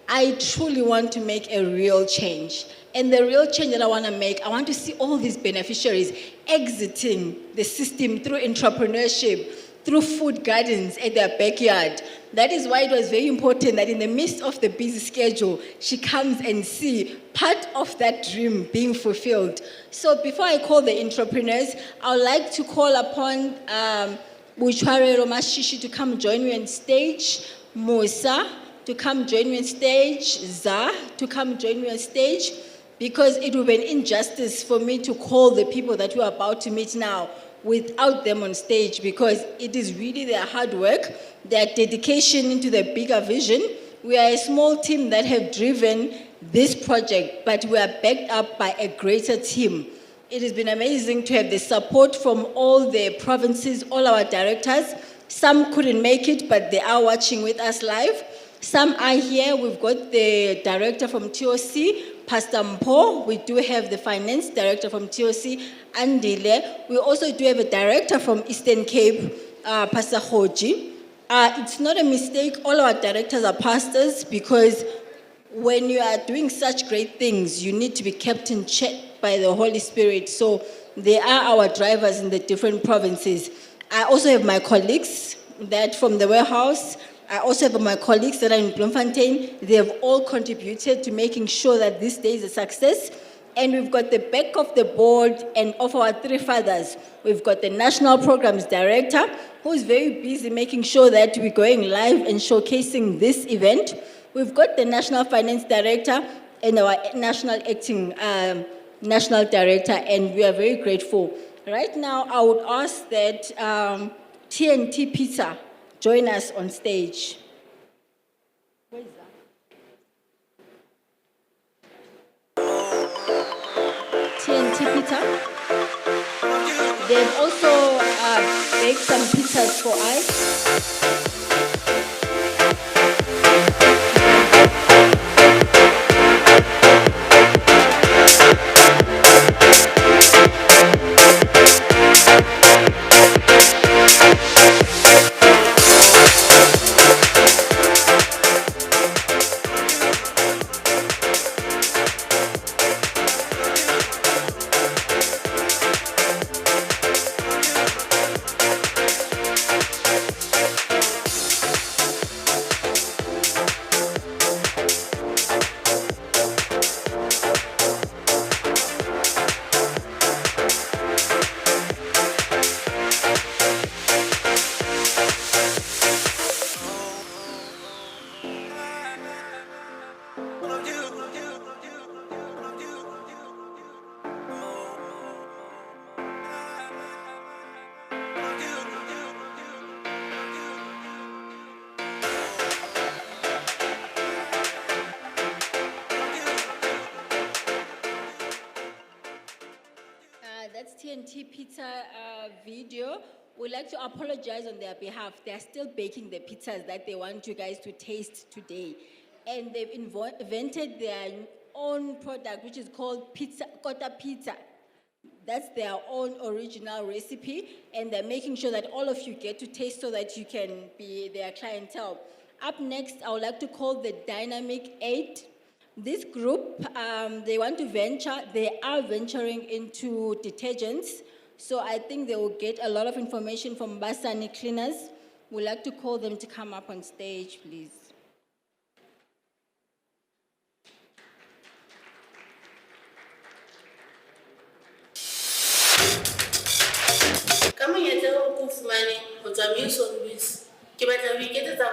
I truly want to make a real change. And the real change that I want to make, I want to see all these beneficiaries exiting the system through entrepreneurship, through food gardens at their backyard. That is why it was very important that in the midst of the busy schedule, she comes and see part of that dream being fulfilled. So before I call the entrepreneurs, I would like to call upon Buchware Romashishi to come join me on stage, MOWCSA to come join me on stage, ZA to come join me on stage, because it would be an injustice for me to call the people that we are about to meet now without them on stage, because it is really their hard work, their dedication into the bigger vision. We are a small team that have driven this project, but we are backed up by a greater team. It has been amazing to have the support from all the provinces, all our directors. Some couldn't make it, but they are watching with us live. Some are here. We've got the director from TOC, Pastor Mpo. We do have the finance director from TOC, Andile. We also do have a director from Eastern Cape, Pastor Hoji. It's not a mistake. All our directors are pastors, because when you are doing such great things, you need to be kept in check by the Holy Spirit. So they are our drivers in the different provinces. I also have my colleagues that from the warehouse. I also have my colleagues that are in Bloemfontein. They have all contributed to making sure that this day is a success. And we've got the back of the board and of our three fathers. We've got the National Programs Director, who is very busy making sure that we're going live and showcasing this event. We've got the National Finance Director and our National Acting National Director, and we are very grateful. Right now, I would ask that TNT Pizza join us on stage. Where is that? TNT Pizza. They've also baked some pizzas for us. That's TNT Pizza video. We'd like to apologize on their behalf. They're still baking the pizzas that they want you guys to taste today. And they've invented their own product, which is called Kota Pizza. That's their own original recipe, and they're making sure that all of you get to taste so that you can be their clientele. Up next, I would like to call the Dynamic 8. This group, they are venturing into detergents. So I think they will get a lot of information from Basani Cleaners. We'd like to call them to come up on stage, please. Coming at the money, what's a meals on this? Give it a week at the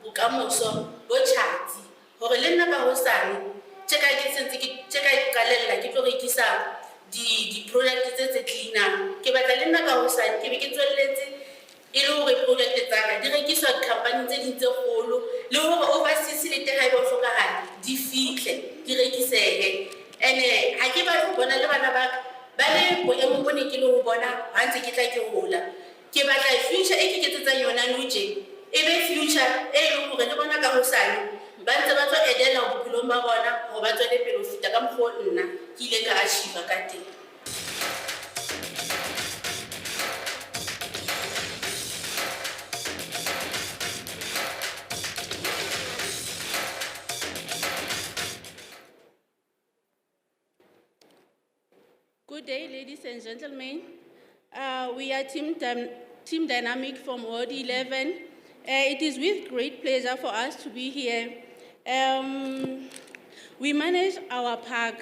Bucamoso, Bochati, or Elena Bahosani. Check out Galella, give the product is a cleaner. Give it a Lena Bahosani, give it to a lady. Ilo product that direct is a company in the whole lower overseas the type of defeat, direct say. And I give out one of Bale po emo bone ke lo bona hantse ke tla ke hola ke batla future e ke ketsetsa yona nuje e be future e le gore le bona ka hosane ba ntse ba tlo edela bophelong ba bona hore ba tswele pele ho feta ka mokgwa o nna ke ile ka achieve ka teng. Good day, ladies and gentlemen. We are Team Dynamic from Ward 11. It is with great pleasure for us to be here. We manage our park,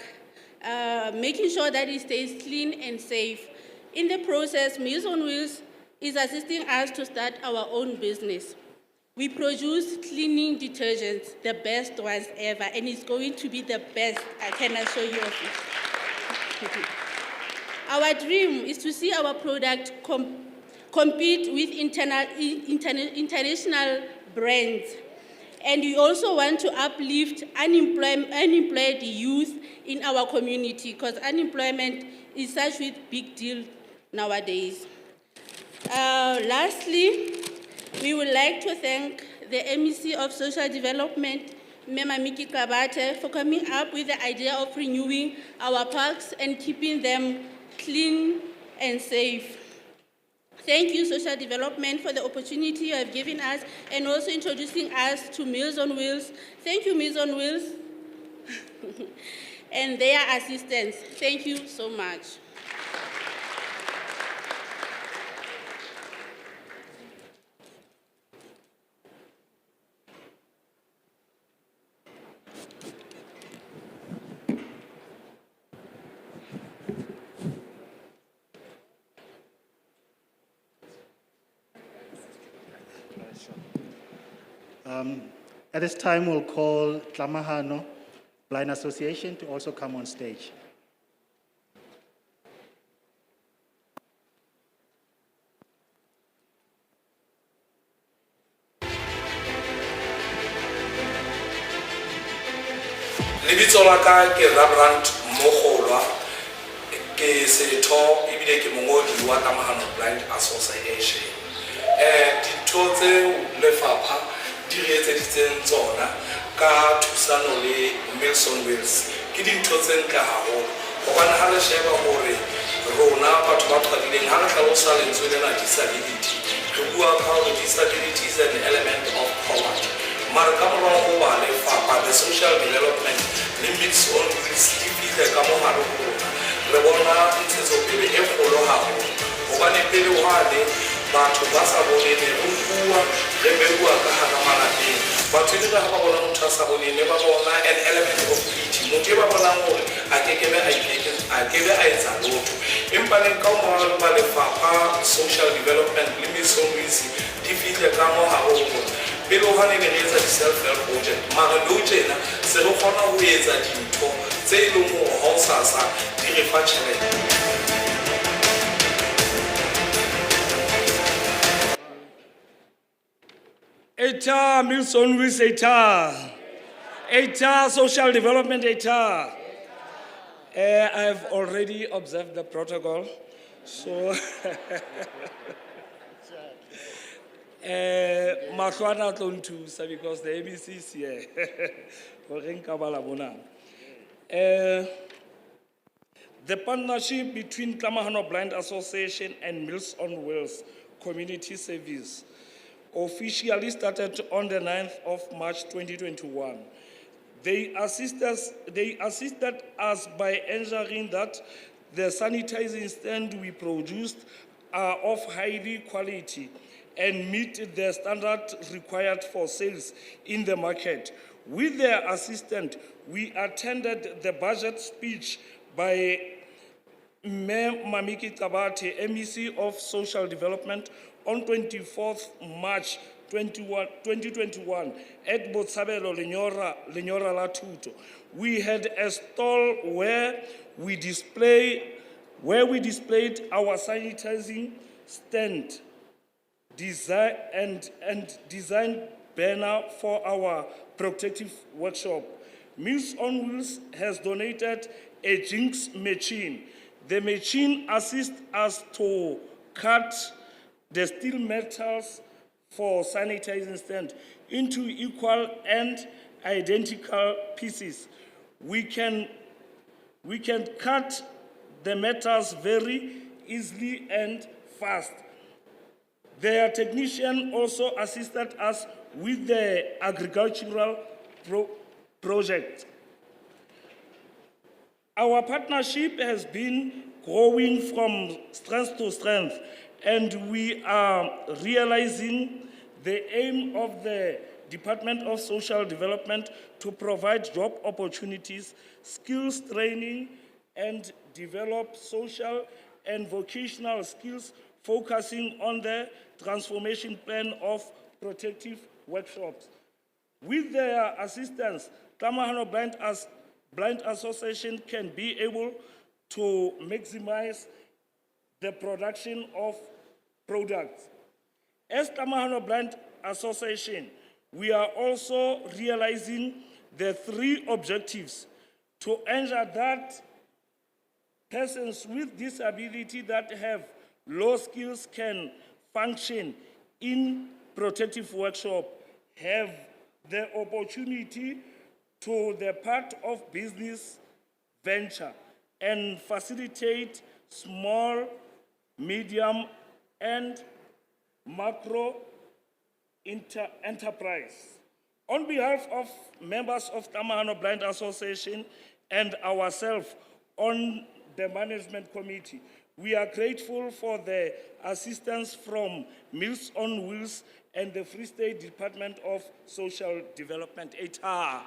making sure that it stays clean and safe. In the process, Meals on Wheels is assisting us to start our own business. We produce cleaning detergents, the best ones ever, and it's going to be the best, I can assure you of it. Our dream is to see our product compete with international brands. And we also want to uplift unemployed youth in our community, because unemployment is such a big deal nowadays. Lastly, we would like to thank the MEC of Social Development, Miki Kabate, for coming up with the idea of renewing our parks and keeping them clean and safe. Thank you, Social Development, for the opportunity you have given us and also introducing us to Meals on Wheels. Thank you, Meals on Wheels, and their assistants. Thank you so much. At this time, we'll call Tlamahano Blind Association to also come on stage. Lebitso la ka ke Reverend Mogolwa ke setho ebile ke mongodi wa Tlamahano Blind Association. Dintho tseo lefapha di re etseditseng tsona ka thusano le Meals on Wheels ke dintho tse ntle haholo hobane ha re sheba hore rona batho ba qadileng ha re hlalosa lentswe lena disability re bua ka hore disability is an element of poverty. Mara ka morao ho ba lefapha the social development le Meals on Wheels di fihle ka mo hare ho rona re bona ntshetsopele e kgolo haholo hobane pele hwane batho ba sa bonene re bua re bua ka hara malapeng batho le ha ba bona motho a sa bonene ba bona an element of pity motho ba bona hore a kekebe a etsa lotho empa le ka mo ba lefapha social development le Meals on Wheels di fihle ka mo hare ho rona pele ho hane le etsa di-self-help project mara lo tjena se re kgona ho etsa dintho tse e leng hore MOWCSA di re fa tjhelete. ETA, Meals on Wheels, ETA, Social Development, ETA. I've already observed the protocol, so Mahluana Tlontusa because the ABC is here. The partnership between Tlamahano Blind Association and Meals on Wheels Community Service officially started on the 9th of March 2021. They assisted us by ensuring that the sanitizing stand we produced are of high quality and meet the standard required for sales in the market. With their assistance, we attended the budget speech by Mamiki Tabate, MEC of Social Development, on 24th March 2021 at Botshabelo Lenyora La Tuto. We had a stall where we displayed our sanitizing stand design banner for our protective workshop. Meals on Wheels has donated a Jinx machine. The machine assists us to cut the steel metals for sanitizing stand into equal and identical pieces. We can cut the metals very easily and fast. Their technician also assisted us with the agricultural project. Our partnership has been growing from strength to strength, and we are realizing the aim of the Department of Social Development to provide job opportunities, skills training, and develop social and vocational skills, focusing on the transformation plan of protective workshops. With their assistance, Tamahano Blind Association can be able to maximize the production of products. As Tamahano Blind Association, we are also realizing the 3 objectives to ensure that persons with disability that have low skills can function in protective workshop, have the opportunity to the part of business venture, and facilitate small, medium, and macro enterprise. On behalf of members of Tamahano Blind Association and ourselves on the management committee, we are grateful for the assistance from Meals on Wheels and the Free State Department of Social Development. ETA.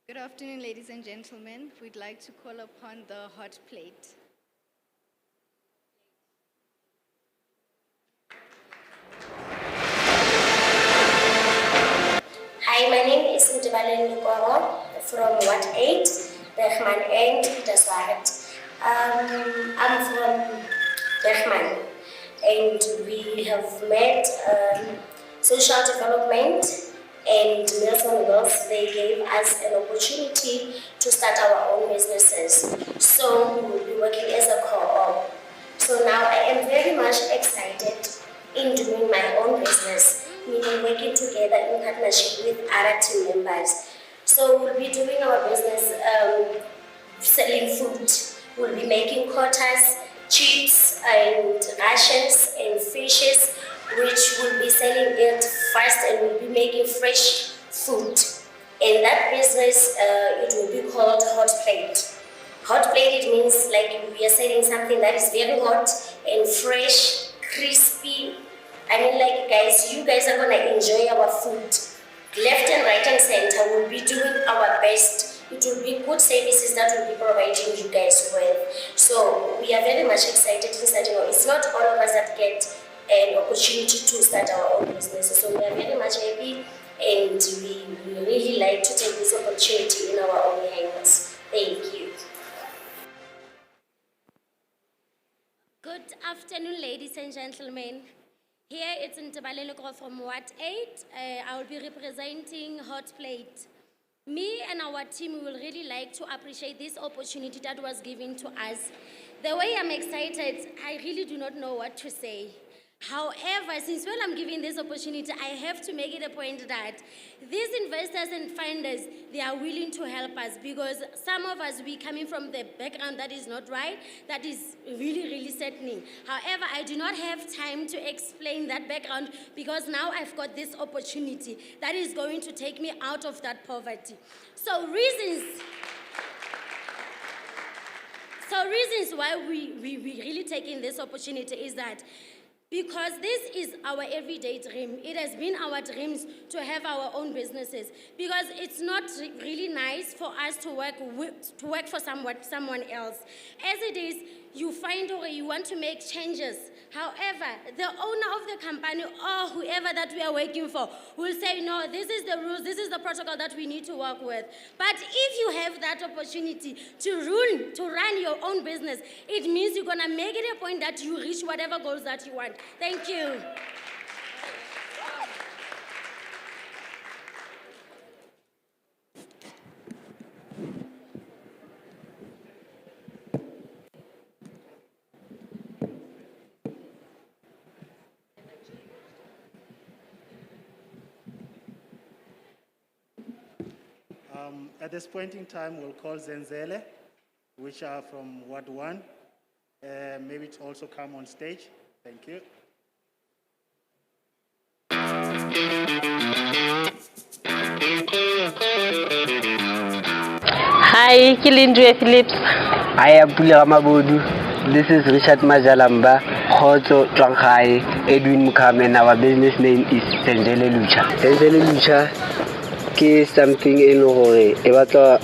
Good afternoon, ladies and gentlemen. We'd like to call upon the hot plate. Hi, my name is Ndibale Nkoro from Ward 8, Bergman and Pieterswaard. I'm from Bergman, and we have met social development and Meals on Wheels. They gave us an opportunity to start our own businesses. So we will be working as a co-op. So now I am very much excited in doing my own business, meaning working together in partnership with other team members. So we'll be doing our business selling food. We'll be making quotas, chips, and rations and fishes, which will be selling it fast, and we'll be making fresh food. In that business, it will be called hot plate. Hot plate, it means like we are selling something that is very hot and fresh, crispy. I mean, like guys, you guys are gonna enjoy our food. Left and right and center, we'll be doing our best. It will be good services that we'll be providing you guys with. So we are very much excited in starting. It's not all of us that get an opportunity to start our own businesses. So we are very much happy, and we really like to take this opportunity in our own hands. Thank you. Good afternoon, ladies and gentlemen. Here it's Ndibale Nkoro from Ward 8. I will be representing Hot Plate. Me and our team will really like to appreciate this opportunity that was given to us. The way I'm excited, I really do not know what to say. However, since when I'm given this opportunity, I have to make it a point that these investors and funders, they are willing to help us, because some of us, we coming from the background that is not right, that is really, really saddening. However, I do not have time to explain that background, because now I've got this opportunity that is going to take me out of that poverty. So reasons why we really taking this opportunity is that because this is our everyday dream. It has been our dreams to have our own businesses, because it's not really nice for us to work for someone else. As it is, you find or you want to make changes. However, the owner of the company or whoever that we are working for will say, no, this is the rules, this is the protocol that we need to work with. But if you have that opportunity to run your own business, it means you're gonna make it a point that you reach whatever goals that you want. Thank you. At this point in time, we'll call Zenzele, which are from Ward 1. Maybe to also come on stage. Thank you. Hi, Kilindwe Phillips. I am Pula Mabudu. This is Richard Majalamba, Khoto Twanghai, Edwin Mukam, and our business name is Zenzele Lucha. Zenzele Lucha is something in Hore, Ebato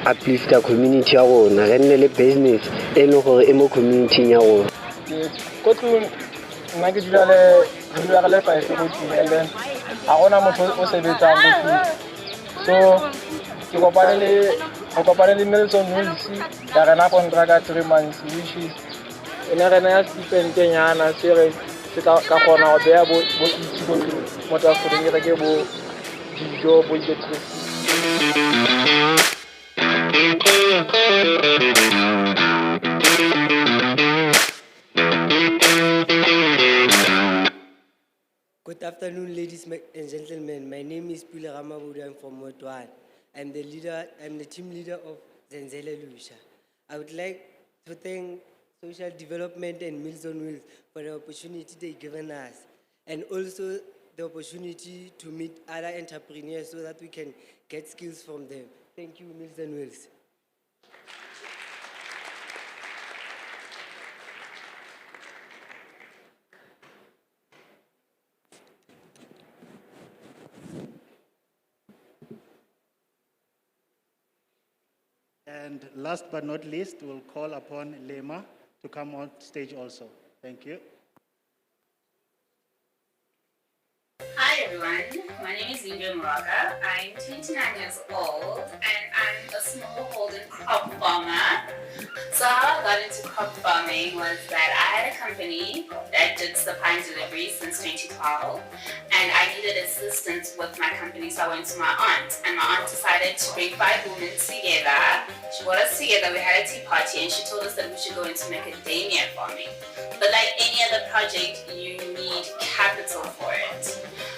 uplift the community, a business in Hore, Emo community. And then I want to so ke kopane le Milton Wills ya rena contract 3 months which is ena rena ya stipend nyana se ka gona go beya bo itse mo tsa go dira ke bo dijo bo Good afternoon, ladies and gentlemen. My name is Pula Ramabudu. I'm from Ward 1. I'm the team leader of Zenzele Lucha. I would like to thank Social Development and Meals on Wheels for the opportunity they've given us, and also the opportunity to meet other entrepreneurs so that we can get skills from them. Thank you, Meals on Wheels. And last but not least, we'll call upon Lema to come on stage also. Thank you. Hi everyone, my name is Linda Muraga. I'm 29 years old and I'm a smallholder crop farmer. So how I got into crop farming was that I had a company that did supply and delivery since 2012 and I needed assistance with my company, so I went to my aunt, and my aunt decided to bring 5 women together. She brought us together, we had a tea party, and she told us that we should go into macadamia farming. But like any other project, you need capital for it.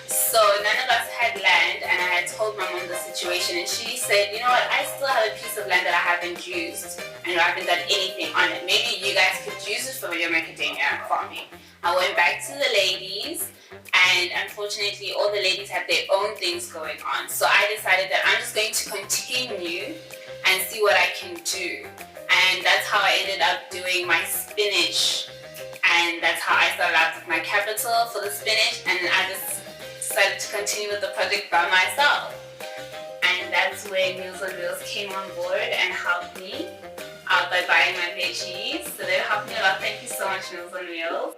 So none of us had land, and I had told my mom the situation, and she said, you know what, I still have a piece of land that I haven't used, and I haven't done anything on it. Maybe you guys could use it for your macadamia farming. I went back to the ladies, and unfortunately all the ladies had their own things going on. So I decided that I'm just going to continue and see what I can do. And that's how I ended up doing my spinach. And that's how I started out with my capital for the spinach, and I just decided to continue with the project by myself. And that's where Meals on Wheels came on board and helped me out by buying my veggies. So they helped me a lot. Thank you so much, Meals on Wheels.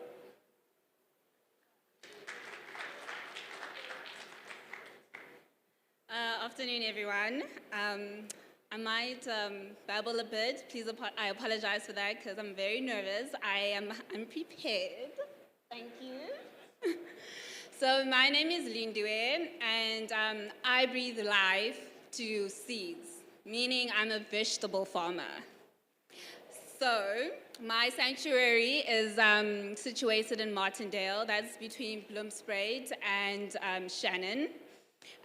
Afternoon, everyone. I might babble a bit. Please, I apologize for that because I'm very nervous. I'm unprepared. Thank you. So my name is Lindwe, and I breathe life to seeds, meaning I'm a vegetable farmer. So my sanctuary is situated in Martindale. That's between Bloomsbury and Shannon.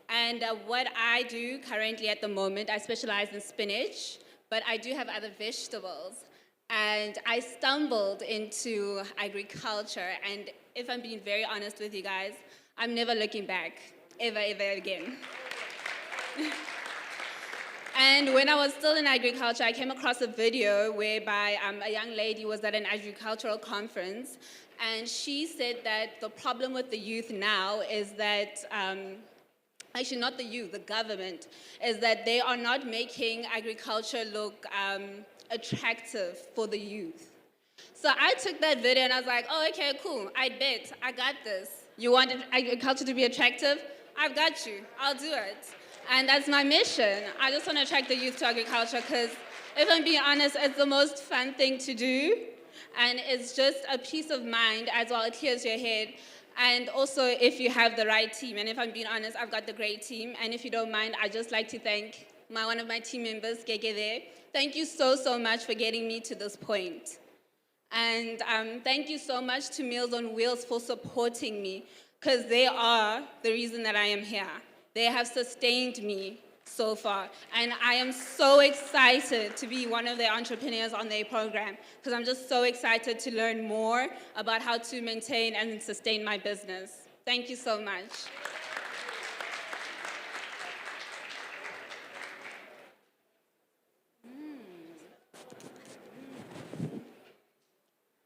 And what I do currently at the moment, I specialize in spinach, but I do have other vegetables. And I stumbled into agriculture, and if I'm being very honest with you guys, I'm never looking back, ever again. And when I was still in agriculture, I came across a video whereby a young lady was at an agricultural conference, and she said that the problem with the youth now is that actually not the youth, the government, is that they are not making agriculture look attractive for the youth. So I took that video and I was like, oh, okay, cool, I bet, I got this. You want agriculture to be attractive? I've got you, I'll do it. And that's my mission. I just want to attract the youth to agriculture because if I'm being honest, it's the most fun thing to do. And it's just a peace of mind as well, it clears your head. And also if you have the right team. And if I'm being honest, I've got the great team. And if you don't mind, I'd just like to thank one of my team members, Gege there. Thank you so, so much for getting me to this point. And thank you so much to Meals on Wheels for supporting me, because they are the reason that I am here. They have sustained me so far. And I am so excited to be one of the entrepreneurs on their program, because I'm just so excited to learn more about how to maintain and sustain my business. Thank you so much.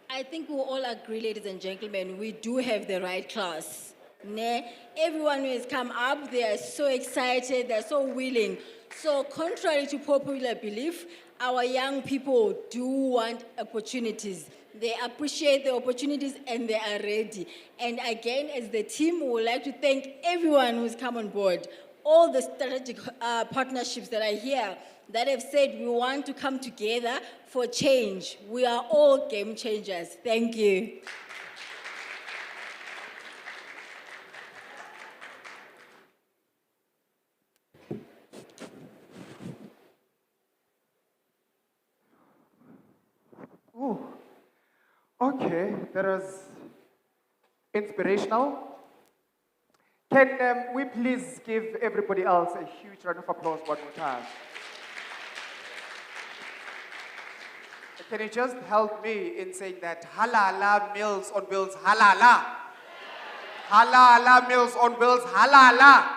I think we all agree, ladies and gentlemen, we do have the right class. Ne? Everyone who has come up, they are so excited, they're so willing. So contrary to popular belief, our young people do want opportunities. They appreciate the opportunities and they are ready. And again, as the team, we would like to thank everyone who's come on board. All the strategic partnerships that are here that have said we want to come together for change. We are all game changers. Thank you. Ooh. Okay, that was inspirational. Can we please give everybody else a huge round of applause one more time? Can you just help me in saying that halala Meals on Wheels, halala? Halala Meals on Wheels, halala?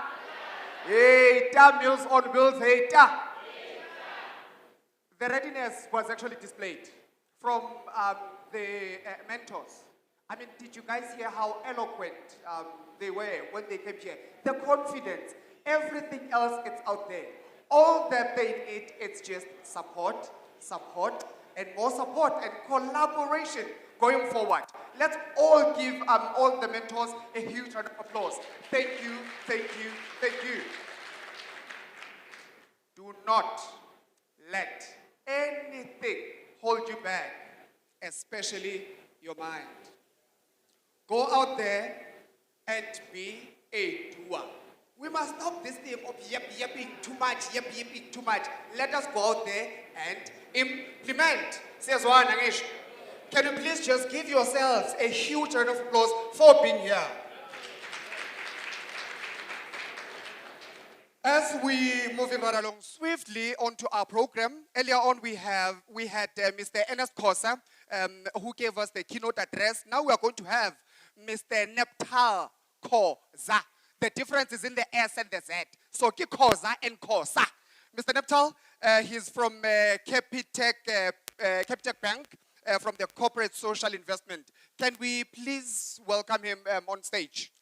Heita Meals on Wheels, heita. The readiness was actually displayed from the mentors. I mean, did you guys hear how eloquent they were when they came here? The confidence, everything else, it's out there. All that they need, it's just support, support, and more support and collaboration going forward. Let's all give all the mentors a huge round of applause. Thank you, thank you, thank you. Do not let anything hold you back, especially your mind. Go out there and be a doer. We must stop this thing of yapping too much, yapping too much. Let us go out there and implement. Says one, Angesh. Can you please just give yourselves a huge round of applause for being here? As we move right along swiftly onto our program, earlier on we had Mr. Ernest Khosa, who gave us the keynote address. Now we are going to have Mr. Neptal Khosa. The difference is in the S and the Z. So ki Khosa and Khosa. Mr. Neptal, he's from Capitec Bank, from the Corporate Social Investment. Can we please welcome him on stage?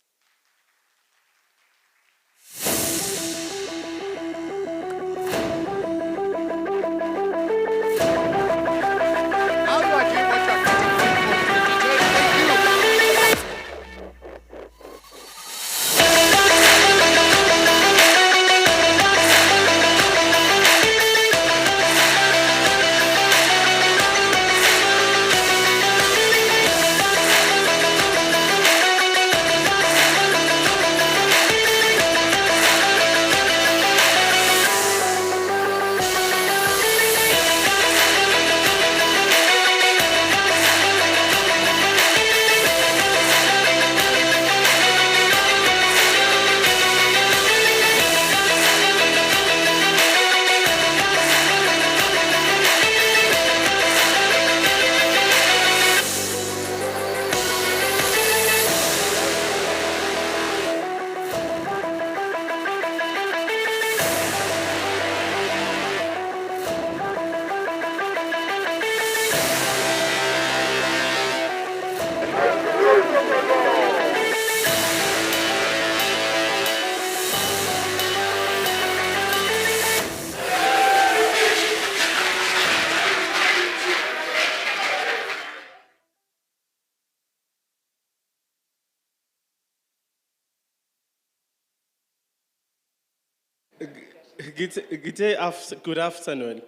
Good afternoon.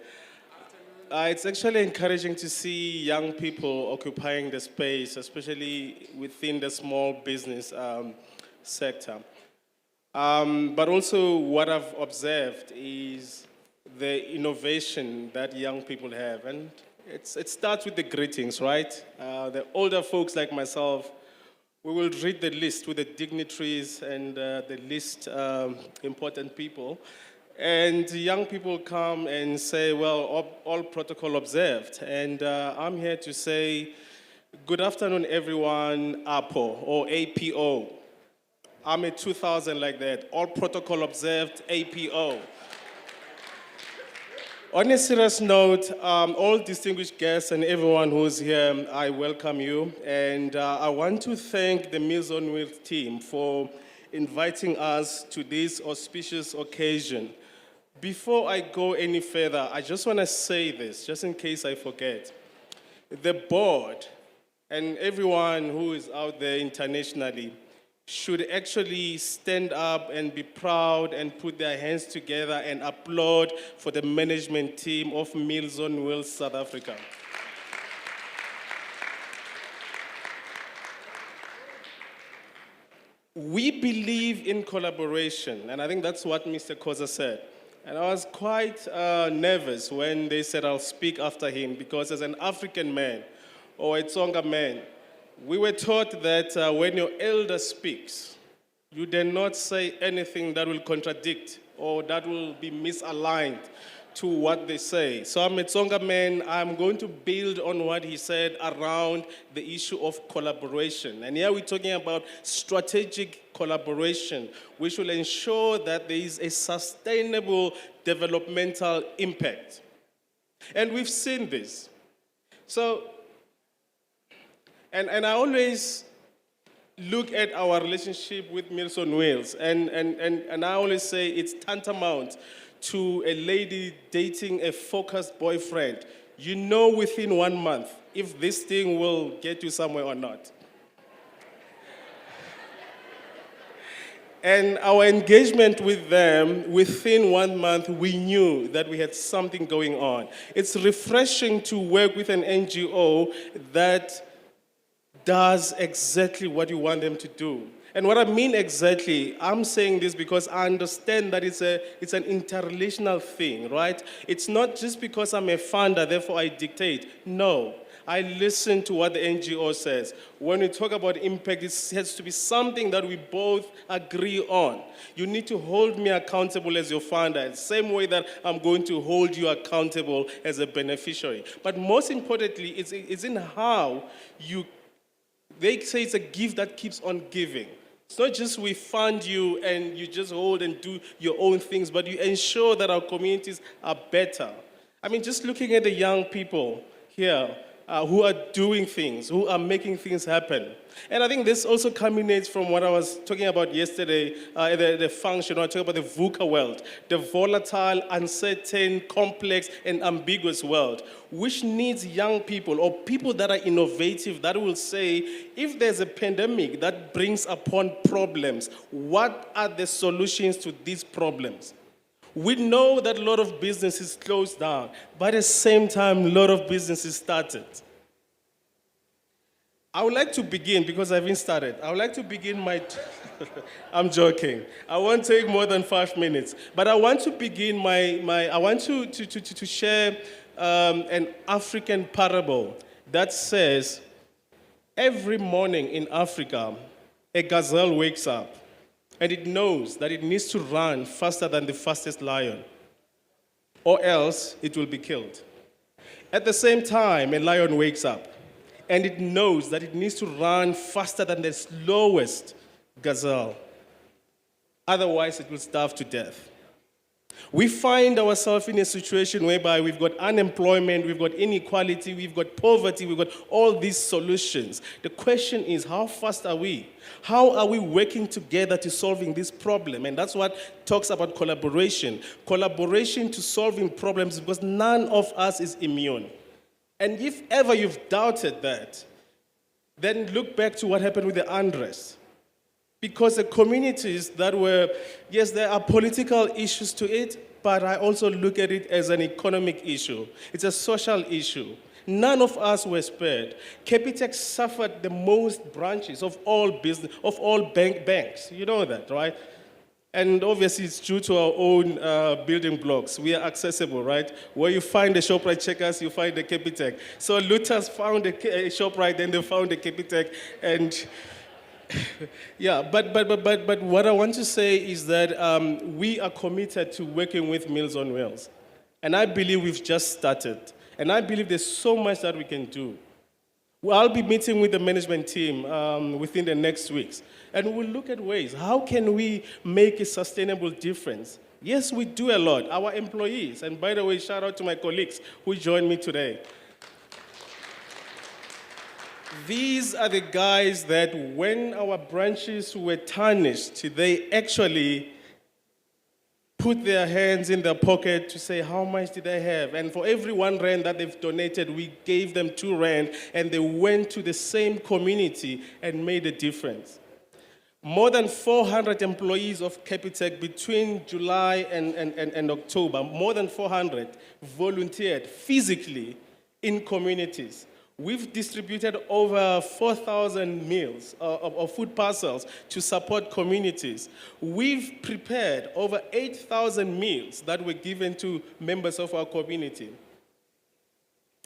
It's actually encouraging to see young people occupying the space, especially within the small business sector. But also what I've observed is the innovation that young people have. And it starts with the greetings, right? The older folks like myself, we will read the list with the dignitaries and the least important people. And young people come and say, well, all protocol observed. And I'm here to say, good afternoon, everyone, APO or APO. I'm a 2000 like that, all protocol observed, APO. On a serious note, all distinguished guests and everyone who's here, I welcome you. And I want to thank the Meals on Wheels team for inviting us to this auspicious occasion. Before I go any further, I just want to say this, just in case I forget. The board and everyone who is out there internationally should actually stand up and be proud and put their hands together and applaud for the management team of Meals on Wheels South Africa. We believe in collaboration, and I think that's what Mr. Koza said. And I was quite nervous when they said I'll speak after him, because as an African man or a Tsonga man, we were taught that when your elder speaks, you dare not say anything that will contradict or that will be misaligned to what they say. So I'm a Tsonga man. I'm going to build on what he said around the issue of collaboration. And here we're talking about strategic collaboration, which will ensure that there is a sustainable developmental impact. And we've seen this. So, and I always look at our relationship with Meals on Wheels, and I always say it's tantamount to a lady dating a focused boyfriend. You know within 1 month if this thing will get you somewhere or not. And our engagement with them, within 1 month, we knew that we had something going on. It's refreshing to work with an NGO that does exactly what you want them to do. And what I mean exactly, I'm saying this because I understand that it's an interrelational thing, right? It's not just because I'm a funder, therefore I dictate. No, I listen to what the NGO says. When we talk about impact, it has to be something that we both agree on. You need to hold me accountable as your funder, the same way that I'm going to hold you accountable as a beneficiary. But most importantly, it's in how you. They say it's a gift that keeps on giving. It's not just we fund you and you just hold and do your own things, but you ensure that our communities are better. I mean, just looking at the young people here who are doing things, who are making things happen. And I think this also culminates from what I was talking about yesterday at the function. I talked about the VUCA world, the volatile, uncertain, complex, and ambiguous world, which needs young people or people that are innovative, that will say, if there's a pandemic that brings upon problems, what are the solutions to these problems? We know that a lot of businesses closed down, but at the same time, a lot of businesses started. I would like to begin, because I haven't started, I would like to begin my, I'm joking. I won't take more than 5 minutes, but I want to begin I want to share an African parable that says, every morning in Africa, a gazelle wakes up, and it knows that it needs to run faster than the fastest lion, or else it will be killed. At the same time, a lion wakes up, and it knows that it needs to run faster than the slowest gazelle. Otherwise, it will starve to death. We find ourselves in a situation whereby we've got unemployment, we've got inequality, we've got poverty, we've got all these solutions. The question is, how fast are we? How are we working together to solving this problem? And that's what talks about collaboration. Collaboration to solving problems, because none of us is immune. And if ever you've doubted that, then look back to what happened with the unrest. Because the communities that were, yes, there are political issues to it, but I also look at it as an economic issue. It's a social issue. None of us were spared. Capitec suffered the most branches of all business, of all banks. You know that, right? And obviously, it's due to our own building blocks. We are accessible, right? Where you find the ShopRite checkers, you find the Capitec. So Luthers found the ShopRite, then they found the Capitec, and yeah. But what I want to say is that we are committed to working with Meals on Wheels, and I believe we've just started, and I believe there's so much that we can do. Well, I'll be meeting with the management team within the next weeks, and we'll look at ways. How can we make a sustainable difference? Yes, we do a lot. Our employees, and by the way, shout out to my colleagues who joined me today. These are the guys that when our branches were tarnished, they actually put their hands in their pocket to say, how much did they have? And for every R1 that they've donated, we gave them R2, and they went to the same community and made a difference. More than 400 employees of Capitec between July and October, more than 400 volunteered physically in communities. We've distributed over 4,000 meals or food parcels to support communities. We've prepared over 8,000 meals that were given to members of our community.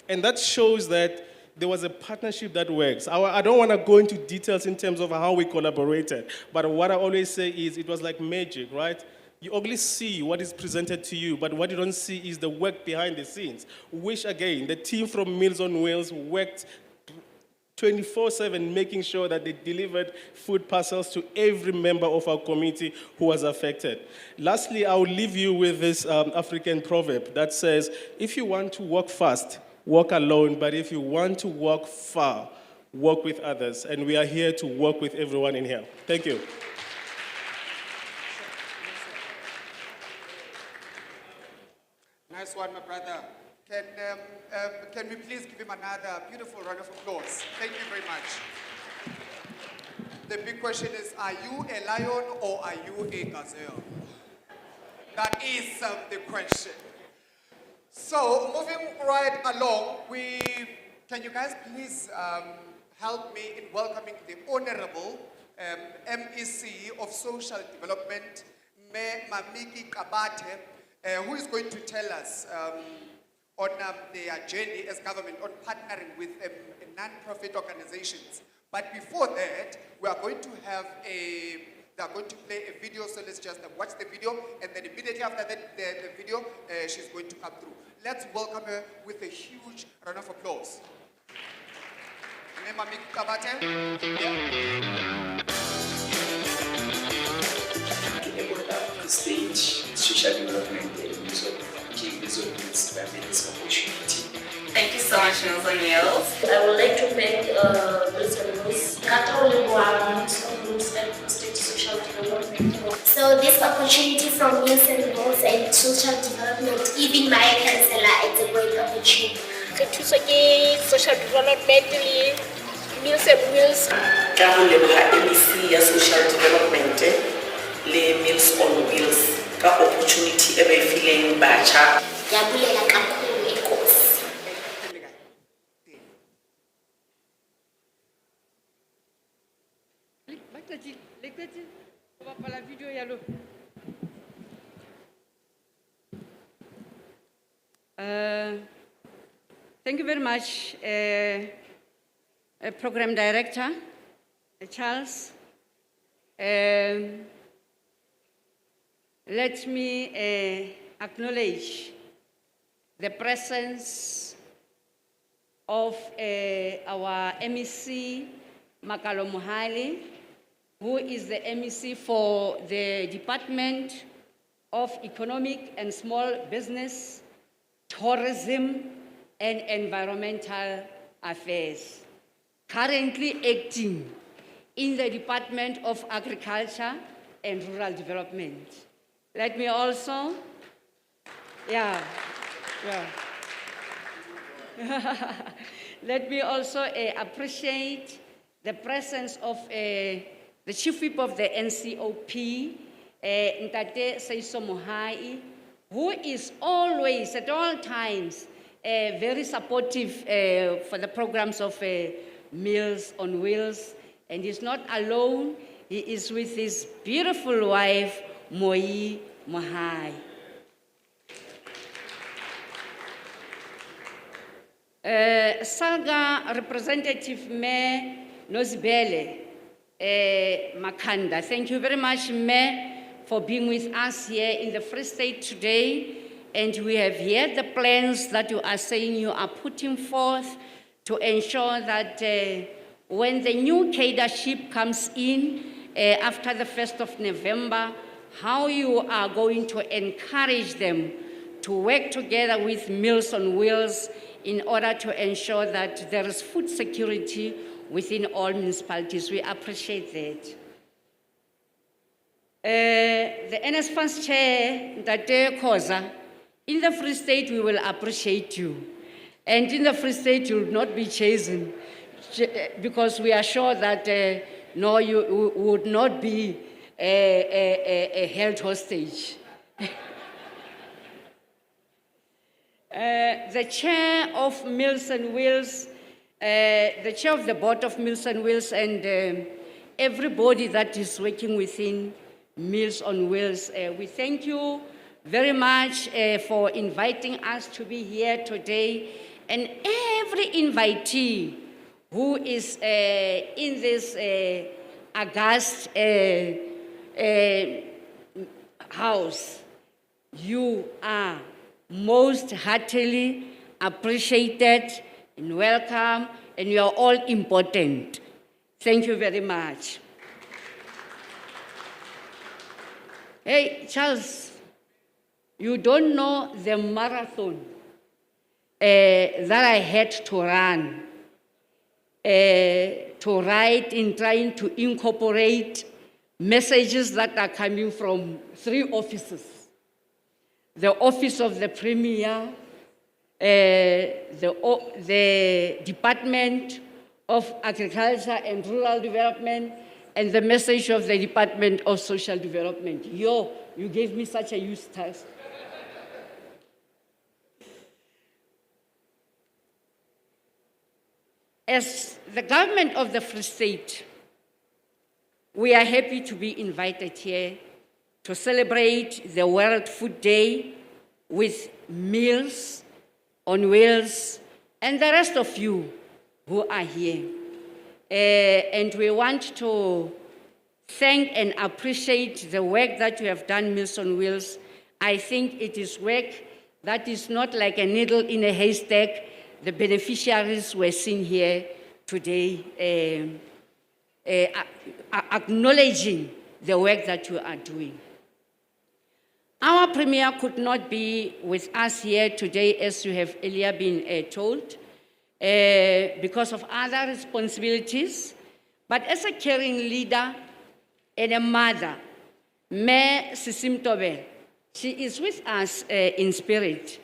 And that shows that there was a partnership that works. I don't want to go into details in terms of how we collaborated, but what I always say is it was like magic, right? You only see what is presented to you, but what you don't see is the work behind the scenes, which again, the team from Meals on Wheels worked 24/7 making sure that they delivered food parcels to every member of our community who was affected. Lastly, I will leave you with this African proverb that says, if you want to walk fast, walk alone, but if you want to walk far, walk with others. And we are here to work with everyone in here. Thank you. Nice one, my brother. Can we please give him another beautiful round of applause? Thank you very much. The big question is, are you a lion or are you a gazelle? That is the question. So, moving right along, can you guys please help me in welcoming the Honorable MEC of Social Development, Mamiki Kabate, who is going to tell us on their journey as government on partnering with non-profit organizations. But before that, we are going to have they are going to play a video, so let's just watch the video, and then immediately after that, the video, she's going to come through. Let's welcome her with a huge round of applause. Mamiki Kabate. State social development and so give this opportunity. Thank you so much, Meals on Wheels. I would like to thank Meals on Wheels, and State Social Development. So this opportunity from Meals on Wheels and Social Development, even my councillor, it's a great opportunity. Social Development, Meals on Wheels. MEC Social Development. Le Meals on Wheels ka opportunity e ba fileng batjha ya bulela kakhulu inkosi. Thank you very much, Program Director Charles. Let me acknowledge the presence of our MEC, Makalo Mohale, who is the MEC for the Department of Economic and Small Business, Tourism and Environmental Affairs, currently acting in the Department of Agriculture and Rural Development. Let me also, let me also appreciate the presence of the Chief Whip of the NCOP, Ntate Seiso Mohai, who is always, at all times, very supportive for the programs of Meals on Wheels. And he's not alone, he is with his beautiful wife, Moi Mahai. Salga Representative Mayor Nozibele Makanda, thank you very much, Mayor, for being with us here in the Free State today. And we have heard the plans that you are saying you are putting forth to ensure that when the new cadreship comes in after the 1st of November, how you are going to encourage them to work together with Meals on Wheels in order to ensure that there is food security within all municipalities. We appreciate that. The NSFAS Chair, Ntate Khoza, in the Free State, we will appreciate you. And in the Free State, you will not be chosen because we are sure that no, you would not be held hostage. The chair of Meals on Wheels, the chair of the board of Meals on Wheels, and everybody that is working within Meals on Wheels, we thank you very much for inviting us to be here today. And every invitee who is in this august house, you are most heartily appreciated and welcome, and you are all important. Thank you very much. Hey, Charles, you don't know the marathon that I had to run, to write in trying to incorporate messages that are coming from 3 offices. The Office of the Premier, the Department of Agriculture and Rural Development, and the message of the Department of Social Development. You gave me such a huge task. As the government of the Free State, we are happy to be invited here to celebrate the World Food Day with Meals on Wheels and the rest of you who are here. And we want to thank and appreciate the work that you have done, Meals on Wheels. I think it is work that is not like a needle in a haystack. The beneficiaries were seen here today, acknowledging the work that you are doing. Our Premier could not be with us here today, as you have earlier been told, because of other responsibilities. But as a caring leader and a mother, Mayor Sisim Tobel, she is with us in spirit.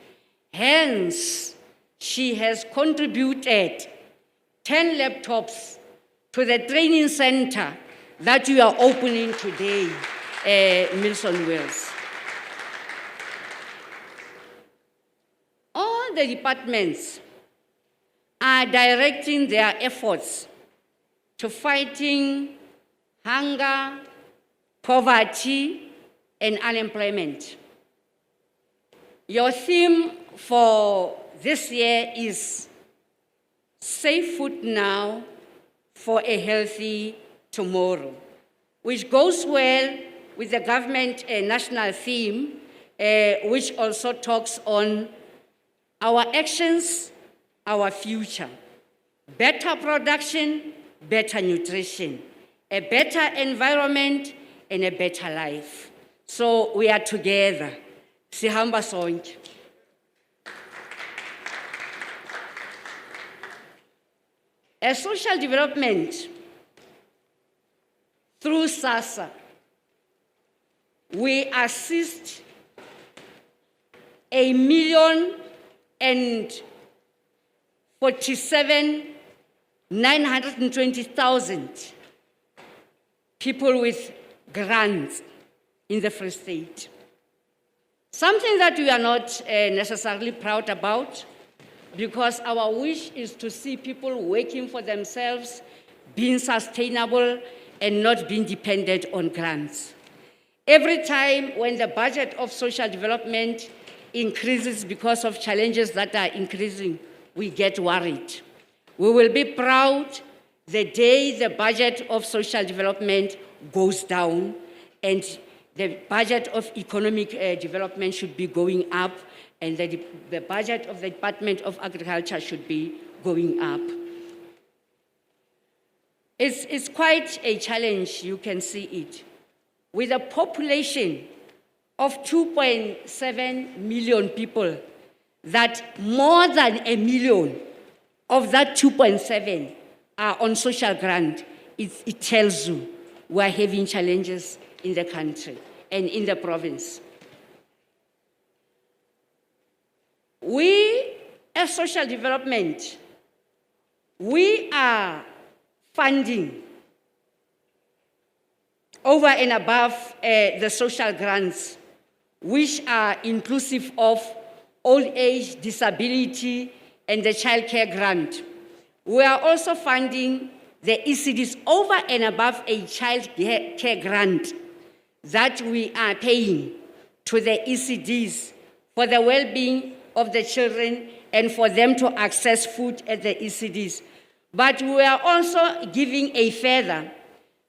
Hence, she has contributed 10 laptops to the training center that you are opening today, Meals on Wheels. All the departments are directing their efforts to fighting hunger, poverty, and unemployment. Your theme for this year is Safe Food Now for a Healthy Tomorrow, which goes well with the government national theme, which also talks on our actions, our future. Better production, better nutrition, a better environment, and a better life. So we are together. Sihamba sonke. As social development, through SASA, we assist 1,047,920,000 people with grants in the Free State. Something that we are not necessarily proud about, because our wish is to see people working for themselves, being sustainable, and not being dependent on grants. Every time when the budget of social development increases because of challenges that are increasing, we get worried. We will be proud the day the budget of social development goes down, and the budget of economic development should be going up, and the budget of the Department of Agriculture should be going up. It's quite a challenge, you can see it. With a population of 2.7 million people, that more than 1 million of that 2.7 are on social grant, it tells you we are having challenges in the country and in the province. We, as social development, we are funding over and above the social grants, which are inclusive of old age, disability, and the child care grant. We are also funding the ECDs over and above a child care grant that we are paying to the ECDs for the well-being of the children and for them to access food at the ECDs. But we are also giving a further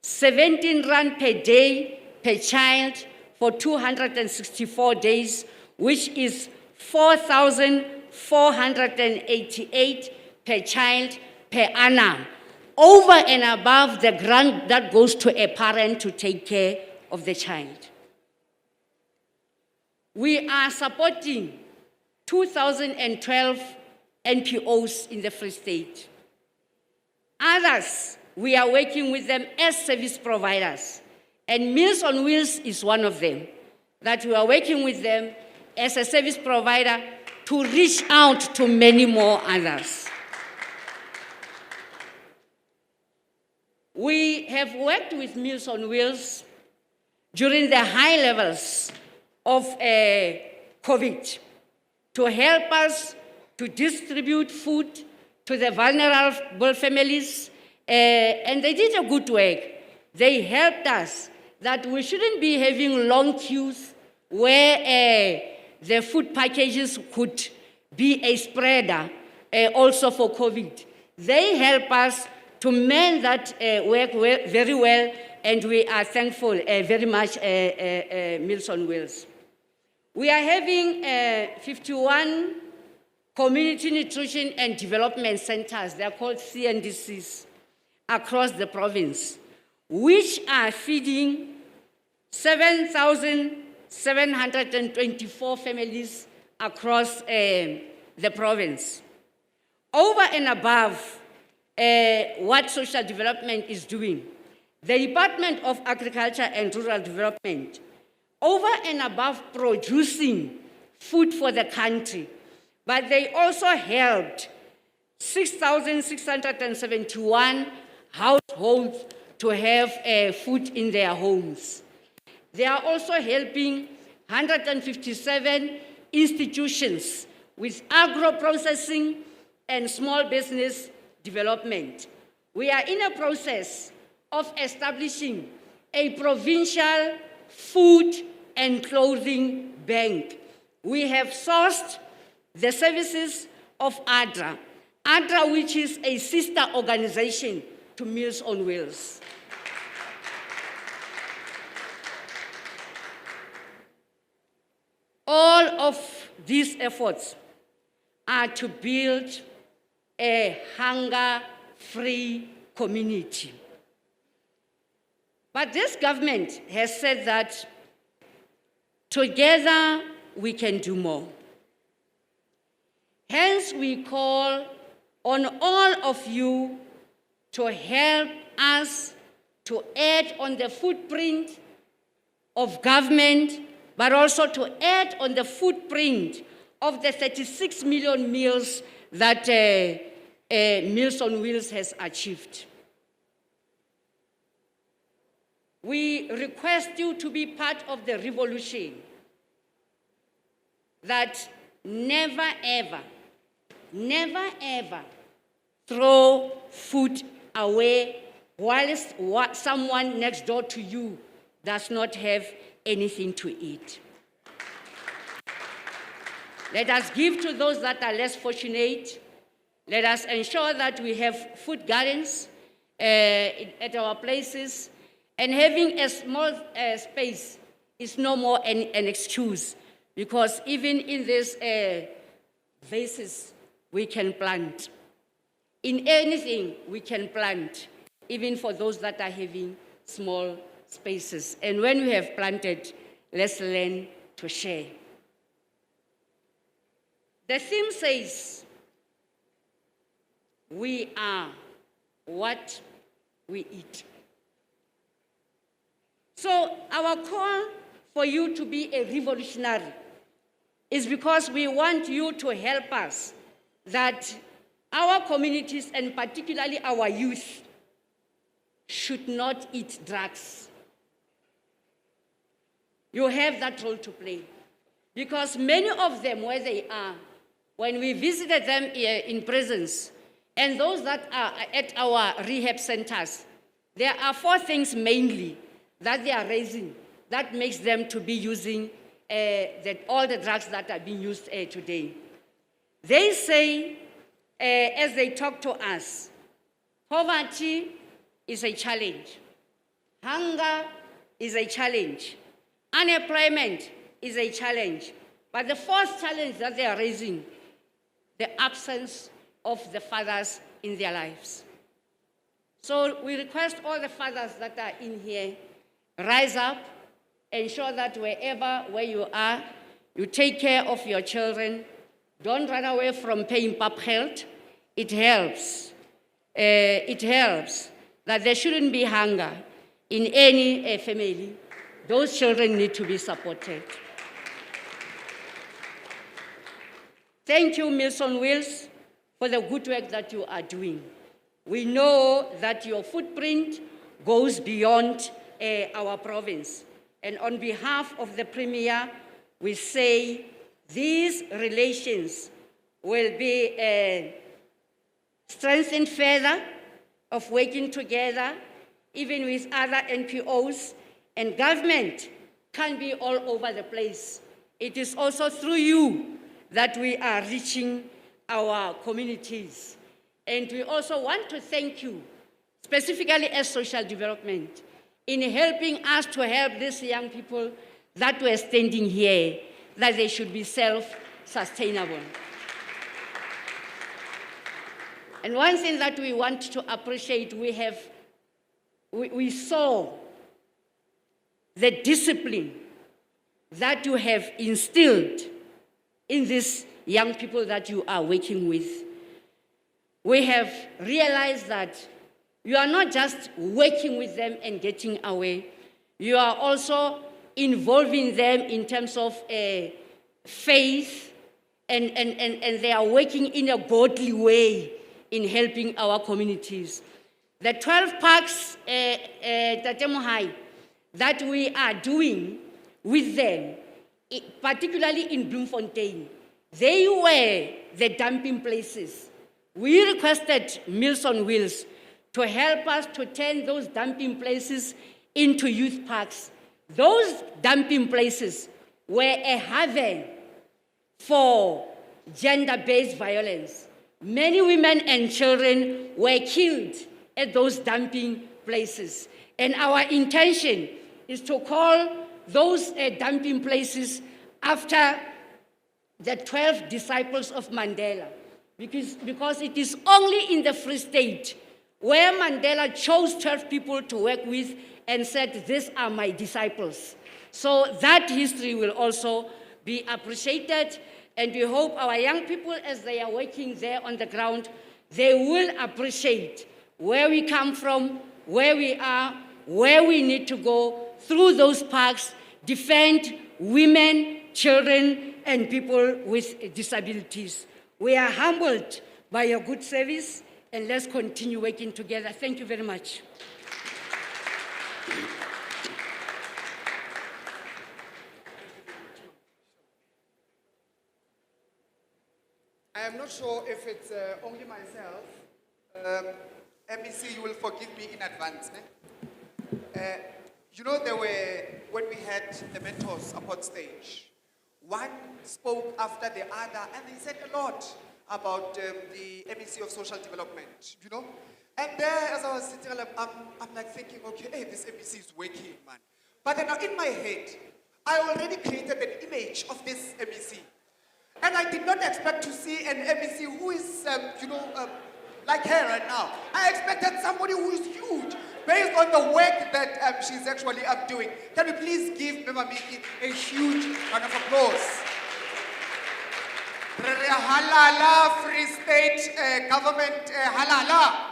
17 rand per day per child for 264 days, which is 4,488 per child per annum, over and above the grant that goes to a parent to take care of the child. We are supporting 2012 NPOs in the Free State. Others, we are working with them as service providers, and Meals on Wheels is one of them, that we are working with them as a service provider to reach out to many more others. We have worked with Meals on Wheels during the high levels of COVID to help us to distribute food to the vulnerable families, and they did a good work. They helped us that we shouldn't be having long queues where the food packages could be a spreader also for COVID. They help us to man that work very well, and we are thankful very much, Meals on Wheels. We are having 51 community nutrition and development centers, they're called CNDCs, across the province, which are feeding 7,724 families across the province. Over and above what social development is doing, the Department of Agriculture and Rural Development, over and above producing food for the country, but they also helped 6,671 households to have food in their homes. They are also helping 157 institutions with agro-processing and small business development. We are in a process of establishing a provincial food and clothing bank. We have sourced the services of ADRA, which is a sister organization to Meals on Wheels. All of these efforts are to build a hunger-free community. But this government has said that together we can do more. Hence, we call on all of you to help us to add on the footprint of government, but also to add on the footprint of the 36 million meals that Meals on Wheels has achieved. We request you to be part of the revolution. that never ever, never ever throw food away whilst someone next door to you does not have anything to eat. Let us give to those that are less fortunate. Let us ensure that we have food gardens at our places, and having a small space is no more an excuse, because even in these vases we can plant. In anything we can plant, even for those that are having small spaces. And when we have planted, let's learn to share. The theme says, we are what we eat. So our call for you to be a revolutionary is because we want you to help us that our communities, and particularly our youth, should not eat drugs. You have that role to play. Because many of them, where they are, when we visited them in prisons, and those that are at our rehab centers, there are 4 things mainly that they are raising that makes them to be using all the drugs that are being used today. They say, as they talk to us, poverty is a challenge. Hunger is a challenge. Unemployment is a challenge. But the 4th challenge that they are raising, the absence of the fathers in their lives. So we request all the fathers that are in here, rise up, ensure that where you are, you take care of your children. Don't run away from paying pap health. It helps. It helps that there shouldn't be hunger in any family. Those children need to be supported. Thank you, Meals on Wheels, for the good work that you are doing. We know that your footprint goes beyond our province. And on behalf of the Premier, we say these relations will be strengthened further, of working together, even with other NPOs, and government can be all over the place. It is also through you that we are reaching our communities. And we also want to thank you, specifically as social development, in helping us to help these young people that were standing here, that they should be self-sustainable. And one thing that we want to appreciate, we saw the discipline that you have instilled in these young people that you are working with. We have realized that you are not just working with them and getting away, you are also involving them in terms of faith, and they are working in a godly way in helping our communities. The 12 parks, Tate Mohai, that we are doing with them, particularly in Bloemfontein, they were the dumping places. We requested Meals on Wheels to help us to turn those dumping places into youth parks. Those dumping places were a haven for gender-based violence. Many women and children were killed at those dumping places. And our intention is to call those dumping places after the 12 disciples of Mandela. Because it is only in the Free State where Mandela chose 12 people to work with and said, these are my disciples. So that history will also be appreciated, and we hope our young people, as they are working there on the ground, they will appreciate where we come from, where we are, where we need to go through those parks, defend women, children, and people with disabilities. We are humbled by your good service, and let's continue working together. Thank you very much. I am not sure if it's only myself. MEC, you will forgive me in advance. You know, when we had the mentors up on stage, one spoke after the other, and they said a lot about the MEC of Social Development, you know? And there, as I was sitting, I'm like thinking, okay, hey, this MEC is working, man. But then in my head, I already created an image of this MEC. And I did not expect to see an MEC who is, like her right now. I expected somebody who is huge, based on the work that she's actually doing. Can we please give Mema Miki a huge round of applause? Halala, Free State government, halala.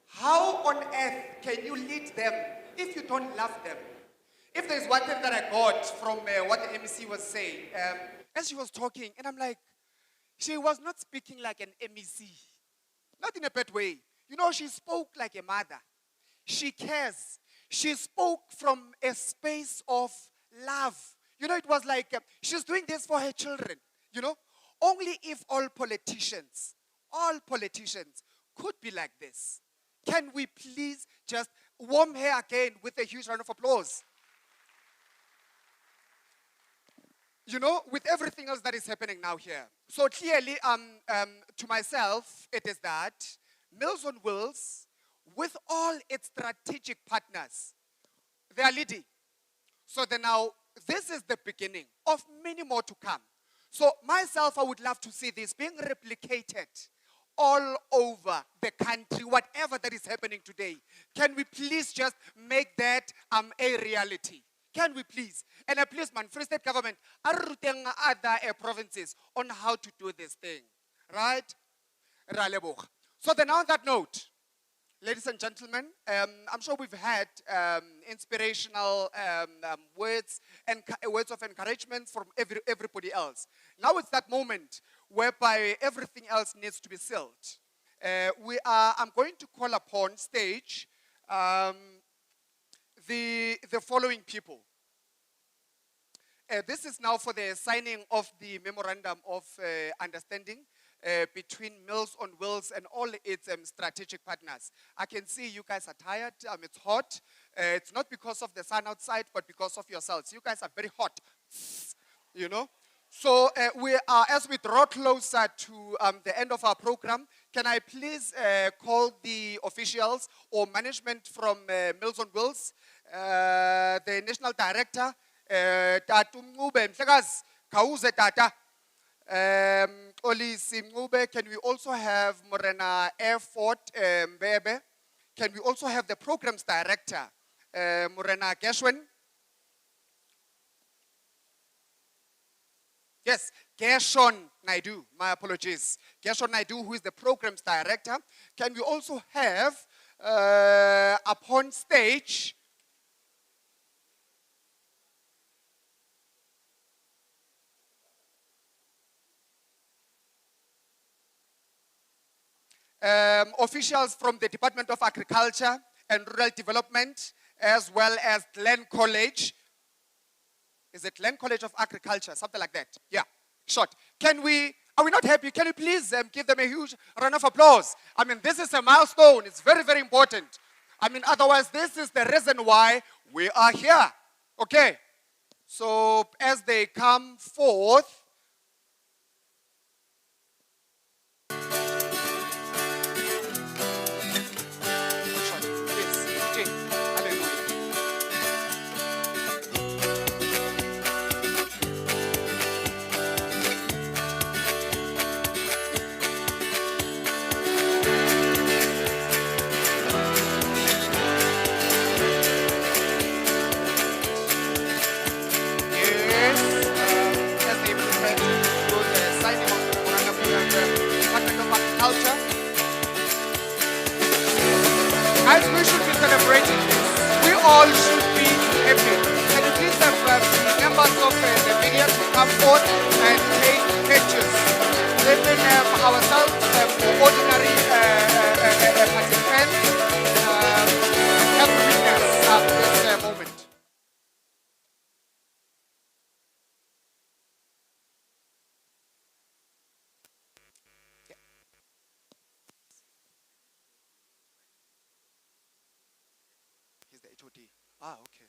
How on earth can you lead them if you don't love them? If there's one thing that I got from what the MEC was saying, as she was talking, and I'm like, she was not speaking like an MEC. Not in a bad way. You know, she spoke like a mother. She cares. She spoke from a space of love. You know, it was like she's doing this for her children. You know, only if all politicians could be like this. Can we please just warm her again with a huge round of applause? You know, with everything else that is happening now here. So clearly, to myself, it is that Mills on Wheels, with all its strategic partners, they are leading. So then now, this is the beginning of many more to come. So myself, I would love to see this being replicated all over the country, whatever that is happening today. Can we please just make that a reality? Can we please? And please, man, Free State government are routing other provinces on how to do this thing. Right? So then on that note, ladies and gentlemen, I'm sure we've had inspirational words and words of encouragement from everybody else. Now it's that moment whereby everything else needs to be sealed. I'm going to call upon stage the following people. This is now for the signing of the memorandum of understanding between Mills on Wheels and all its strategic partners. I can see you guys are tired. It's hot. It's not because of the sun outside, but because of yourselves. You guys are very hot, you know. So as we draw closer to the end of our program, can I please call the officials or management from Mills on Wheels, the national director, Tatu Mngube Mhlekazi, Khawuze Tata, Olisi Mngube. Can we also have Morena Airfort Mbebe? Can we also have the programs director, Morena Geshwen? Yes, Gershon Naidu, my apologies. Gershon Naidu, who is the programs director. Can we also have upon stage officials from the Department of Agriculture and Rural Development, as well as Glen College. Is it Glen College of Agriculture? Something like that. Yeah, short. Are we not happy? Can you please give them a huge round of applause? I mean, this is a milestone. It's very, very important. I mean, otherwise, this is the reason why we are here. Okay. So, as they come forth, as we should be celebrating this, we all should be happy. Can you please have the members of the media to come forth and take pictures? Even ourselves, ordinary participants, have witnessed this moment. HOD. Ah, okay.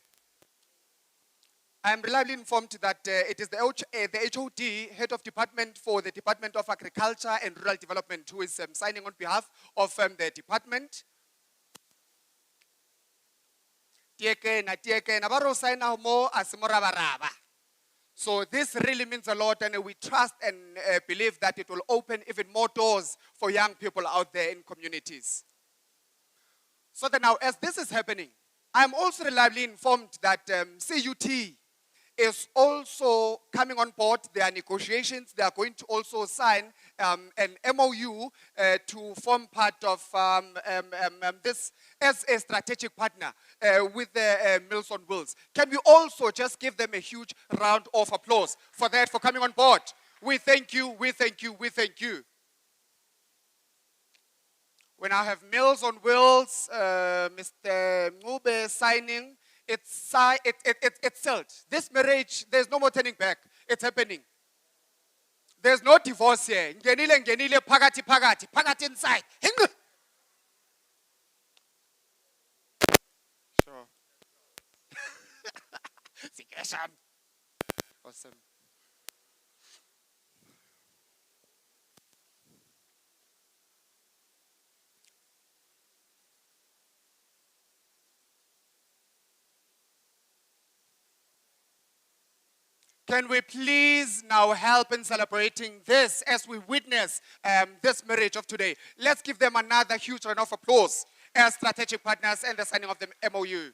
I'm reliably informed that it is the HOD, Head of Department for the Department of Agriculture and Rural Development, who is signing on behalf of the department. So this really means a lot, and we trust and believe that it will open even more doors for young people out there in communities. So that now, as this is happening, I'm also reliably informed that CUT is also coming on board. There are negotiations. They are going to also sign an MOU to form part of this as a strategic partner with the Mills on Wheels. Can we also just give them a huge round of applause for that, for coming on board? We thank you, we thank you, we thank you. We now have Mills on Wheels, Mr. Ngube signing. It's settled. This marriage, there's no more turning back. It's happening. There's no divorce here. Ngenile, pagati inside. Sure. Awesome. Can we please now help in celebrating this as we witness this marriage of today? Let's give them another huge round of applause as strategic partners and the signing of the MOU.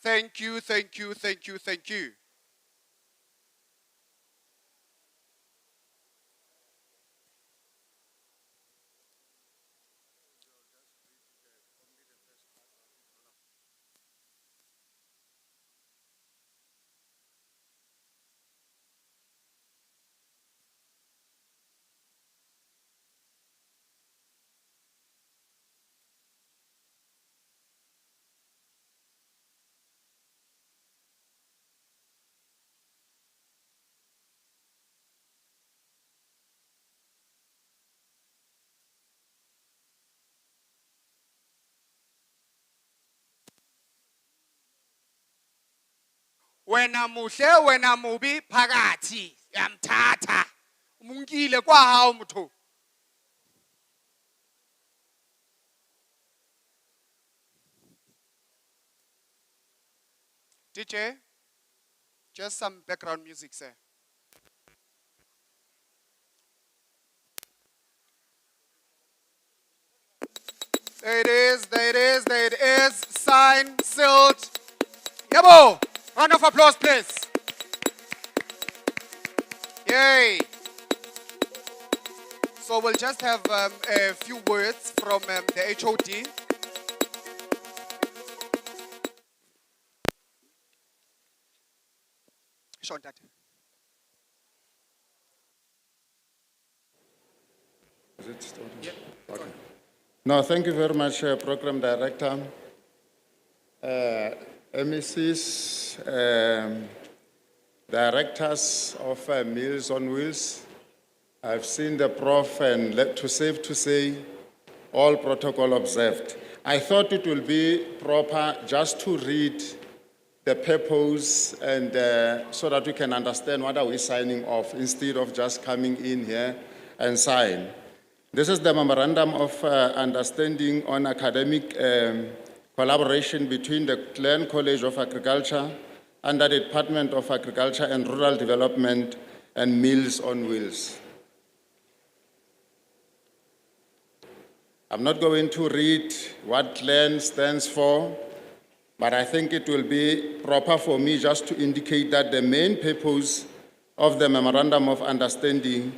Thank you, thank you, thank you, thank you. Wena muhle, wena mubi, phakathi, yamthatha. Umungile kwa hao muthu. DJ, just some background music, sir. There it is, there it is, there it is. Signed, sealed. Yabo! Round of applause, please. Yay. So we'll just have a few words from the HOD. Sean, that. Is it starting? Yeah. Okay. No, thank you very much, Program Director. MECs, directors of Mills on Wheels. I've seen the prof and safe to say, all protocol observed. I thought it will be proper just to read the purpose and so that we can understand what are we signing off instead of just coming in here and sign. This is the Memorandum of Understanding on Academic collaboration between the Clan College of Agriculture under the Department of Agriculture and Rural Development and Mills on Wheels. I'm not going to read what CLAN stands for, but I think it will be proper for me just to indicate that the main purpose of the Memorandum of Understanding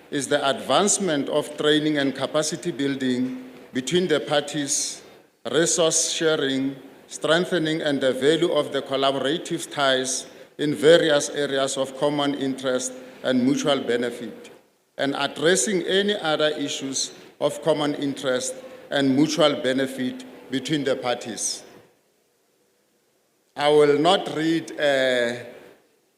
is the advancement of training and capacity building between the parties, resource sharing, strengthening and the value of the collaborative ties in various areas of common interest and mutual benefit, and addressing any other issues of common interest and mutual benefit between the parties. I will not read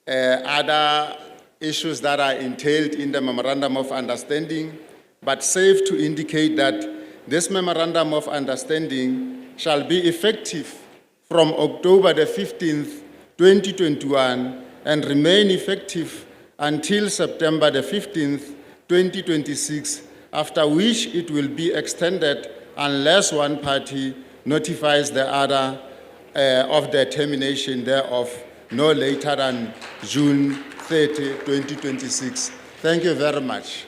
other issues that are entailed in the Memorandum of Understanding, but safe to indicate that this Memorandum of Understanding shall be effective from October the 15th, 2021 and remain effective until September the 15th, 2026, after which it will be extended unless one party notifies the other of the termination thereof no later than June 30, 2026. Thank you very much.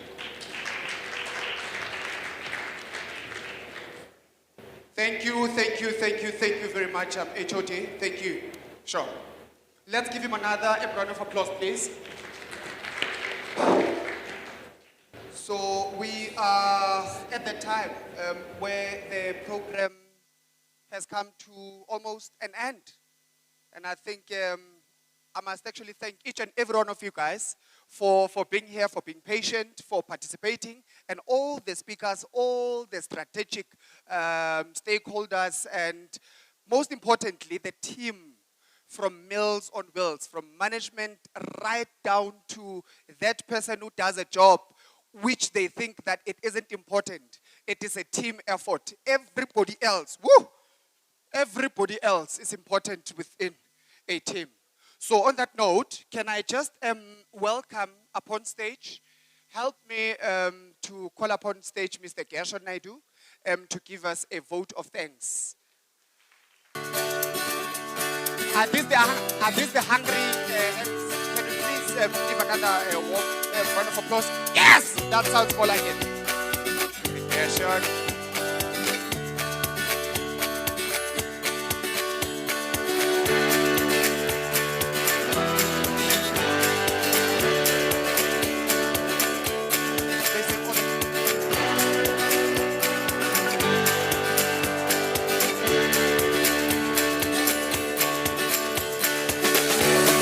Thank you very much, HOD. Thank you. Sure. Let's give him another round of applause, please. So we are at the time where the program has come to almost an end. And I think I must actually thank each and every one of you guys for being here, for being patient, for participating, and all the speakers, all the strategic stakeholders, and most importantly, the team from Meals on Wheels, from management right down to that person who does a job which they think that it isn't important. It is a team effort. Everybody else, woo! Everybody else is important within a team. So on that note, can I just welcome upon stage, help me to call upon stage Mr. Gershon Naidu to give us a vote of thanks. Are these the hungry ants? Can you please give another warm round of applause? Yes! That sounds more like it. Mr. Gershon.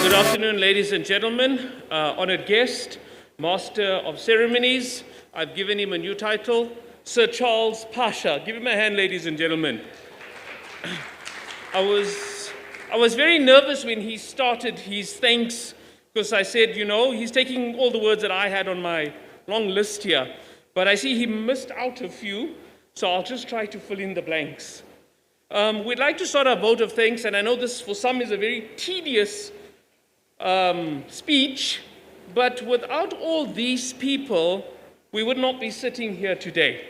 Good afternoon, ladies and gentlemen. Honored guest, Master of Ceremonies. I've given him a new title, Sir Charles Pasha. Give him a hand, ladies and gentlemen. I was very nervous when he started his thanks, because I said, you know, he's taking all the words that I had on my long list here. But I see he missed out a few, so I'll just try to fill in the blanks. We'd like to start our vote of thanks, and I know this for some is a very tedious speech, but without all these people, we would not be sitting here today.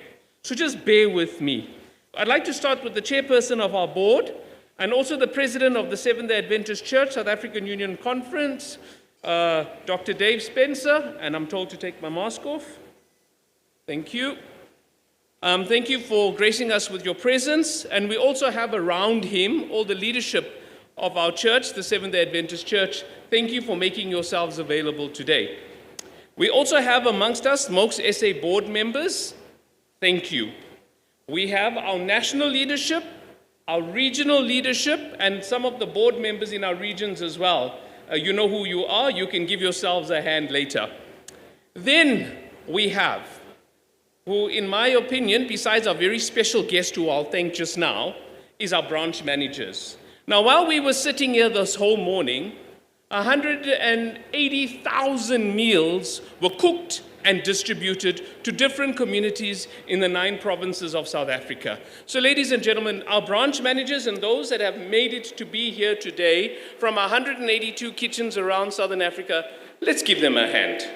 So just bear with me. I'd like to start with the chairperson of our board and also the president of the Seventh-day Adventist Church South African Union Conference, Dr. Dave Spencer, and I'm told to take my mask off. Thank you. Thank you for gracing us with your presence, and we also have around him all the leadership of our church, the Seventh-day Adventist Church. Thank you for making yourselves available today. We also have amongst us MOWCSA board members. Thank you. We have our national leadership, our regional leadership, and some of the board members in our regions as well. You know who you are. You can give yourselves a hand later. Then we have, who in my opinion, besides our very special guest who I'll thank just now, is our branch managers. Now, while we were sitting here this whole morning, 180,000 meals were cooked and distributed to different communities in the 9 provinces of South Africa. So, ladies and gentlemen, our branch managers and those that have made it to be here today from 182 kitchens around Southern Africa, let's give them a hand.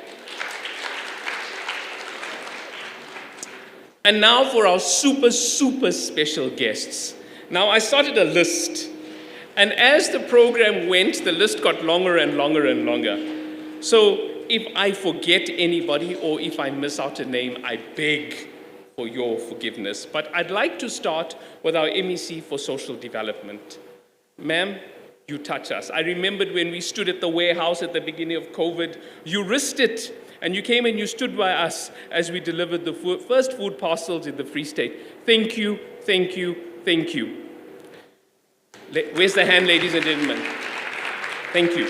And now for our super special guests. Now, I started a list. And as the program went, the list got longer and longer and longer. So if I forget anybody or if I miss out a name, I beg for your forgiveness. But I'd like to start with our MEC for Social Development. Ma'am, you touch us. I remembered when we stood at the warehouse at the beginning of COVID, you risked it and you came and you stood by us as we delivered the first food parcels in the Free State. Thank you, thank you, thank you. Where's the hand, ladies and gentlemen? Thank you.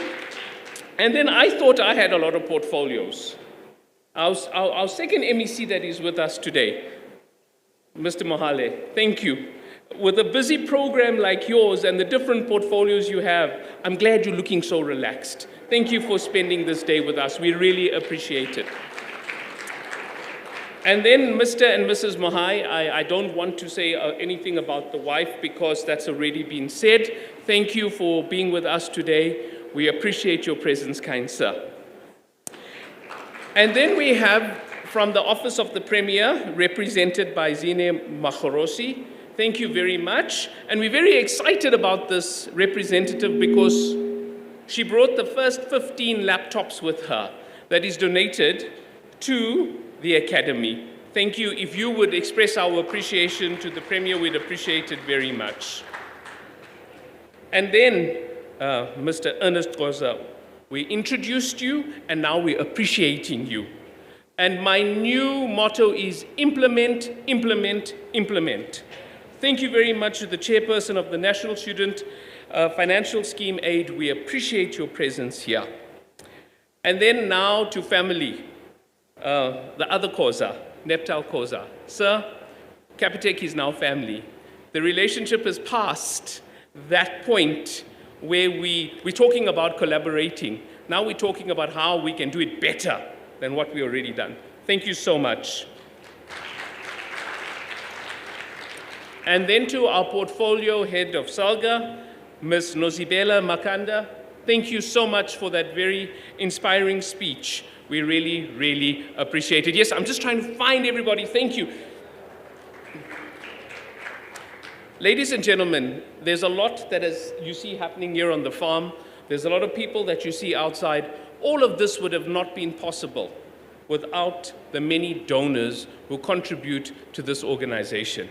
And then I thought I had a lot of portfolios. Our second MEC that is with us today, Mr. Mohale, thank you. With a busy program like yours and the different portfolios you have, I'm glad you're looking so relaxed. Thank you for spending this day with us. We really appreciate it. And then Mr. and Mrs. Mahai, I don't want to say anything about the wife because that's already been said. Thank you for being with us today. We appreciate your presence, kind sir. And then we have from the Office of the Premier, represented by Zine Mahorosi. Thank you very much. And we're very excited about this representative because she brought the first 15 laptops with her that is donated to the Academy. Thank you. If you would express our appreciation to the Premier, we'd appreciate it very much. And then, Mr. Ernest Goza, we introduced you, and now we're appreciating you. And my new motto is implement, implement, implement. Thank you very much to the chairperson of the National Student Financial Scheme Aid. We appreciate your presence here. And then now to family, the other Koza, Neptal Koza. Sir, Capitec is now family. The relationship has passed that point where we're talking about collaborating. Now we're talking about how we can do it better than what we already done. Thank you so much. And then to our portfolio head of SALGA, Ms. Nozibela Makanda, thank you so much for that very inspiring speech. We really, really appreciate it. Yes, I'm just trying to find everybody. Thank you. Ladies and gentlemen, there's a lot that you see happening here on the farm. There's a lot of people that you see outside. All of this would have not been possible without the many donors who contribute to this organization.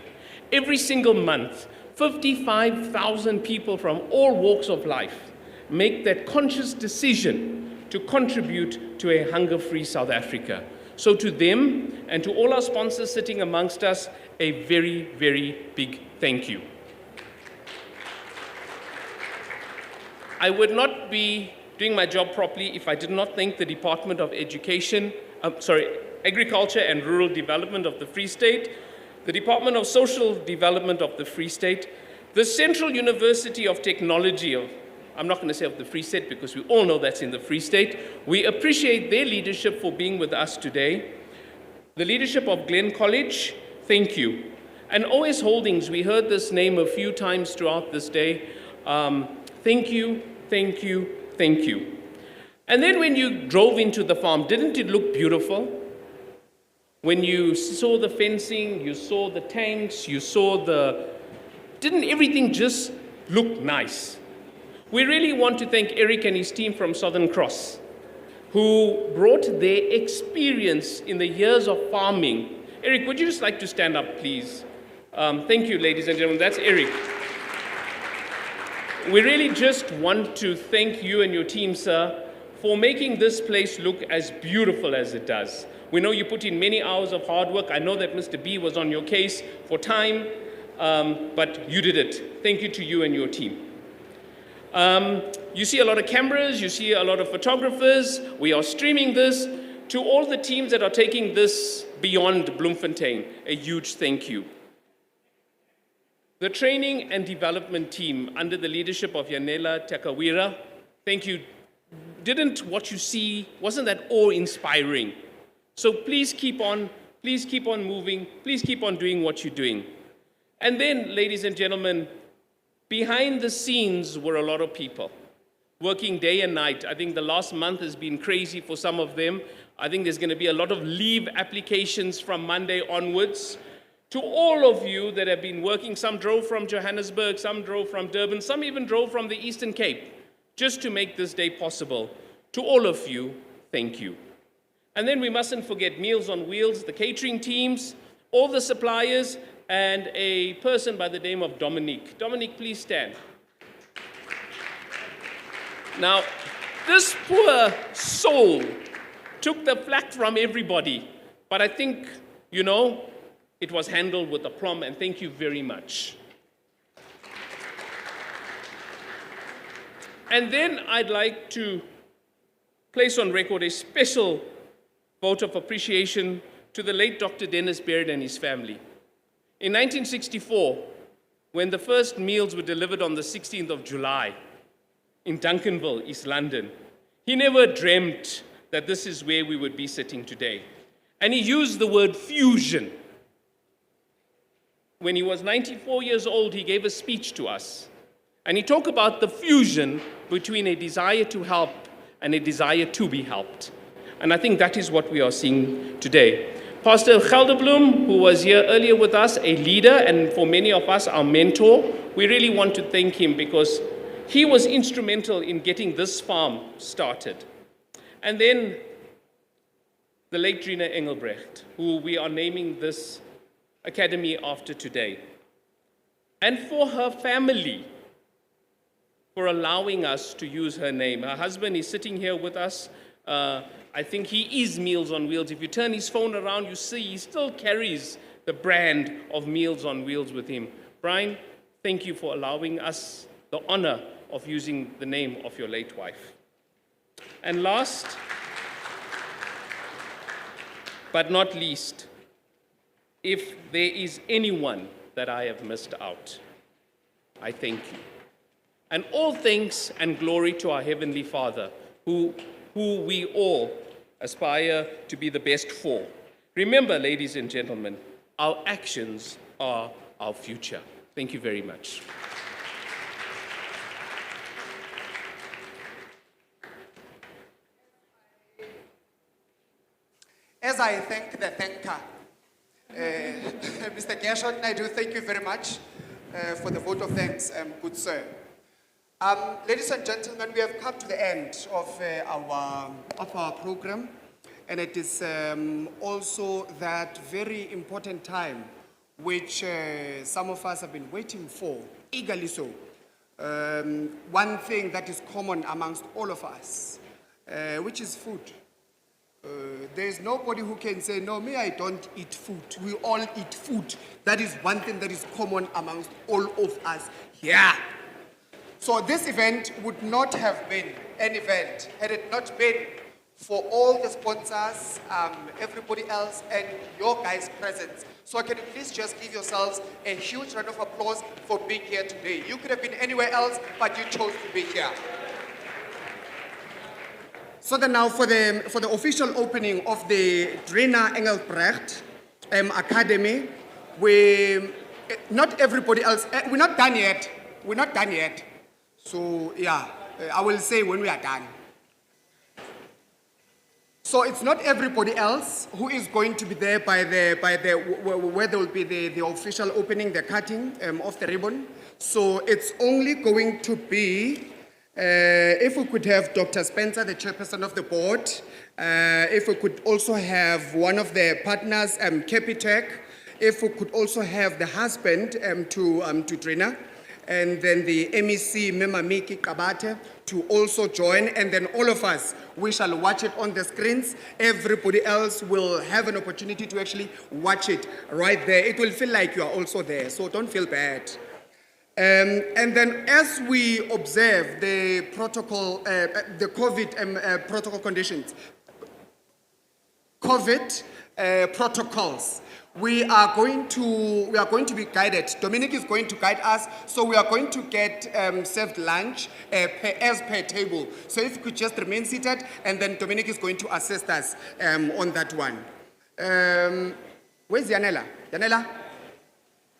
Every single month, 55,000 people from all walks of life make that conscious decision to contribute to a hunger-free South Africa. So to them and to all our sponsors sitting amongst us, a very, very big thank you. I would not be doing my job properly if I did not thank the Department of Agriculture and Rural Development of the Free State, the Department of Social Development of the Free State, the Central University of Technology of, I'm not going to say of the Free State because we all know that's in the Free State. We appreciate their leadership for being with us today. The leadership of Glen College, thank you. And OS Holdings, we heard this name a few times throughout this day. Thank you, thank you, thank you. And then when you drove into the farm, didn't it look beautiful? When you saw the fencing, you saw the tanks, you saw didn't everything just look nice? We really want to thank Eric and his team from Southern Cross, who brought their experience in the years of farming. Eric, would you just like to stand up, please? Thank you, ladies and gentlemen. That's Eric. We really just want to thank you and your team, sir, for making this place look as beautiful as it does. We know you put in many hours of hard work. I know that Mr. B was on your case for time, but you did it. Thank you to you and your team. You see a lot of cameras, you see a lot of photographers. We are streaming this. To all the teams that are taking this beyond Bloemfontein, a huge thank you. The training and development team under the leadership of Yanela Takawira, thank you. What you see, wasn't that awe-inspiring? So please keep on moving, please keep on doing what you're doing. And then, ladies and gentlemen, behind the scenes were a lot of people working day and night. I think the last month has been crazy for some of them. I think there's going to be a lot of leave applications from Monday onwards. To all of you that have been working, some drove from Johannesburg, some drove from Durban, some even drove from the Eastern Cape, just to make this day possible. To all of you, thank you. And then we mustn't forget Meals on Wheels, the catering teams, all the suppliers, and a person by the name of Dominique. Dominique, please stand. Now, this poor soul took the flak from everybody, but I think, it was handled with aplomb, and thank you very much. And then I'd like to place on record a special vote of appreciation to the late Dr. Dennis Baird and his family. In 1964, when the first meals were delivered on the 16th of July in Duncanville, East London, he never dreamt that this is where we would be sitting today. And he used the word fusion. When he was 94 years old, he gave a speech to us. And he talked about the fusion between a desire to help and a desire to be helped. And I think that is what we are seeing today. Pastor Gelderbloem, who was here earlier with us, a leader, and for many of us, our mentor, we really want to thank him because he was instrumental in getting this farm started. And then the late Drina Engelbrecht, who we are naming this academy after today. And for her family, for allowing us to use her name. Her husband is sitting here with us. I think he is Meals on Wheels. If you turn his phone around, you see he still carries the brand of Meals on Wheels with him. Brian, thank you for allowing us the honor of using the name of your late wife. And last, but not least, if there is anyone that I have missed out, I thank you. And all thanks and glory to our Heavenly Father, who we all aspire to be the best for. Remember, ladies and gentlemen, our actions are our future. Thank you very much. As I thank the thanker, Mr. Gershon, I do thank you very much for the vote of thanks, good sir. Ladies and gentlemen, we have come to the end of our program, and it is also that very important time which some of us have been waiting for, eagerly so. One thing that is common amongst all of us, which is food. There is nobody who can say, no, me, I don't eat food. We all eat food. That is one thing that is common amongst all of us here. So this event would not have been an event had it not been for all the sponsors, everybody else, and your guys' presence. So can you please just give yourselves a huge round of applause for being here today. You could have been anywhere else, but you chose to be here. So then now for the official opening of the Drina Engelbrecht Academy, not everybody else, we're not done yet. We're not done yet. So yeah, I will say when we are done. So it's not everybody else who is going to be there where there will be the official opening, the cutting of the ribbon. So it's only going to be, if we could have Dr. Spencer, the chairperson of the board, if we could also have one of the partners, Capitec, if we could also have the husband to Drina, and then the MEC, Memamiki Kabate, to also join, and then all of us, we shall watch it on the screens. Everybody else will have an opportunity to actually watch it right there. It will feel like you are also there, so don't feel bad. And then as we observe the protocol, the COVID protocol conditions, COVID protocols, we are going to be guided. Dominic is going to guide us, so we are going to get served lunch as per table. So if you could just remain seated, and then Dominic is going to assist us on that one. Where's Yanela? Yanela?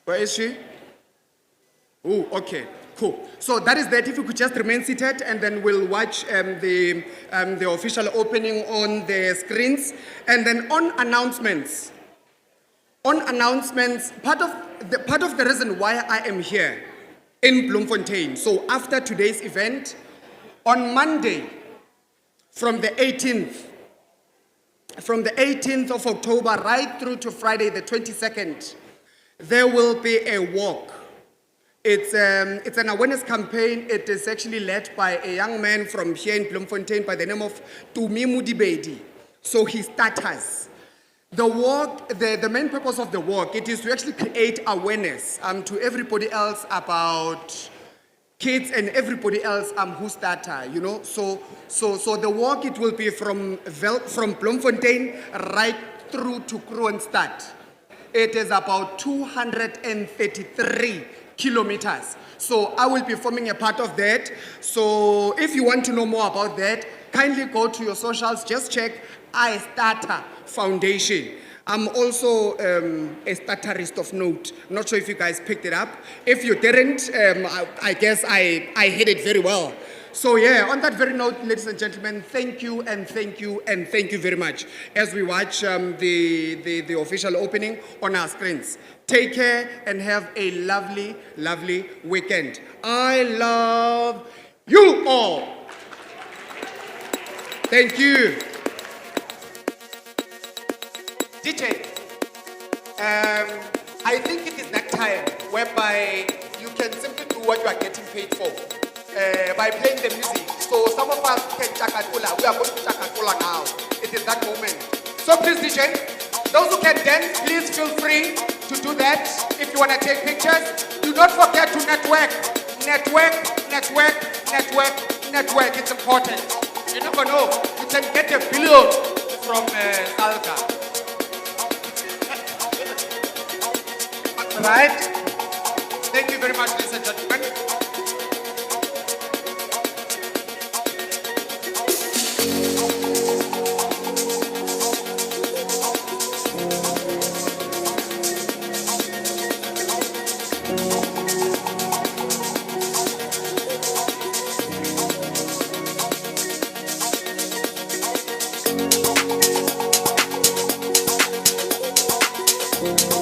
Where is she? Oh, okay, cool. So that is that. If you could just remain seated, and then we'll watch the official opening on the screens, and then on announcements. On announcements, part of the reason why I am here in Bloemfontein. So after today's event, on Monday, from the 18th of October right through to Friday the 22nd, there will be a walk. It's an awareness campaign. It is actually led by a young man from here in Bloemfontein by the name of Tumi Mudibedi. So he starts. The walk, the main purpose of the walk, it is to actually create awareness to everybody else about kids and everybody else who started, you know. So the walk, it will be from Bloemfontein right through to Kroonstad. It is about 233 kilometers. So I will be forming a part of that. So if you want to know more about that, kindly go to your socials, just check iStarter Foundation. I'm also a starterist of note. Not sure if you guys picked it up. If you didn't, I guess I hit it very well. So yeah, on that very note, ladies and gentlemen, thank you and thank you and thank you very much as we watch the official opening on our screens. Take care and have a lovely, lovely weekend. I love you all. Thank you. DJ, I think it is that time whereby you can simply do what you are getting paid for by playing the music. So some of us can chakatula. We are going to chakatula now. It is that moment. So please, DJ, those who can dance, please feel free to do that. If you want to take pictures, do not forget to network. Network, network, network, network. It's important. You never know. You can get a billion from Salka. Right? Thank you very much, ladies and gentlemen. Thank you.